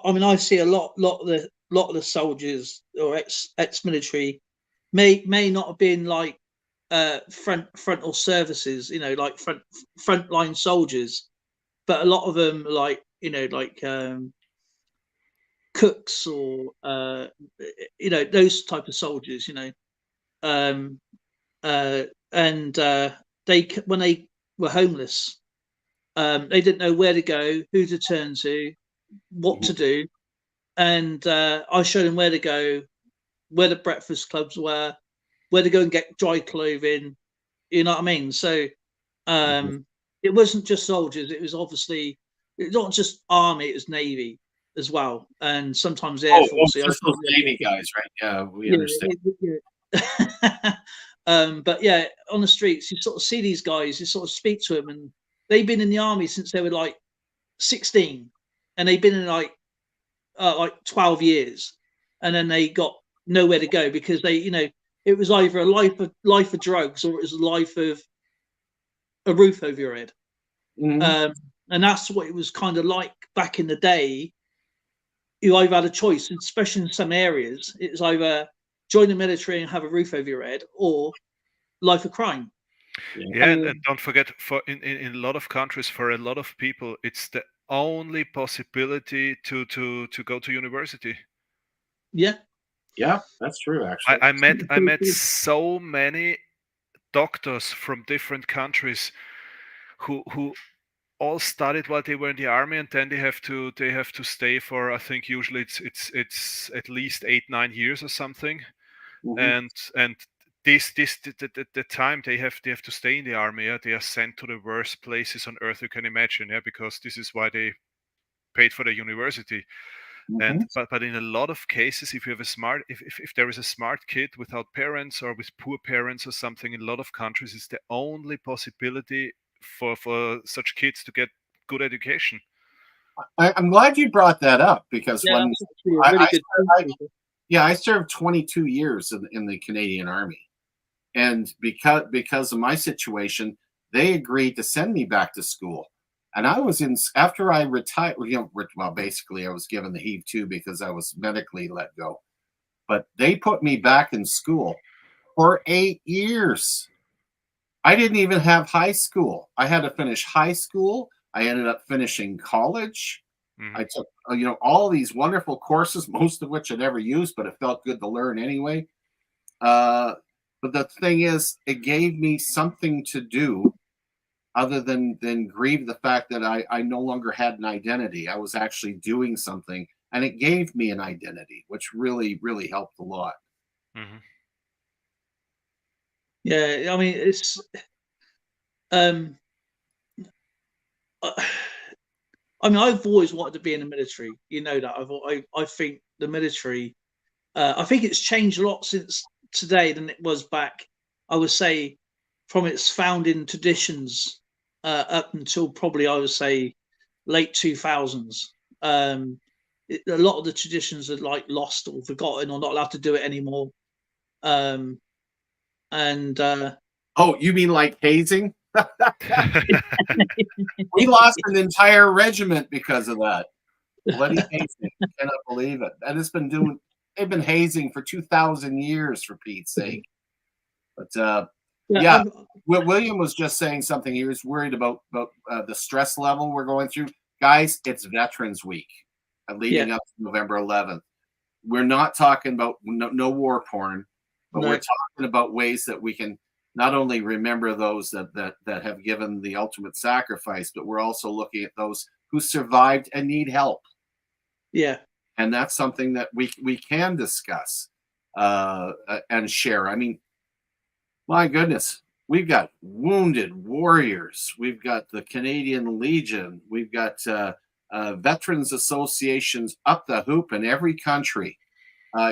mean, I see a lot of the soldiers or ex-military may not have been like frontal services, like frontline soldiers, but a lot of them like cooks or those type of soldiers, and they, when they were homeless, they didn't know where to go, who to turn to, what to do, and I showed them where to go, where the breakfast clubs were, where to go and get dry clothing. You know what I mean? So it wasn't just soldiers. It was obviously not just army. It was navy as well, and sometimes air force. Just those navy guys, right? Yeah, we understand. But yeah, on the streets, you sort of see these guys. You sort of speak to them, and they've been in the army since they were like 16, and they've been in like 12 years, and then they got nowhere to go because they, it was either a life of drugs or it was a life of a roof over your head. And that's what it was kind of like back in the day. You either had a choice, especially in some areas, it was either join the military and have a roof over your head or life of crime. Yeah, and don't forget, in a lot of countries, for a lot of people, it's the only possibility to go to university. Yeah, that's true. Actually, I met so many doctors from different countries who all studied while they were in the army, and then they have to stay for, I think usually it's at least 8-9 years or something, and the time they have to stay in the army, they are sent to the worst places on earth you can imagine, because this is why they paid for the university. And but in a lot of cases, if you have if there is a smart kid without parents or with poor parents or something, in a lot of countries it's the only possibility for such kids to get good education. I'm glad you brought that up, because when I served 22 years in the Canadian Army, and because of my situation, they agreed to send me back to school. And I was after I retired, well, basically I was given the heave too because I was medically let go. But they put me back in school for 8 years. I didn't even have high school. I had to finish high school. I ended up finishing college. I took, all these wonderful courses, most of which I never used, but it felt good to learn anyway. But the thing is, it gave me something to do other than grieve the fact that I no longer had an identity. I was actually doing something, and it gave me an identity, which really, really helped a lot. Mm-hmm. Yeah, I mean, it's I mean, I've always wanted to be in the military. You know that. I think the military. I think it's changed a lot since today than it was back. I would say from its founding traditions up until probably I would say late 2000s. A lot of the traditions are like lost or forgotten or not allowed to do it anymore. And Oh, you mean like hazing? We lost an entire regiment because of that. Bloody hazing. I cannot believe it. And they've been hazing for 2,000 years, for Pete's sake. But yeah, William was just saying something. He was worried about the stress level we're going through. Guys, it's Veterans Week leading up to November 11th. We're not talking about no war porn, but we're talking about ways that we can not only remember those that have given the ultimate sacrifice, but we're also looking at those who survived and need help. Yeah. And that's something that we can discuss and share. I mean, my goodness, we've got wounded warriors. We've got the Canadian Legion. We've got veterans associations up the hoop in every country.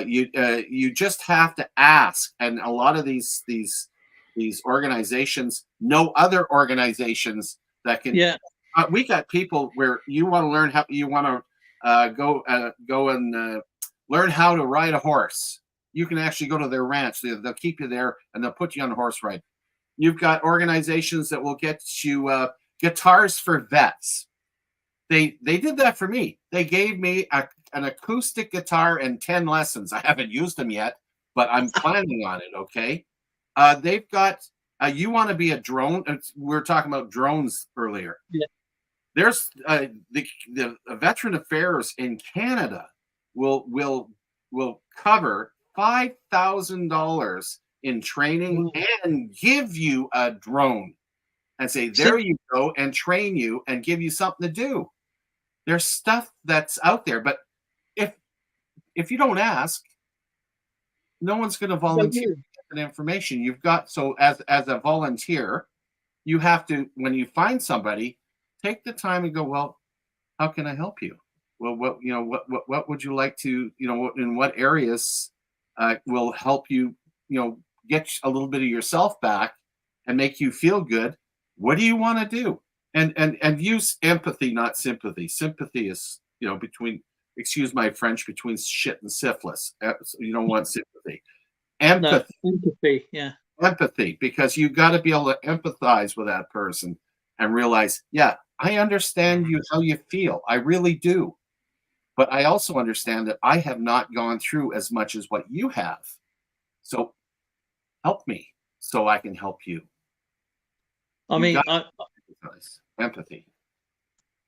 You just have to ask, and a lot of these organizations know other organizations that can. Yeah. We got people where you want to learn how you want to go and learn how to ride a horse. You can actually go to their ranch. They'll keep you there and they'll put you on a horse ride. You've got organizations that will get you guitars for vets. They did that for me. They gave me an acoustic guitar and 10 lessons. I haven't used them yet, but I'm planning on it. Okay. They've got you want to be a drone. We were talking about drones earlier. Yeah. There's the Veteran Affairs in Canada will cover $5,000 in training and give you a drone and say, there you go, and train you and give you something to do. There's stuff that's out there, but if you don't ask, no one's going to volunteer that information. You've got, so as a volunteer, you have to, when you find somebody, take the time and go, well, how can I help you? Well, what would you like to, in what areas will help you, get a little bit of yourself back and make you feel good? What do you want to do? And use empathy, not sympathy. Sympathy is, between, excuse my French, between shit and syphilis. You don't want sympathy. Empathy. No, empathy, yeah. Empathy, because you got to be able to empathize with that person and realize, yeah, I understand how you feel. I really do. But I also understand that I have not gone through as much as what you have. So help me so I can help you. I mean, empathy.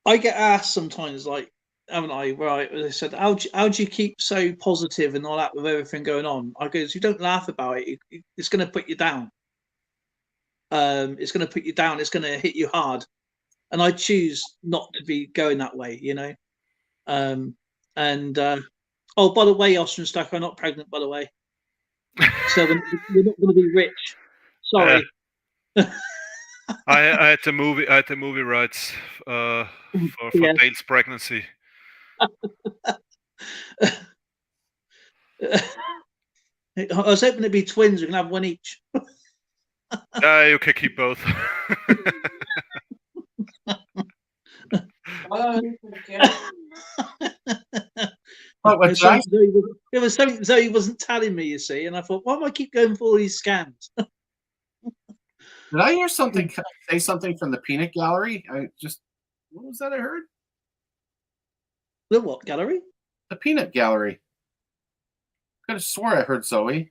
I get asked sometimes, like, haven't I? Right? They said, "How do you keep so positive and all that with everything going on?" I go, "You don't laugh about it. It's going to put you down. It's going to put you down. It's going to hit you hard." And I choose not to be going that way, oh, by the way, Austrian Stacker, I'm not pregnant, by the way. So we're not going to be rich. Sorry. I had the movie rights for Dale's pregnancy. I was hoping it'd be twins. We can have one each. You can keep both. It was something Zoe wasn't telling me, you see, and I thought, why do I keep going for all these scams? Did I hear something? Say something from the peanut gallery? What was that I heard? The what gallery? The peanut gallery. I could have swore I heard Zoe.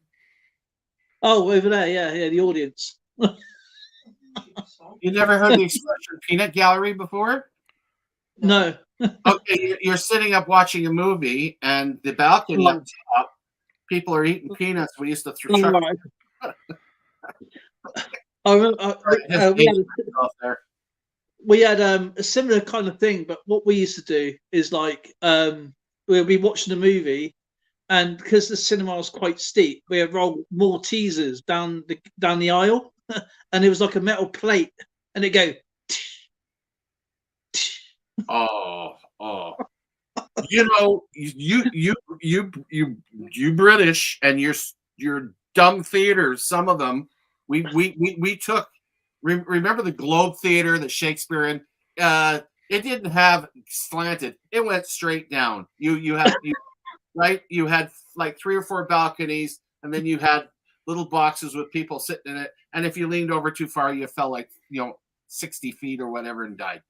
Oh, over there, yeah, the audience. You never heard the expression peanut gallery before? No. Okay, you're sitting up watching a movie, and the balcony up top, people are eating peanuts. We used to throw truck. I remember, we had a similar kind of thing, but what we used to do is like we'll be watching a movie, and because the cinema was quite steep, we would roll more teasers down the aisle, and it was like a metal plate, and it go. Oh. You know, you British and your dumb theaters. Some of them we took. Remember the Globe Theater, the Shakespearean? It didn't have slanted. It went straight down. You had like 3 or 4 balconies, and then you had little boxes with people sitting in it. And if you leaned over too far, you fell like 60 feet or whatever and died.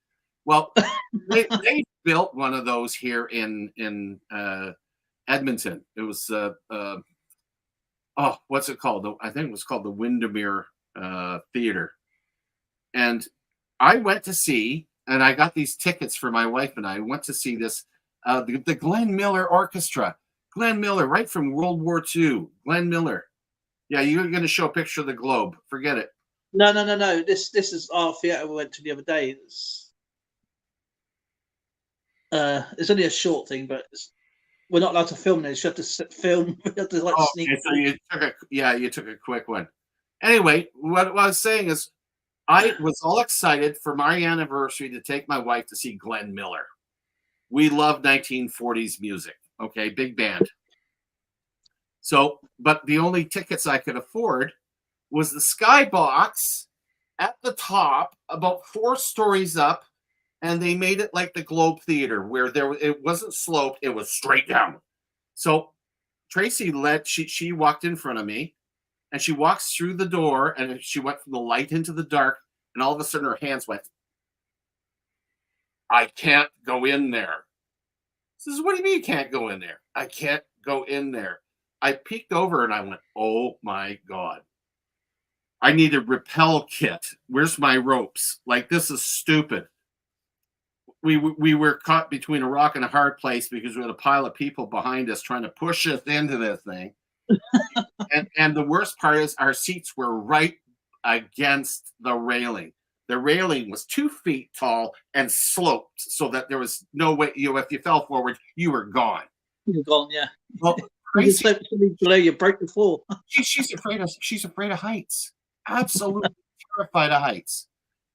Well, they built one of those here in Edmonton. It was what's it called? I think it was called the Windermere Theater. And I went to see, and I got these tickets for my wife and I went to see this the Glenn Miller Orchestra. Glenn Miller, right from World War II. Glenn Miller. Yeah, you're going to show a picture of the globe. Forget it. No. This is our theatre we went to the other day. It's only a short thing, but we're not allowed to film this. You have to film. We have to sneak. Okay, so you took a quick one. Anyway, what I was saying is, I was all excited for my anniversary to take my wife to see Glenn Miller. We love 1940s music. Okay, big band. So, but the only tickets I could afford was the skybox at the top, about 4 stories up. And they made it like the Globe Theater, where it wasn't sloped; it was straight down. So Tracy she walked in front of me, and she walks through the door, and she went from the light into the dark, and all of a sudden her hands went. I can't go in there. She says, "What do you mean you can't go in there?" I can't go in there. I peeked over and I went, "Oh my God. I need a rappel kit. Where's my ropes? Like, this is stupid." We were caught between a rock and a hard place because we had a pile of people behind us trying to push us into this thing. and the worst part is our seats were right against the railing. The railing was 2 feet tall and sloped so that there was no way, if you fell forward, you were gone. You're gone, yeah. Well, Tracy, below you break the fall. she's afraid of heights. Absolutely terrified of heights.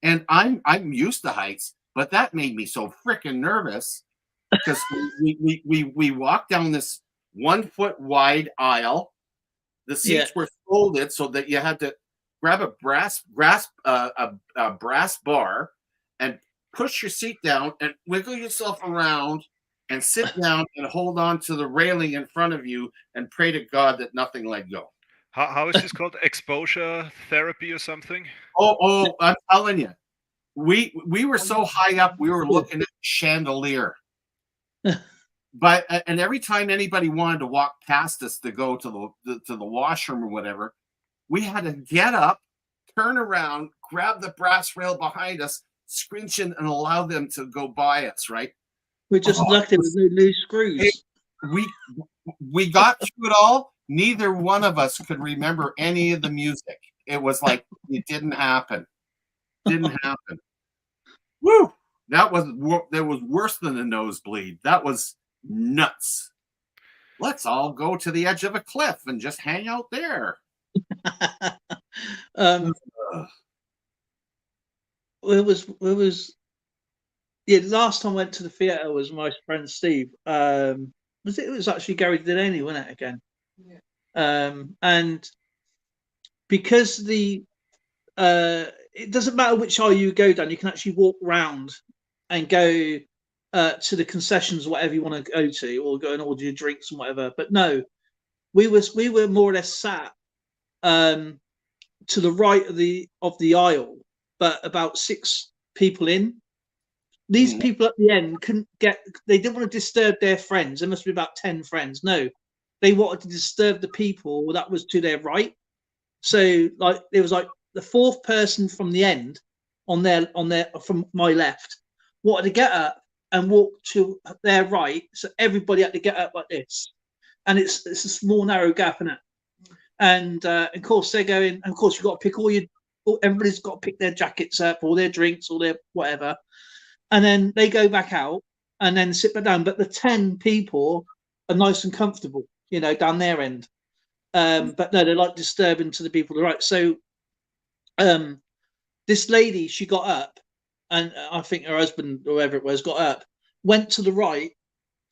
And I'm used to heights. But that made me so freaking nervous because we walked down this 1 foot wide aisle. The seats were folded so that you had to grab a brass bar and push your seat down and wiggle yourself around and sit down and hold on to the railing in front of you and pray to God that nothing let go. How is this called? Exposure therapy or something? Oh, I'm telling you. We were so high up, we were looking at chandelier. But and every time anybody wanted to walk past us to go to the washroom or whatever, we had to get up, turn around, grab the brass rail behind us, scrunch in, and allow them to go by us. Right? We're just lucky with no loose screws. We got through it all. Neither one of us could remember any of the music. It was like it didn't happen. Didn't happen. Woo! That was worse than a nosebleed. That was nuts. Let's all go to the edge of a cliff and just hang out there. It was last time I went to the theatre was my friend Steve. It was actually Gary Delaney, wasn't it, again? Yeah. And because it doesn't matter which aisle you go down, you can actually walk round and go to the concessions, whatever you want to go to, or go and order your drinks and whatever. But no, we were more or less sat to the right of the aisle, but about 6 people in. These people at the end they didn't want to disturb their friends. There must be about 10 friends. No, they wanted to disturb the people that was to their right. So like there was like the 4th person from the end on their from my left wanted to get up and walk to their right, so everybody had to get up like this, and it's a small narrow gap in it. And of course they're going, and of course you've got to pick all everybody's got to pick their jackets up, or their drinks, or their whatever, and then they go back out and then sit back down. But the 10 people are nice and comfortable, you know, down their end. But no, they're like disturbing to the people to the right. So this lady, she got up, and I think her husband, or whoever it was, got up, went to the right,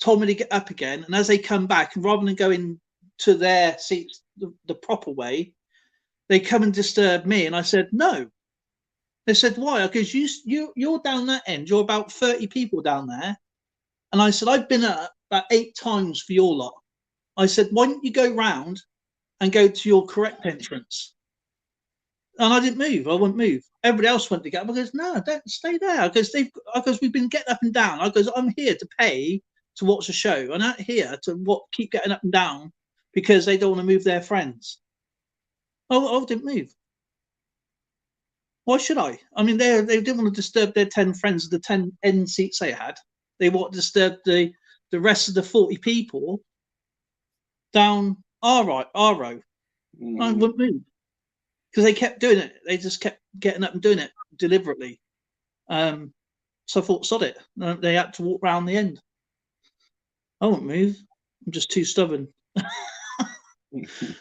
told me to get up again, and as they come back, and rather than going to their seats the proper way, they come and disturb me. And I said, no. They said, why? Because you're down that end, you're about 30 people down there. And I said, I've been up about 8 times for your lot. I said, why don't you go round and go to your correct entrance? And I didn't move. I wouldn't move. Everybody else went to get up. I goes, no, don't stay there. Because we've been getting up and down. I goes, I'm here to pay to watch a show. I'm not here to keep getting up and down because they don't want to move their friends. I didn't move. Why should I? I mean, they didn't want to disturb their 10 friends, the 10 end seats they had. They want to disturb the rest of the 40 people down our row. I wouldn't move. Because they kept doing it. They just kept getting up and doing it deliberately. So I thought, sod it. They had to walk round the end. I won't move. I'm just too stubborn.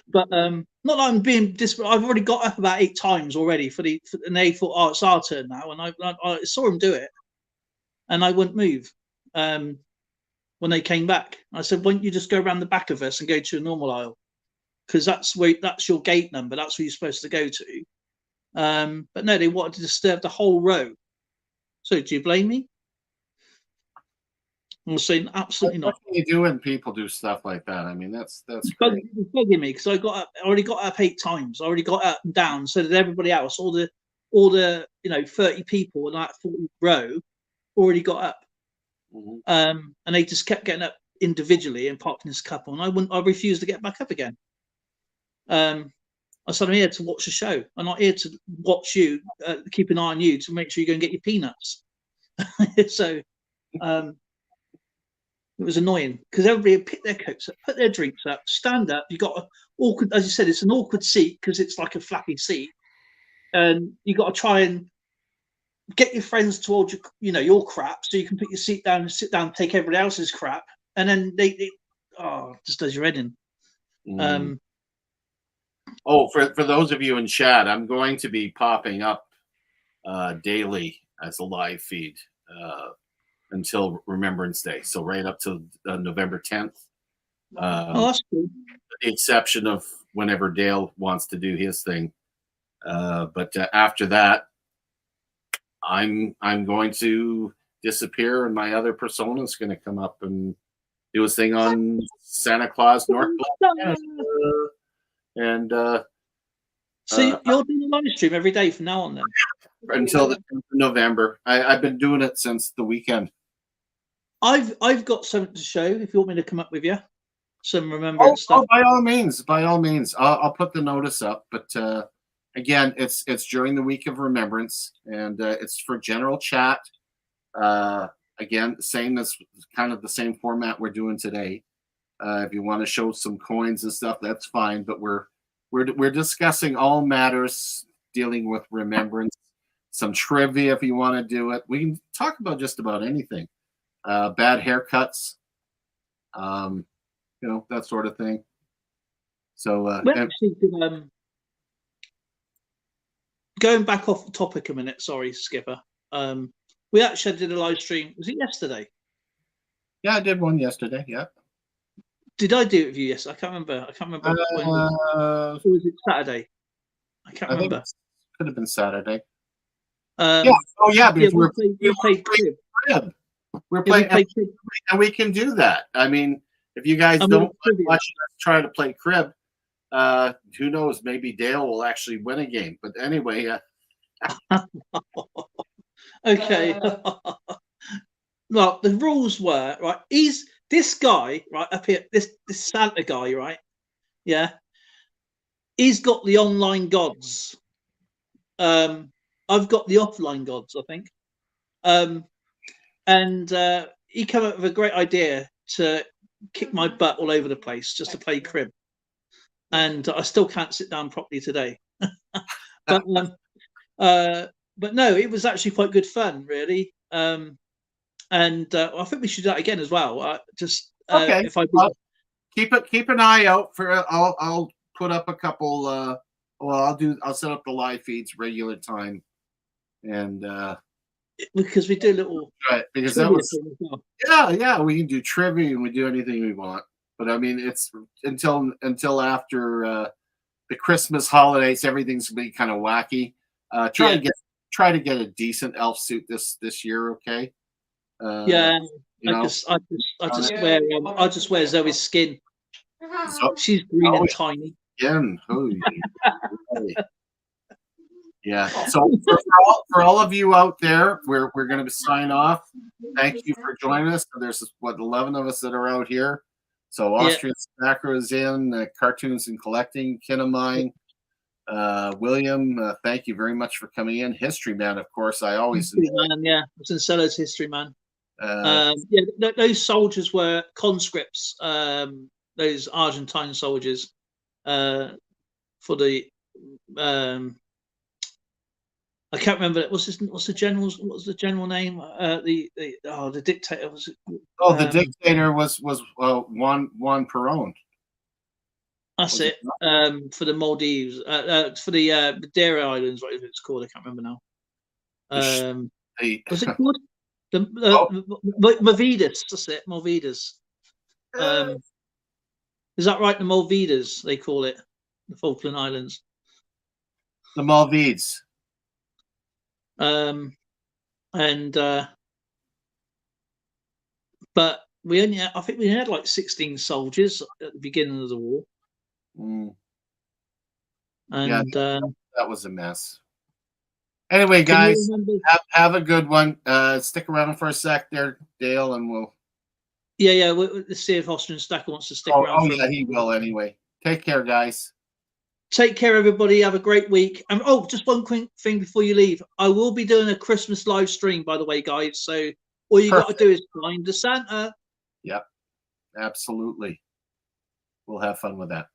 But not that I'm being desperate. I've already got up about 8 times already and they thought, oh, it's our turn now. And I saw them do it, and I wouldn't move. When they came back, I said, why don't you just go around the back of us and go to a normal aisle? Because that's your gate number. That's where you're supposed to go to. But no, they wanted to disturb the whole row. So do you blame me? I'm saying absolutely not. What can you do when people do stuff like that? I mean, that's It's great. bugging me because I already got up 8 times. I already got up and down, so that everybody else, all the 30 people in that 40 row, already got up. Mm-hmm. And they just kept getting up individually and parking this couple, and I refused to get back up again. I said, I'm here to watch the show. I'm not here to watch you, keep an eye on you to make sure you go and get your peanuts. So it was annoying because everybody would pick their coats up, put their drinks up, stand up. You got awkward, as you said, it's an awkward seat because it's like a flappy seat, and you got to try and get your friends towards your crap so you can put your seat down and sit down and take everybody else's crap, and then they just does your head in. For those of you in chat, I'm going to be popping up daily as a live feed until Remembrance Day. So right up to November 10th. That's cool. The exception of whenever Dale wants to do his thing. But after that, I'm going to disappear, and my other persona is going to come up and do his thing on Santa Claus North Pole. And so you're doing a live stream every day from now on then? Until the 10th of November. I've been doing it since the weekend. I've got something to show if you want me to come up with you. Some remembrance stuff. By all means. I'll put the notice up. But again, it's during the week of Remembrance, and it's for general chat. Again, same as kind of the same format we're doing today. If you want to show some coins and stuff, that's fine. But we're discussing all matters dealing with remembrance. Some trivia if you want to do it. We can talk about just about anything. Bad haircuts, that sort of thing. So going back off the topic a minute, sorry, Skipper. We actually did a live stream. Was it yesterday? Yeah, I did one yesterday. Yeah. Did I do it with you? Yes, I can't remember. When or was it Saturday? I can't remember. Could have been Saturday. Yeah. Oh yeah, because we played crib. We're playing, and we can do that. I mean, if you guys don't watch us try to play crib, who knows? Maybe Dale will actually win a game. But anyway, okay. Well, the rules were right. This guy right up here, this Santa guy, right? Yeah, he's got the online gods. I've got the offline gods, I think. And he came up with a great idea to kick my butt all over the place just to play crib. And I still can't sit down properly today. But But no, it was actually quite good fun, really. And I think we should do that again as well. Just Okay. if I Well, keep an eye out for. I'll put up a couple. Well, I'll set up the live feeds regular time, and because we do a little. right, because that trivia was thing as well. yeah. We can do trivia and we do anything we want. But I mean, it's until after the Christmas holidays, everything's gonna be kind of wacky. Try to get a decent elf suit this year, okay? Yeah, you know, I just wear Zoe's skin. so, She's green and tiny. again, yeah. So for all of you out there, we're going to sign off. Thank you for joining us. There's 11 of us that are out here. So Austrian Stacker is in, Cartoons and Collecting, kin of mine. William, thank you very much for coming in. History Man, of course. I always man, yeah. I was in Sellers History Man. Those soldiers were conscripts. Those Argentine soldiers for the I can't remember what's the general name? The dictator was. The dictator was Juan Perón. That's it. For the Maldives, for the Madeira Islands, whatever it's called, I can't remember now. Was it called the Malvinas? That's it, Malvinas. Is that right? The Malvinas, they call it, the Falkland Islands. The Maldives. But I think we had like 16 soldiers at the beginning of the war. And that was a mess. Anyway, guys, have a good one. Stick around for a sec there, Dale, and we'll. Yeah. Let's see if Austrian Stacker wants to stick around. Yeah, he will anyway. Take care, guys. Take care, everybody. Have a great week. And just one quick thing before you leave. I will be doing a Christmas live stream, by the way, guys. So all you got to do is find the Santa. Yep, absolutely. We'll have fun with that.